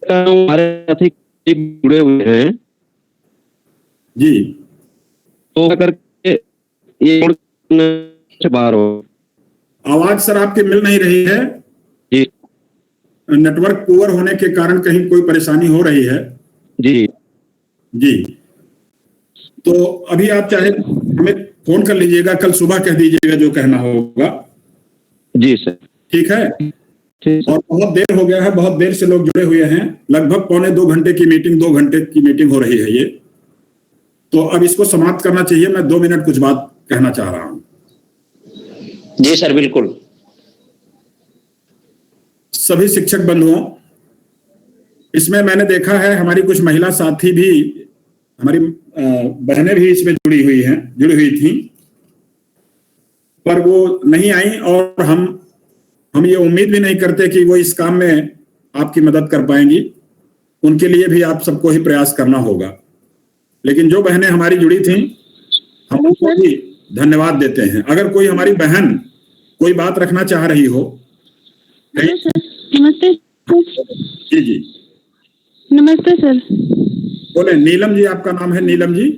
हमारे साथी जुड़े हुए हैं जी, तो करके ये बाहर हो। आवाज सर आपकी मिल नहीं रही है जी। नेटवर्क पुअर होने के कारण कहीं कोई परेशानी हो रही है। जी। तो अभी आप चाहे हमें फोन कर लीजिएगा, कल सुबह कह दीजिएगा जो कहना होगा। जी सर। ठीक है। और बहुत देर हो गया है, बहुत देर से लोग जुड़े हुए हैं, लगभग 1.25 घंटे की मीटिंग, 2 घंटे की मीटिंग हो रही है ये। तो अब इसको समाप्त करना चाहिए। मैं 2 मिनट कुछ बात कहना चाह रहा हूं। जी सर, बिल्कुल। सभी शिक्षक बंधुओं, इसमें मैंने देखा है हमारी कुछ महिला साथी भी, हमारी बहनें भी इसमें जुड़ी हुई थी, पर वो नहीं आई। और हम ये उम्मीद भी नहीं करते कि वो इस काम में आपकी मदद कर पाएंगी। उनके लिए भी आप सबको ही प्रयास करना होगा। लेकिन जो बहनें हमारी जुड़ी थी, हम उनको भी धन्यवाद देते हैं। अगर कोई हमारी बहन कोई बात रखना चाह रही हो। नमस्ते। जी नमस्ते सर। बोले। नीलम जी आपका नाम है? नीलम जी।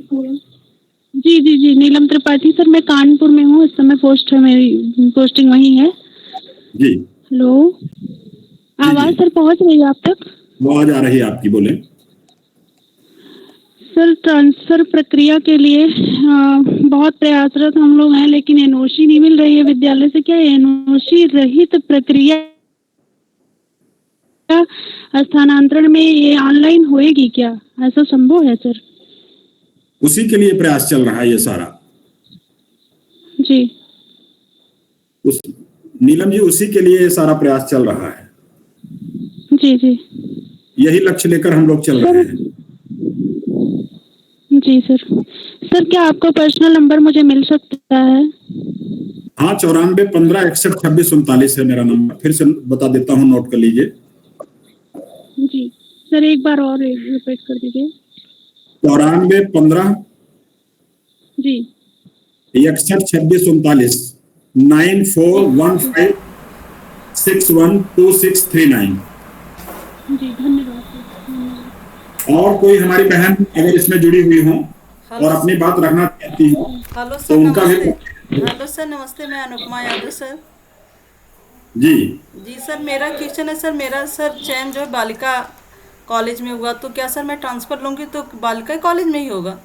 जी नीलम त्रिपाठी सर। मैं कानपुर में हूँ इस समय, पोस्ट है मेरी, पोस्टिंग वही है जी। हेलो, आवाज सर पहुंच रही है आप तक? आवाज आ रही है आपकी, बोले। सर ट्रांसफर प्रक्रिया के लिए बहुत प्रयासरत हम लोग हैं, लेकिन एनओसी नहीं मिल रही है विद्यालय से। क्या एनओसी रहित प्रक्रिया स्थानांतरण में ये ऑनलाइन होएगी क्या? ऐसा संभव है सर? उसी के लिए प्रयास चल रहा है ये सारा। जी उस नीलम जी, उसी के लिए ये सारा प्रयास चल रहा है। जी जी यही लक्ष्य लेकर हम लोग चल रहे हैं। जी सर। सर क्या आपका पर्सनल नंबर मुझे मिल सकता है? हाँ, 94 15 61 26 39 है मेरा नंबर। फिर से बता देता हूँ, नोट कर लीजिए। जी सर, एक बार और रिपीट कर दीजिए। 94 15 जी 61 26 39 9415 612639। जी धन्यवाद सर। और कोई हमारी बहन अगर इसमें जुड़ी हुई हो और अपनी बात रखना चाहती हो हेलो तो सर, उनका भी। नमस्ते। हेलो सर, नमस्ते। मैं अनुपमा यादव सर। जी जी सर, मेरा क्वेश्चन है सर, मेरा सर चयन जो है बालिका कॉलेज में हुआ, तो क्या सर मैं ट्रांसफर लूंगी तो बालिका कॉलेज में ही होगा?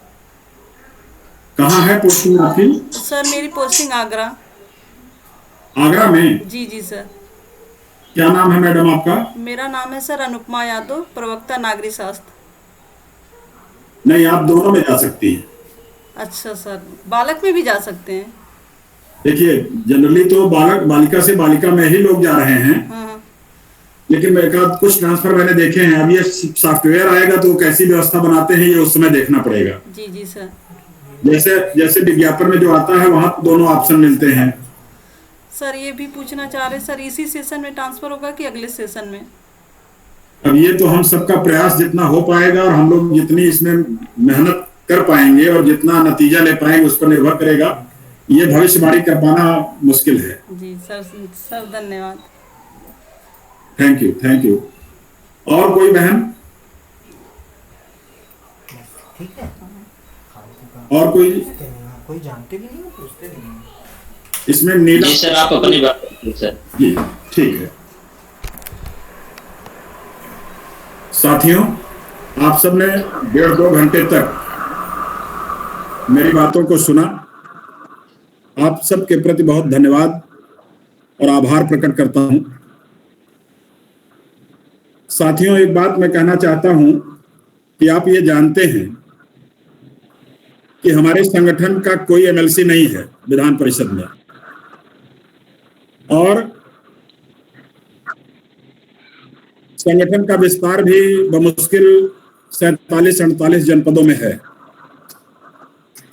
कहाँ है पोस्टिंग आपकी? सर मेरी पोस्टिंग आगरा। आगरा में? जी जी सर। क्या नाम है मैडम आपका? मेरा नाम है सर अनुपमा यादव, प्रवक्ता नागरिक शास्त्र। नहीं, आप दोनों में जा सकती हैं। अच्छा सर, बालक में भी जा सकते हैं? देखिए, जनरली तो बालक बालिका से बालिका में ही लोग जा रहे हैं। हाँ। लेकिन एक आध कुछ ट्रांसफर मैंने देखे हैं। अब ये सॉफ्टवेयर आएगा तो कैसी व्यवस्था बनाते हैं ये उस समय देखना पड़ेगा। जी जी सर। जैसे जैसे विज्ञापन में जो आता है वहाँ दोनों ऑप्शन मिलते हैं। सर ये भी पूछना चाह रहे सर, इसी सेशन में ट्रांसफर होगा कि अगले सेशन में? अब ये तो हम सबका प्रयास जितना हो पाएगा और हम लोग जितनी इसमें मेहनत कर पाएंगे और जितना नतीजा ले पाएंगे उस पर निर्भर करेगा। ये भविष्यवाणी कर पाना मुश्किल है। जी सर। सर धन्यवाद। Thank you, thank you. और कोई बहन? और कोई जानते भी नहीं, पूछते भी नहीं। इसमें नीला जी सर, आप अपनी बात करिए सर। जी ठीक है। साथियों, आप सबने 1.5-2 घंटे तक मेरी बातों को सुना। आप सबके प्रति बहुत धन्यवाद और आभार प्रकट करता हूं। साथियों, एक बात मैं कहना चाहता हूं कि आप ये जानते हैं कि हमारे संगठन का कोई एमएलसी नहीं है विधान परिषद में, और संगठन का विस्तार भी बमुश्किल 47-48 जनपदों में है।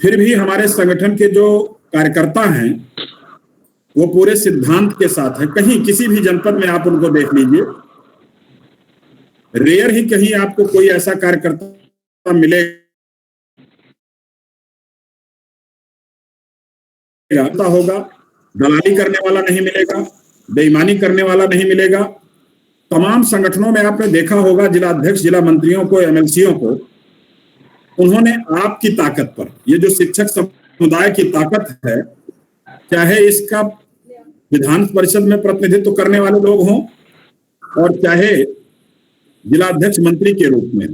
फिर भी हमारे संगठन के जो कार्यकर्ता हैं वो पूरे सिद्धांत के साथ है। कहीं किसी भी जनपद में आप उनको देख लीजिए, रेयर ही कहीं आपको कोई ऐसा कार्यकर्ता मिलेगा होगा, दलाली करने वाला नहीं मिलेगा, बेईमानी करने वाला नहीं मिलेगा। तमाम संगठनों में आपने देखा होगा जिला अध्यक्ष, जिला मंत्रियों को, एमएलसीओं को, उन्होंने आपकी ताकत पर, ये जो शिक्षक समुदाय की ताकत है, चाहे इसका विधान परिषद में प्रतिनिधित्व करने वाले लोग हों और चाहे जिला अध्यक्ष मंत्री के रूप में,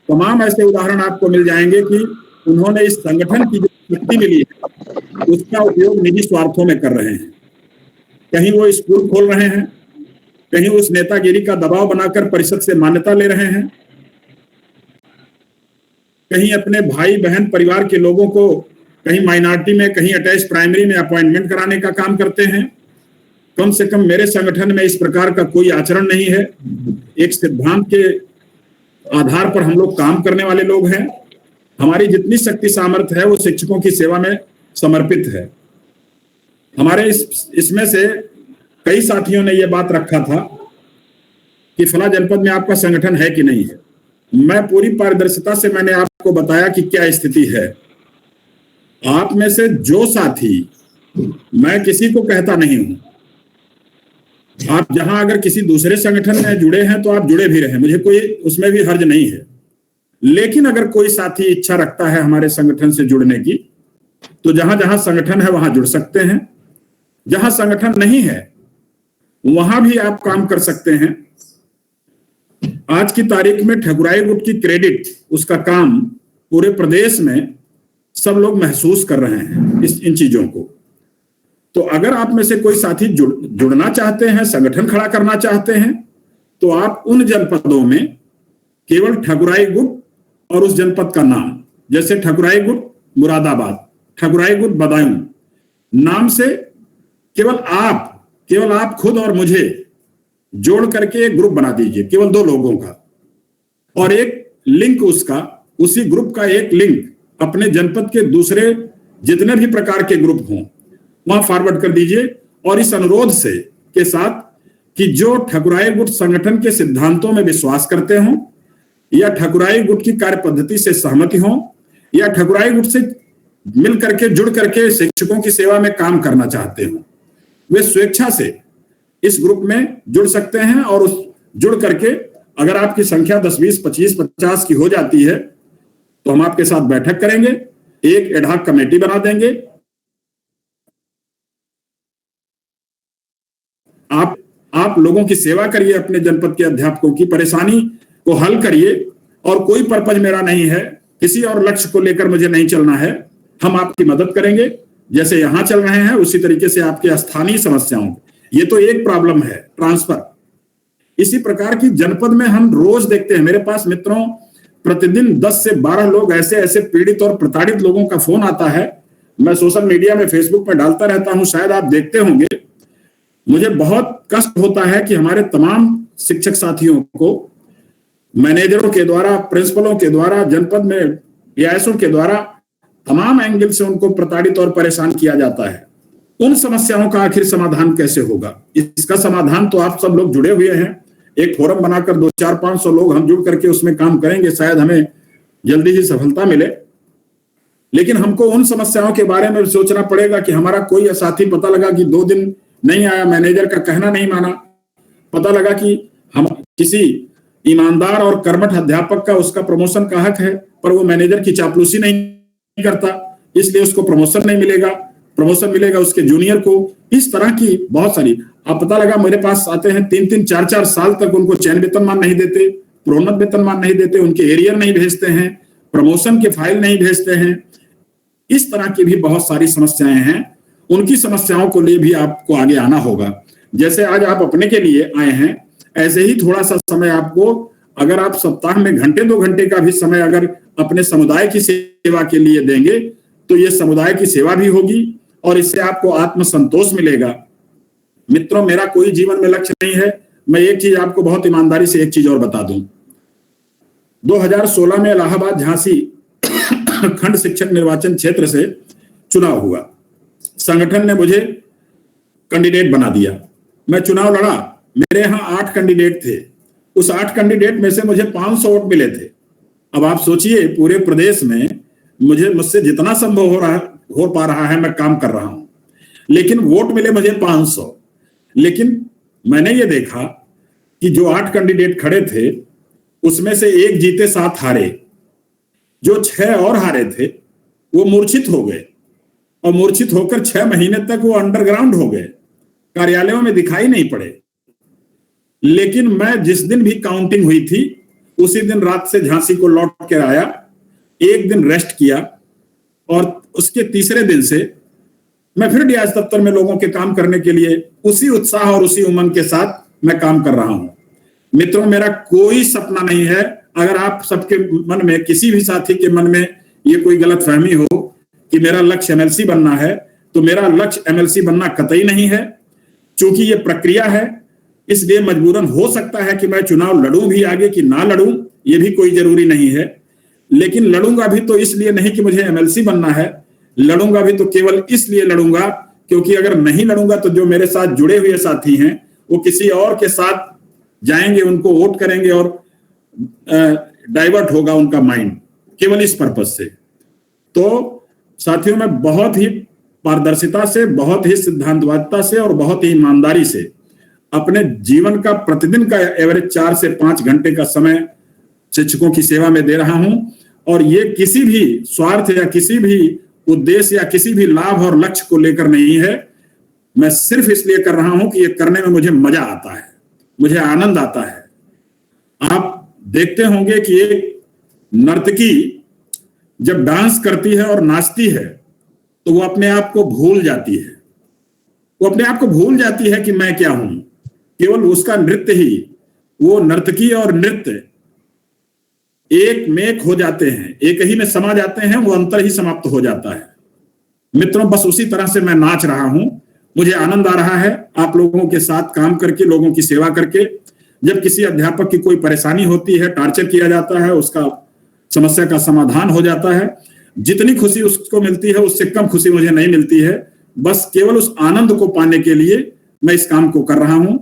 तमाम ऐसे उदाहरण आपको मिल जाएंगे कि उन्होंने इस संगठन की जो शक्ति मिली है उसका उपयोग निजी स्वार्थों में कर रहे हैं। कहीं वो स्कूल खोल रहे हैं, कहीं उस नेतागिरी का दबाव बनाकर परिषद से मान्यता ले रहे हैं, कहीं अपने भाई बहन परिवार के लोगों को कहीं माइनॉरिटी में, कहीं अटैच प्राइमरी में अपॉइंटमेंट कराने का काम करते हैं। कम से कम मेरे संगठन में इस प्रकार का कोई आचरण नहीं है। एक सिद्धांत के आधार पर हम लोग काम करने वाले लोग हैं। हमारी जितनी शक्ति सामर्थ्य है वो शिक्षकों की सेवा में समर्पित है। हमारे इसमें से कई साथियों ने ये बात रखा था कि फला जनपद में आपका संगठन है कि नहीं है। मैं पूरी पारदर्शिता से मैंने आपको बताया कि क्या स्थिति है। आप में से जो साथी, मैं किसी को कहता नहीं हूं, आप जहां अगर किसी दूसरे संगठन में जुड़े हैं तो आप जुड़े भी रहे, मुझे कोई उसमें भी हर्ज नहीं है। लेकिन अगर कोई साथी इच्छा रखता है हमारे संगठन से जुड़ने की, तो जहां जहां संगठन है वहां जुड़ सकते हैं। जहां संगठन नहीं है वहां भी आप काम कर सकते हैं। आज की तारीख में ठकुराई गुट की क्रेडिट, उसका काम पूरे प्रदेश में सब लोग महसूस कर रहे हैं इन चीजों को। तो अगर आप में से कोई साथी जुड़ना चाहते हैं, संगठन खड़ा करना चाहते हैं, तो आप उन जनपदों में केवल ठकुराई गुट और उस जनपद का नाम, जैसे ठकुराई गुट मुरादाबाद, ठकुराई गुट बदायूं, नाम से केवल आप खुद और मुझे जोड़ करके एक ग्रुप बना दीजिए, केवल 2 लोगों का, और एक लिंक उसी ग्रुप का एक लिंक अपने जनपद के दूसरे जितने भी प्रकार के ग्रुप हों वहां फॉरवर्ड कर दीजिए, और इस अनुरोध के साथ कि जो ठकुराई गुट संगठन के सिद्धांतों में विश्वास करते हों, या ठकुराई गुट की कार्य पद्धति से सहमति हों, या ठकुराई गुट से मिल करके जुड़ करके शिक्षकों की सेवा में काम करना चाहते हों, वे स्वेच्छा से इस ग्रुप में जुड़ सकते हैं। और उस जुड़ करके अगर आपकी संख्या 10, 20, 25, 50 की हो जाती है तो हम आपके साथ बैठक करेंगे, एक एडहॉक कमेटी बना देंगे। आप लोगों की सेवा करिए, अपने जनपद के अध्यापकों की परेशानी को हल करिए, और कोई पर्पज मेरा नहीं है, किसी और लक्ष्य को लेकर मुझे नहीं चलना है। हम आपकी मदद करेंगे, जैसे यहां चल रहे हैं उसी तरीके से आपके स्थानीय समस्याओं, ये तो एक प्रॉब्लम है ट्रांसफर, इसी प्रकार की जनपद में हम रोज देखते हैं। मेरे पास मित्रों प्रतिदिन 10 से 12 लोग ऐसे पीड़ित और प्रताड़ित लोगों का फोन आता है। मैं सोशल मीडिया में, फेसबुक में डालता रहता हूं, शायद आप देखते होंगे। मुझे बहुत कष्ट होता है कि हमारे तमाम शिक्षक साथियों को मैनेजरों के द्वारा, प्रिंसिपलों के द्वारा, जनपद में एआईएसओ के द्वारा तमाम एंगल से उनको प्रताड़ित और परेशान किया जाता है। उन समस्याओं का आखिर समाधान कैसे होगा? इसका समाधान तो आप सब लोग जुड़े हुए हैं, एक फोरम बनाकर 200, 400, 500 लोग हम जुड़ करके उसमें काम करेंगे, शायद हमें जल्दी ही सफलता मिले। लेकिन हमको उन समस्याओं के बारे में सोचना पड़ेगा कि हमारा कोई साथी पता लगा कि 2 दिन नहीं आया, मैनेजर का कहना नहीं माना, पता लगा कि हम किसी ईमानदार और कर्मठ अध्यापक का उसका प्रमोशन का हक है, पर वो मैनेजर की चापलूसी नहीं करता, इसलिए उसको प्रमोशन नहीं मिलेगा, प्रमोशन मिलेगा उसके जूनियर को। इस तरह की बहुत सारी, अब पता लगा मेरे पास आते हैं 3-3, 4-4 साल तक उनको चयन वेतनमान नहीं देते, प्रोन्नत वेतनमान नहीं देते, उनके एरियर नहीं भेजते हैं, प्रमोशन के फाइल नहीं भेजते हैं। इस तरह की भी बहुत सारी समस्याएं हैं। उनकी समस्याओं को लिए भी आपको आगे आना होगा। जैसे आज आप अपने के लिए आए हैं, ऐसे ही थोड़ा सा समय आपको, अगर आप सप्ताह में घंटे 2 घंटे का भी समय अगर अपने समुदाय की सेवा के लिए देंगे तो ये समुदाय की सेवा भी होगी और इससे आपको आत्मसंतोष मिलेगा। मित्रों, मेरा कोई जीवन में लक्ष्य नहीं है। मैं एक चीज आपको बहुत ईमानदारी से एक चीज और बता दूं। 2016 में इलाहाबाद झांसी खंड शिक्षक निर्वाचन क्षेत्र से चुनाव हुआ। संगठन ने मुझे कैंडिडेट बना दिया। मैं चुनाव लड़ा। मेरे यहाँ 8 कैंडिडेट थे। उस 8 कैंडिडेट में से मुझे 500 वोट मिले थे। अब आप सोचिए, पूरे प्रदेश में मुझसे जितना संभव हो पा रहा है मैं काम कर रहा हूं, लेकिन वोट मिले मुझे 500। लेकिन मैंने ये देखा कि जो 8 कैंडिडेट खड़े थे उसमें से 1 जीते 7 हारे। जो 6 और हारे थे वो मूर्छित हो गए और मूर्छित होकर 6 महीने तक वो अंडरग्राउंड हो गए, कार्यालयों में दिखाई नहीं पड़े। लेकिन मैं जिस दिन भी काउंटिंग हुई थी उसी दिन रात से झांसी को लौट कर आया, 1 दिन रेस्ट किया और उसके तीसरे दिन से मैं फिर डीआईएस दफ्तर में लोगों के काम करने के लिए उसी उत्साह और उसी उमंग के साथ मैं काम कर रहा हूं। मित्रों, मेरा कोई सपना नहीं है। अगर आप सबके मन में, किसी भी साथी के मन में ये कोई गलतफहमी हो कि मेरा लक्ष्य एमएलसी बनना है, तो मेरा लक्ष्य एमएलसी बनना कतई नहीं है। चूंकि ये प्रक्रिया है, इसलिए मजबूरन हो सकता है कि मैं चुनाव लड़ूं भी आगे कि ना लड़ूं, ये भी कोई जरूरी नहीं है। लेकिन लड़ूंगा भी तो इसलिए नहीं कि मुझे एमएलसी बनना है, लड़ूंगा भी तो केवल इसलिए लड़ूंगा क्योंकि अगर नहीं लड़ूंगा तो जो मेरे साथ जुड़े हुए साथी हैं वो किसी और के साथ जाएंगे, उनको वोट करेंगे और डाइवर्ट होगा उनका माइंड, केवल इस पर्पज से। तो साथियों, मैं बहुत ही पारदर्शिता से, बहुत ही सिद्धांतवादिता से और बहुत ही ईमानदारी से अपने जीवन का प्रतिदिन का एवरेज 4 से 5 घंटे का समय शिक्षकों की सेवा में दे रहा हूं। और ये किसी भी स्वार्थ या किसी भी उद्देश्य या किसी भी लाभ और लक्ष्य को लेकर नहीं है। मैं सिर्फ इसलिए कर रहा हूं कि ये करने में मुझे मजा आता है, मुझे आनंद आता है। आप देखते होंगे कि एक नर्तकी जब डांस करती है और नाचती है तो वो अपने आप को भूल जाती है। वो अपने आप को भूल जाती है कि मैं क्या हूं। केवल उसका नृत्य ही, वो नर्तकी और नृत्य एक में एक हो जाते हैं, एक ही में समा जाते हैं, वो अंतर ही समाप्त हो जाता है। मित्रों, बस उसी तरह से मैं नाच रहा हूं। मुझे आनंद आ रहा है आप लोगों के साथ काम करके, लोगों की सेवा करके। जब किसी अध्यापक की कोई परेशानी होती है, टार्चर किया जाता है, उसका समस्या का समाधान हो जाता है, जितनी खुशी उसको मिलती है उससे कम खुशी मुझे नहीं मिलती है। बस केवल उस आनंद को पाने के लिए मैं इस काम को कर रहा हूं।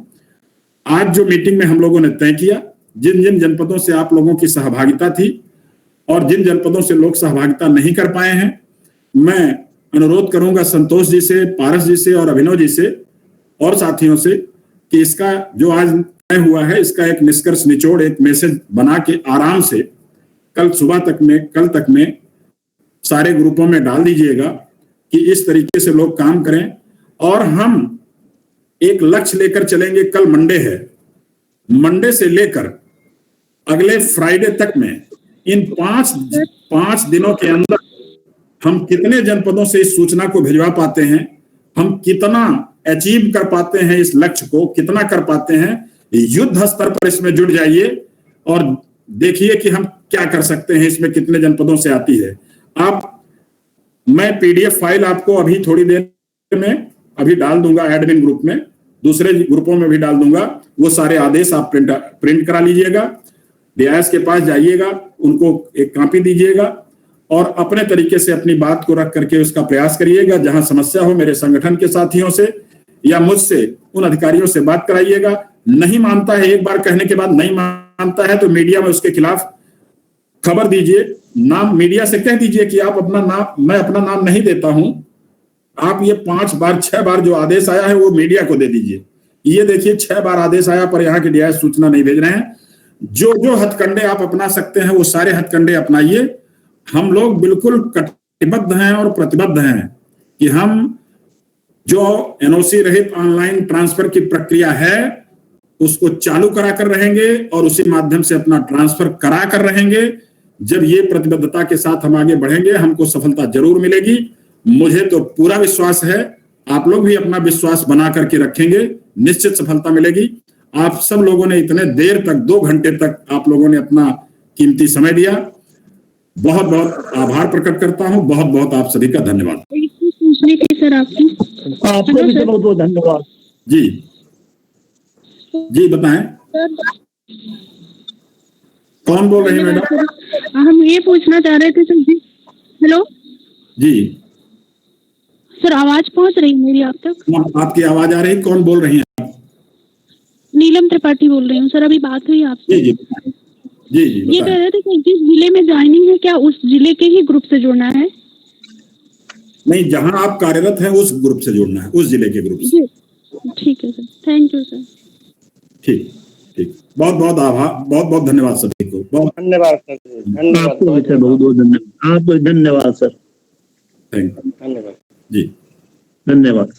आज जो मीटिंग में हम लोगों ने तय किया, जिन जिन जनपदों से आप लोगों की सहभागिता थी और जिन जनपदों से लोग सहभागिता नहीं कर पाए हैं, मैं अनुरोध करूंगा संतोष जी से, पारस जी से और अभिनव जी से और साथियों से कि इसका जो आज तय हुआ है, इसका एक निष्कर्ष निचोड़, एक मैसेज बना के आराम से कल तक में सारे ग्रुपों में डाल दीजिएगा कि इस तरीके से लोग काम करें। और हम एक लक्ष्य लेकर चलेंगे। कल मंडे है, मंडे से लेकर अगले फ्राइडे तक में इन पांच दिनों के अंदर हम कितने जनपदों से इस सूचना को भिजवा पाते हैं, हम कितना अचीव कर पाते हैं, इस लक्ष्य को कितना कर पाते हैं, युद्ध स्तर पर इसमें जुट जाइए और देखिए कि हम क्या कर सकते हैं, इसमें कितने जनपदों से आती है। मैं पीडीएफ फाइल आपको अभी थोड़ी देर में अभी डाल दूंगा एडमिन ग्रुप में, दूसरे ग्रुपों में भी डाल दूंगा। वो सारे आदेश आप प्रिंट करा लीजिएगा, डीआईएस के पास जाइएगा, उनको एक कॉपी दीजिएगा और अपने तरीके से अपनी बात को रख करके उसका प्रयास करिएगा। जहां समस्या हो मेरे संगठन के साथियों से या मुझसे, उन अधिकारियों से बात कराइएगा। नहीं मानता है, एक बार कहने के बाद नहीं मानता है तो मीडिया में उसके खिलाफ खबर दीजिए, नाम मीडिया से कह दीजिए कि आप अपना नाम, मैं अपना नाम नहीं देता हूं, आप ये 5 बार 6 बार जो आदेश आया है वो मीडिया को दे दीजिए। ये देखिए 6 बार आदेश आया पर यहाँ के डीआईएस सूचना नहीं भेज रहे हैं। जो जो हथकंडे आप अपना सकते हैं वो सारे हथकंडे अपनाइए। हम लोग बिल्कुल कटिबद्ध हैं और प्रतिबद्ध हैं कि हम जो एनओसी रहित ऑनलाइन ट्रांसफर की प्रक्रिया है उसको चालू करा कर रहेंगे और उसी माध्यम से अपना ट्रांसफर करा कर रहेंगे। जब ये प्रतिबद्धता के साथ हम आगे बढ़ेंगे हमको सफलता जरूर मिलेगी। मुझे तो पूरा विश्वास है, आप लोग भी अपना विश्वास बना करके रखेंगे, निश्चित सफलता मिलेगी। आप सब लोगों ने इतने देर तक 2 घंटे तक आप लोगों ने अपना कीमती समय दिया, बहुत बहुत आभार प्रकट करता हूं। बहुत बहुत आप सभी का धन्यवाद। पूछने के सर आपको भी बहुत बहुत धन्यवाद। जी बताएं, कौन बोल रहे हैं मैडम? हम ये पूछना चाह रहे थे सर जी। हेलो जी सर, आवाज पहुंच रही है मेरी आप तक? आपकी आवाज आ रही, कौन बोल रही हैं? नीलम त्रिपाठी बोल रही हूँ सर। अभी बात हुई आपसे। जी ये कह रहे थे कि जिस जिले में ज्वाइनिंग है क्या उस जिले के ही ग्रुप से जुड़ना है? नहीं, जहां आप कार्यरत हैं उस ग्रुप से जुड़ना है, उस जिले के ग्रुप से। ठीक है सर, थैंक यू सर। ठीक, बहुत बहुत आभार, बहुत बहुत धन्यवाद सभी को। बहुत धन्यवाद सर। बहुत बहुत धन्यवाद। आपको धन्यवाद सर। Thank you. धन्यवाद जी, धन्यवाद।